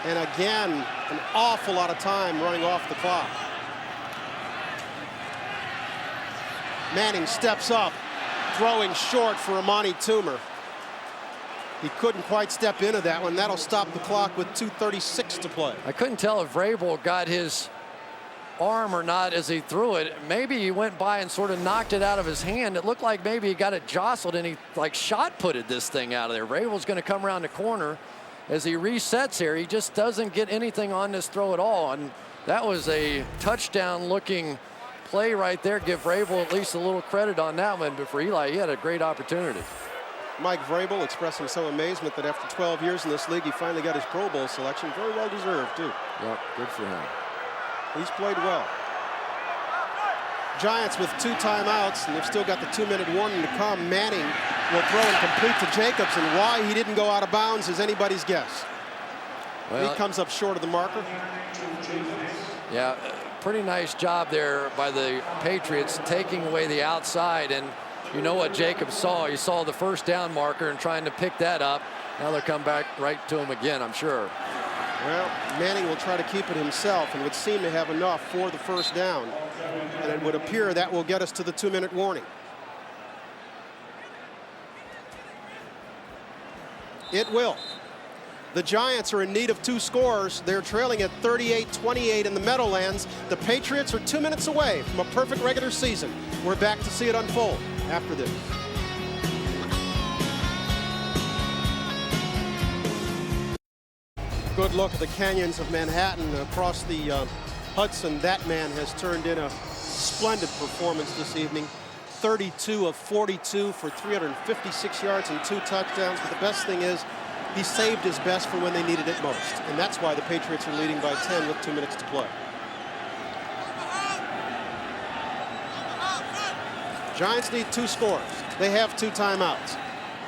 And again, an awful lot of time running off the clock. Manning steps up, throwing short for Amani Toomer. He couldn't quite step into that one. That'll stop the clock with 2:36 to play. I couldn't tell if Vrabel got his arm or not as he threw it. Maybe he went by and sort of knocked it out of his hand. It looked like maybe he got it jostled and he like shot putted this thing out of there. Vrabel's going to come around the corner as he resets here. He just doesn't get anything on this throw at all. And that was a touchdown looking play right there. Give Vrabel at least a little credit on that one. But for Eli, he had a great opportunity. Mike Vrabel expressing some amazement that after 12 years in this league, he finally got his Pro Bowl selection. Very well deserved, too. Yep, good for him. He's played well. Giants with 2 timeouts, and they've still got the 2-minute warning to come. Manning will throw and complete to Jacobs, and why he didn't go out of bounds is anybody's guess. Well, he comes up short of the marker. Yeah, pretty nice job there by the Patriots taking away the outside, and you know what Jacobs saw. He saw the first down marker and trying to pick that up. Now they'll come back right to him again, I'm sure. Well, Manning will try to keep it himself and would seem to have enough for the first down. And it would appear that will get us to the 2-minute warning. It will. The Giants are in need of 2 scores. They're trailing at 38-28 in the Meadowlands. The Patriots are 2 minutes away from a perfect regular season. We're back to see it unfold after this. Good look at the canyons of Manhattan across the Hudson. That man has turned in a splendid performance this evening. 32 of 42 for 356 yards and 2 touchdowns. But the best thing is he saved his best for when they needed it most. And that's why the Patriots are leading by 10 with 2 minutes to play. Giants need 2 scores. They have 2 timeouts.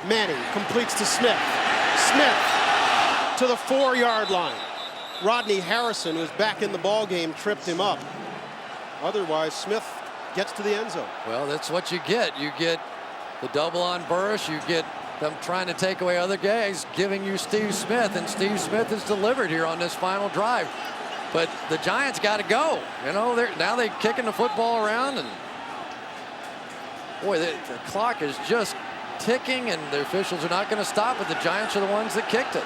Manning completes to Smith. Smith to the 4-yard line. Rodney Harrison, who's back in the ball game, tripped him up. Otherwise, Smith gets to the end zone. Well, that's what you get. You get the double on Burris. You get them trying to take away other guys, giving you Steve Smith, and Steve Smith has delivered here on this final drive. But the Giants got to go. You know, now they're kicking the football around, and boy, the clock is just ticking, and the officials are not going to stop it. The Giants are the ones that kicked it.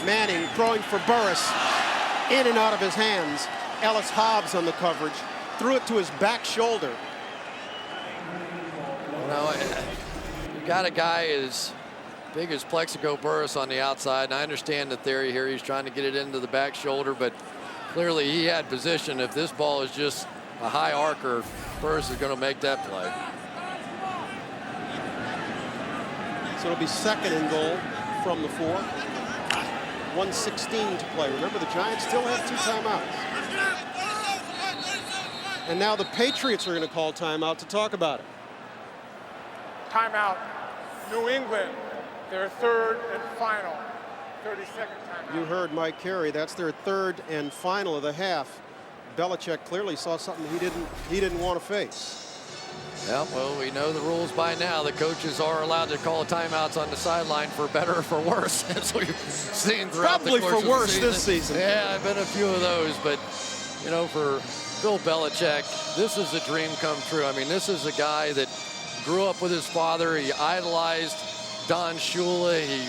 Manning throwing for Burris, in and out of his hands. Ellis Hobbs on the coverage, threw it to his back shoulder. You know, you got a guy as big as Plexico Burris on the outside, and I understand the theory here. He's trying to get it into the back shoulder, but clearly he had position. If this ball is just a high arcer, Burris is going to make that play. So it'll be 2nd and goal from the 4. 1:16 to play. Remember, the Giants still have 2 timeouts. And now the Patriots are going to call timeout to talk about it. Timeout. New England, their 3rd and final 30-second timeout. You heard Mike Carey. That's their 3rd and final of the half. Belichick clearly saw something he didn't want to face. Yeah, well, we know the rules by now. The coaches are allowed to call timeouts on the sideline for better or for worse, as we've seen throughout the course of the season. Probably for worse this season. Yeah, I've been a few of those, but, you know, for Bill Belichick, this is a dream come true. I mean, this is a guy that grew up with his father. He idolized Don Shula. He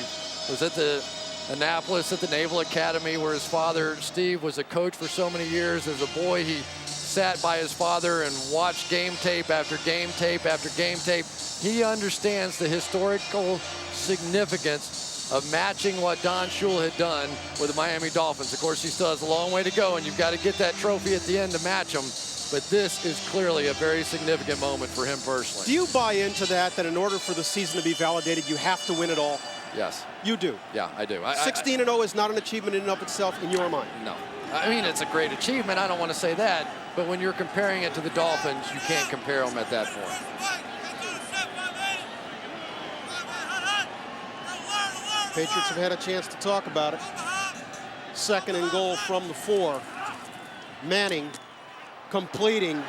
was at the Annapolis at the Naval Academy, where his father, Steve, was a coach for so many years. As a boy, he sat by his father and watched game tape after game tape after game tape. He understands the historical significance of matching what Don Shula had done with the Miami Dolphins. Of course, he still has a long way to go, and you've got to get that trophy at the end to match him. But this is clearly a very significant moment for him personally. Do you buy into that in order for the season to be validated, you have to win it all? Yes. You do? Yeah, I do. 16-0 is not an achievement in and of itself in your mind? No. I mean, it's a great achievement. I don't want to say that. But when you're comparing it to the Dolphins, you can't compare them at that point. Patriots have had a chance to talk about it. 2nd and goal from the 4. Manning completing.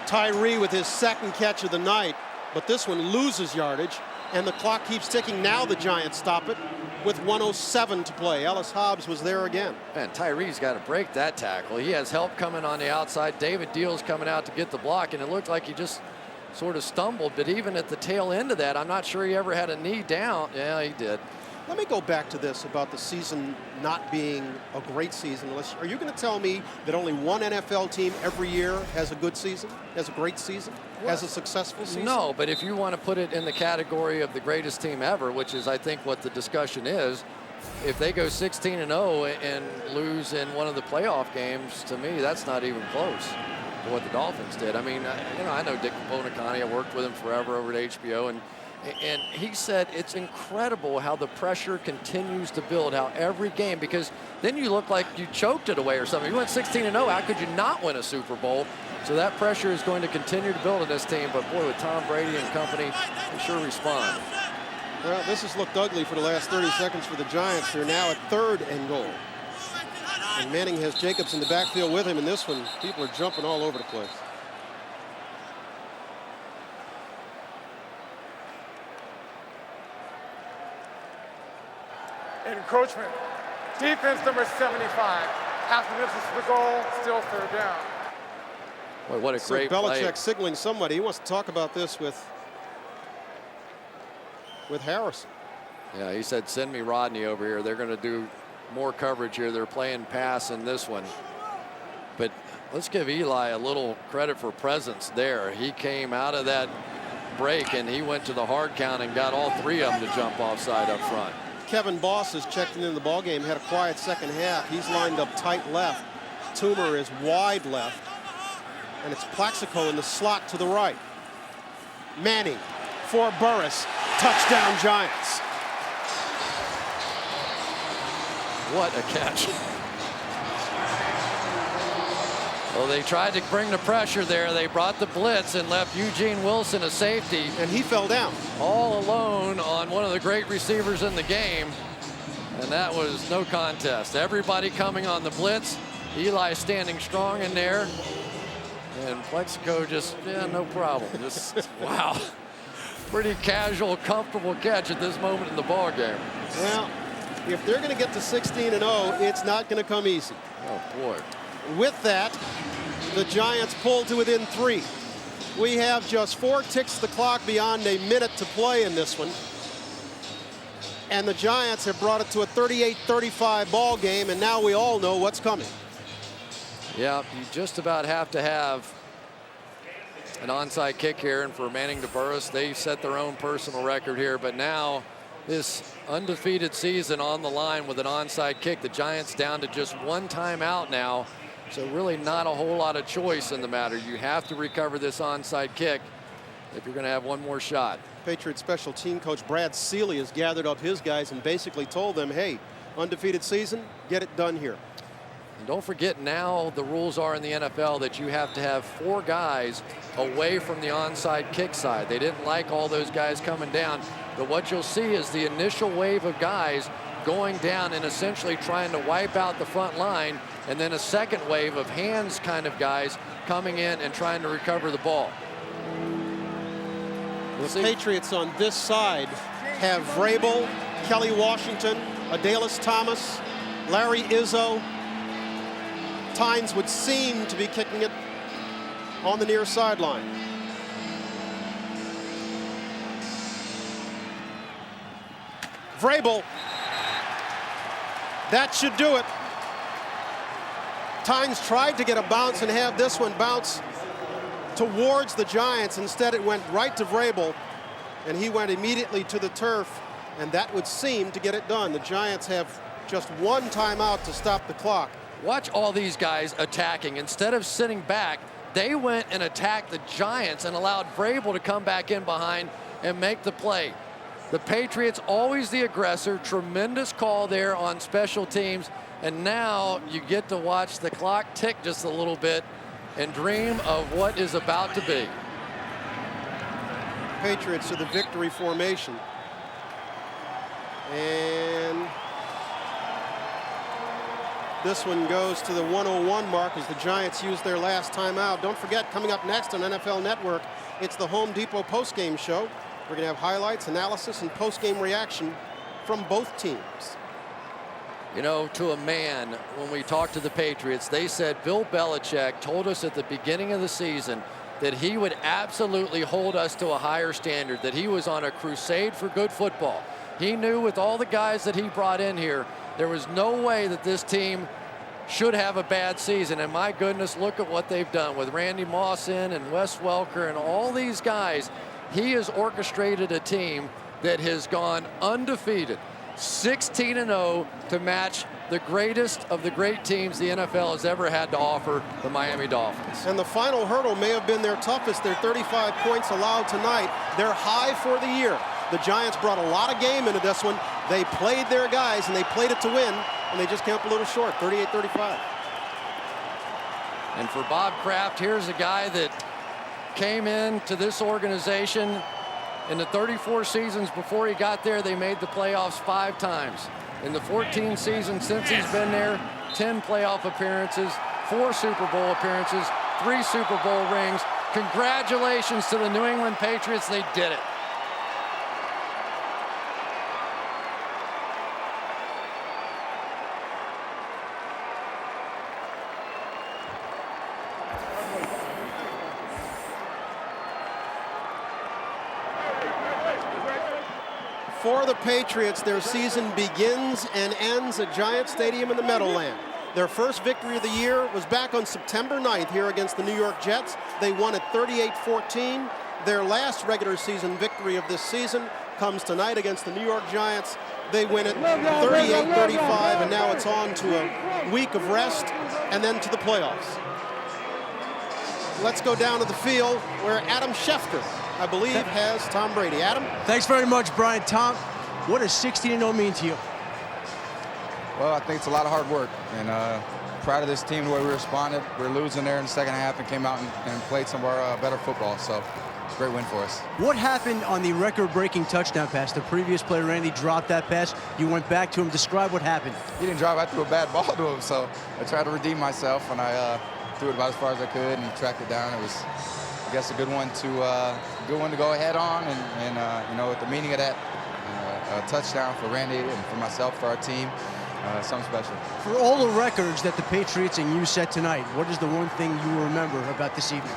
Tyree with his 2nd catch of the night. But this one loses yardage. And the clock keeps ticking. Now the Giants stop it with 1:07 to play. Ellis Hobbs was there again. Man, Tyree's got to break that tackle. He has help coming on the outside. David Deal's coming out to get the block, and it looked like he just sort of stumbled. But even at the tail end of that, I'm not sure he ever had a knee down. Yeah, he did. Let me go back to this about the season not being a great season. Are you going to tell me that only one NFL team every year has a good season, has a great season, has a successful season? No, but if you want to put it in the category of the greatest team ever, which is I think what the discussion is, if they go 16-0 and lose in one of the playoff games, to me, that's not even close to what the Dolphins did. I mean, I know Dick Bonacani. I worked with him forever over at HBO, and he said it's incredible how the pressure continues to build, how every game, because then you look like you choked it away or something. You went 16-0, how could you not win a Super Bowl? So that pressure is going to continue to build in this team, but boy, with Tom Brady and company, they sure respond. Well, this has looked ugly for the last 30 seconds for the Giants. They're now at 3rd and goal. And Manning has Jacobs in the backfield with him. In this one, people are jumping all over the place. Encroachment. Defense number 75. After this is the goal, still 3rd down. Boy, what a great Belichick play. signaling somebody. He wants to talk about this with Harrison. Yeah, he said, send me Rodney over here. They're going to do more coverage here. They're playing pass in this one. But let's give Eli a little credit for presence there. He came out of that break and he went to the hard count and got all 3 of them to jump offside up front. Kevin Boss has checked in the ballgame, had a quiet second half. He's lined up tight left. Toomer is wide left. And it's Plaxico in the slot to the right. Manning for Burris. Touchdown Giants. What a catch. Well, they tried to bring the pressure there. They brought the blitz and left Eugene Wilson a safety. And he fell down. All alone on one of the great receivers in the game. And that was no contest. Everybody coming on the blitz. Eli standing strong in there. And Plexico just, no problem. Just, wow. Pretty casual, comfortable catch at this moment in the ball game. Well, if they're going to get to 16-0, it's not going to come easy. Oh, boy. With that, the Giants pull to within 3. We have just 4 ticks the clock beyond a minute to play in this one. And the Giants have brought it to a 38-35 ball game, and now we all know what's coming. Yeah, you just about have to have an onside kick here, and for Manning to Burris, they set their own personal record here, but now this undefeated season on the line with an onside kick. The Giants down to just 1 timeout now, so really not a whole lot of choice in the matter. You have to recover this onside kick if you're going to have one more shot. Patriots special team coach Brad Seeley has gathered up his guys and basically told them, hey, undefeated season, get it done here. And don't forget, now the rules are in the NFL that you have to have 4 guys away from the onside kick side. They didn't like all those guys coming down, but what you'll see is the initial wave of guys going down and essentially trying to wipe out the front line, and then a second wave of hands kind of guys coming in and trying to recover the ball. The Patriots on this side have Vrabel, Kelly Washington, Adalys Thomas, Larry Izzo. Tynes would seem to be kicking it on the near sideline. Vrabel. That should do it. Tynes tried to get a bounce and have this one bounce towards the Giants. Instead, it went right to Vrabel, and he went immediately to the turf, and that would seem to get it done. The Giants have just 1 timeout to stop the clock. Watch all these guys attacking. Instead of sitting back, they went and attacked the Giants and allowed Vrabel to come back in behind and make the play. The Patriots always the aggressor. Tremendous call there on special teams. And now you get to watch the clock tick just a little bit and dream of what is about to be. Patriots to the victory formation. And this one goes to the 101 mark as the Giants use their last timeout. Don't forget, coming up next on NFL Network, it's the Home Depot postgame show. We're going to have highlights, analysis, and postgame reaction from both teams. You know, to a man, when we talked to the Patriots, they said Bill Belichick told us at the beginning of the season that he would absolutely hold us to a higher standard, that he was on a crusade for good football. He knew with all the guys that he brought in here, there was no way that this team should have a bad season. And my goodness, look at what they've done with Randy Moss in and Wes Welker and all these guys. He has orchestrated a team that has gone undefeated, 16-0, to match the greatest of the great teams the NFL has ever had to offer, the Miami Dolphins. And the final hurdle may have been their toughest. Their 35 points allowed tonight. They're high for the year. The Giants brought a lot of game into this one. They played their guys, and they played it to win, and they just came up a little short, 38-35. And for Bob Kraft, here's a guy that came into this organization in the 34 seasons before he got there. They made the playoffs 5 times. In the 14 seasons since he's been there, 10 playoff appearances, 4 Super Bowl appearances, 3 Super Bowl rings. Congratulations to the New England Patriots. They did it. For the Patriots, their season begins and ends at Giant Stadium in the Meadowland. Their first victory of the year was back on September 9th here against the New York Jets. They won at 38-14. Their last regular season victory of this season comes tonight against the New York Giants. They win it 38-35, and now it's on to a week of rest and then to the playoffs. Let's go down to the field where Adam Schefter, I believe, has Tom Brady. Adam? Thanks very much, Brian. Tom, what does 16-0 mean to you? Well, I think it's a lot of hard work, and proud of this team, the way we responded. We were losing there in the second half and came out and played some of our better football, so it's a great win for us. What happened on the record-breaking touchdown pass? The previous play, Randy dropped that pass. You went back to him. Describe what happened. He didn't drive. I threw a bad ball to him, so I tried to redeem myself, and I threw it about as far as I could and tracked it down. It was, I guess, a good one to go ahead on, and you know, with the meaning of that, a touchdown for Randy and for myself, for our team, something special. For all the records that the Patriots and you set tonight, what is the one thing you remember about this evening?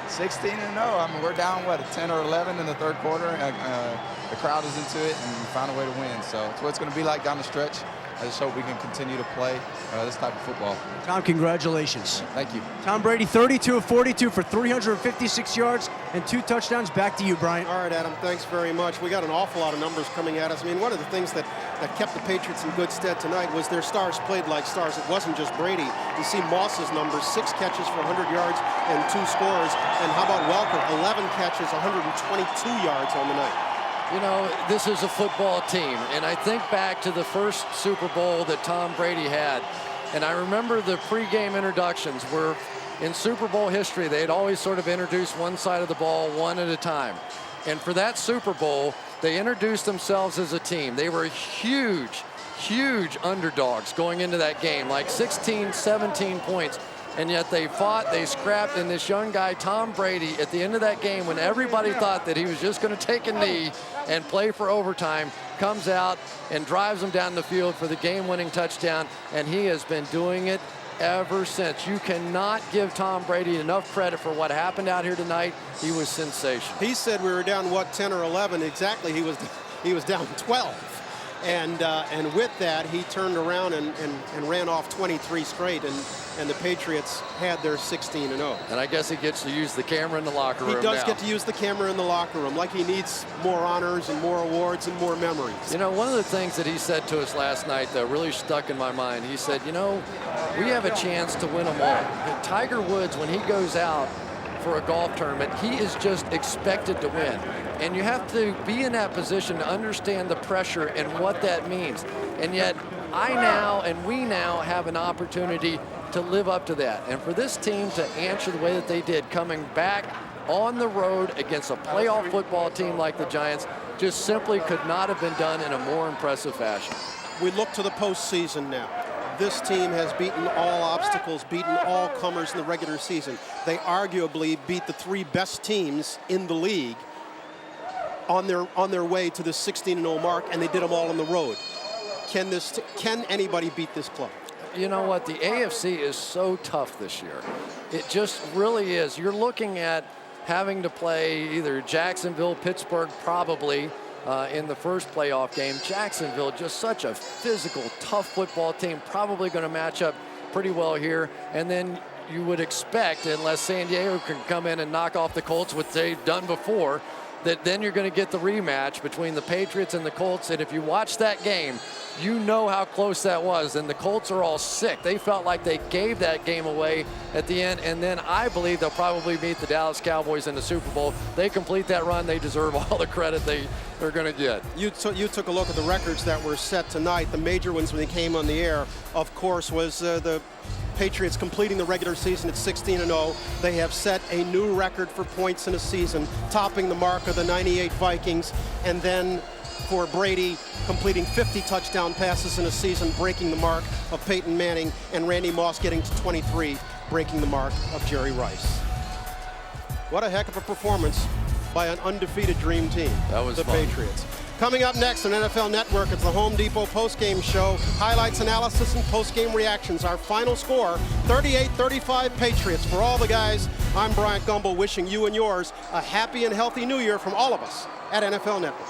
16-0. I mean, we're down, what, 10 or 11 in the third quarter. The crowd is into it, and we found a way to win. So it's what it's going to be like down the stretch. I just hope we can continue to play this type of football. Tom, congratulations. Thank you. Tom Brady, 32 of 42 for 356 yards and 2 touchdowns. Back to you, Brian. All right, Adam, thanks very much. We got an awful lot of numbers coming at us. I mean, one of the things that kept the Patriots in good stead tonight was their stars played like stars. It wasn't just Brady. You see Moss's numbers, 6 catches for 100 yards and 2 scores. And how about Welker, 11 catches, 122 yards on the night. You know, this is a football team, and I think back to the first Super Bowl that Tom Brady had, and I remember the pregame introductions where in Super Bowl history they had always sort of introduced one side of the ball one at a time. And for that Super Bowl, they introduced themselves as a team. They were huge underdogs going into that game, like 16, 17 points. And yet they fought, they scrapped, and this young guy, Tom Brady, at the end of that game, when everybody thought that he was just going to take a knee and play for overtime, comes out and drives them down the field for the game-winning touchdown, and he has been doing it ever since. You cannot give Tom Brady enough credit for what happened out here tonight. He was sensational. He said we were down, what, 10 or 11? Exactly, he was down 12. And with that, he turned around and ran off 23 straight, and the Patriots had their 16-0. And I guess he gets to use the camera in the locker room. He does now. get to use the camera in the locker room, like he needs more honors and more awards and more memories. You know, one of the things that he said to us last night that really stuck in my mind, he said, you know, we have a chance to win them all. Tiger Woods, when he goes out for a golf tournament, he is just expected to win. And you have to be in that position to understand the pressure and what that means. And yet, we now have an opportunity to live up to that. And for this team to answer the way that they did, coming back on the road against a playoff football team like the Giants, just simply could not have been done in a more impressive fashion. We look to the postseason now. This team has beaten all obstacles, beaten all comers in the regular season. They arguably beat the 3 best teams in the league on their way to the 16-0 mark, and they did them all on the road. Can anybody beat this club? You know what? The AFC is so tough this year. It just really is. You're looking at having to play either Jacksonville, Pittsburgh, probably, in the first playoff game. Jacksonville, just such a physical, tough football team, probably going to match up pretty well here. And then you would expect, unless San Diego can come in and knock off the Colts, what they've done before, that then you're going to get the rematch between the Patriots and the Colts. And if you watch that game, you know how close that was. And the Colts are all sick. They felt like they gave that game away at the end. And then I believe they'll probably meet the Dallas Cowboys in the Super Bowl. They complete that run. They deserve all the credit they're going to get. You took a look at the records that were set tonight. The major ones when they came on the air, of course, was the Patriots completing the regular season at 16-0. They have set a new record for points in a season, topping the mark of the 98 Vikings. And then for Brady, completing 50 touchdown passes in a season, breaking the mark of Peyton Manning, and Randy Moss getting to 23, breaking the mark of Jerry Rice. What a heck of a performance by an undefeated dream team, that was the fun. Patriots. Coming up next on NFL Network, it's the Home Depot postgame show. Highlights, analysis, and postgame reactions. Our final score, 38-35 Patriots. For all the guys, I'm Bryant Gumbel, wishing you and yours a happy and healthy new year from all of us at NFL Network.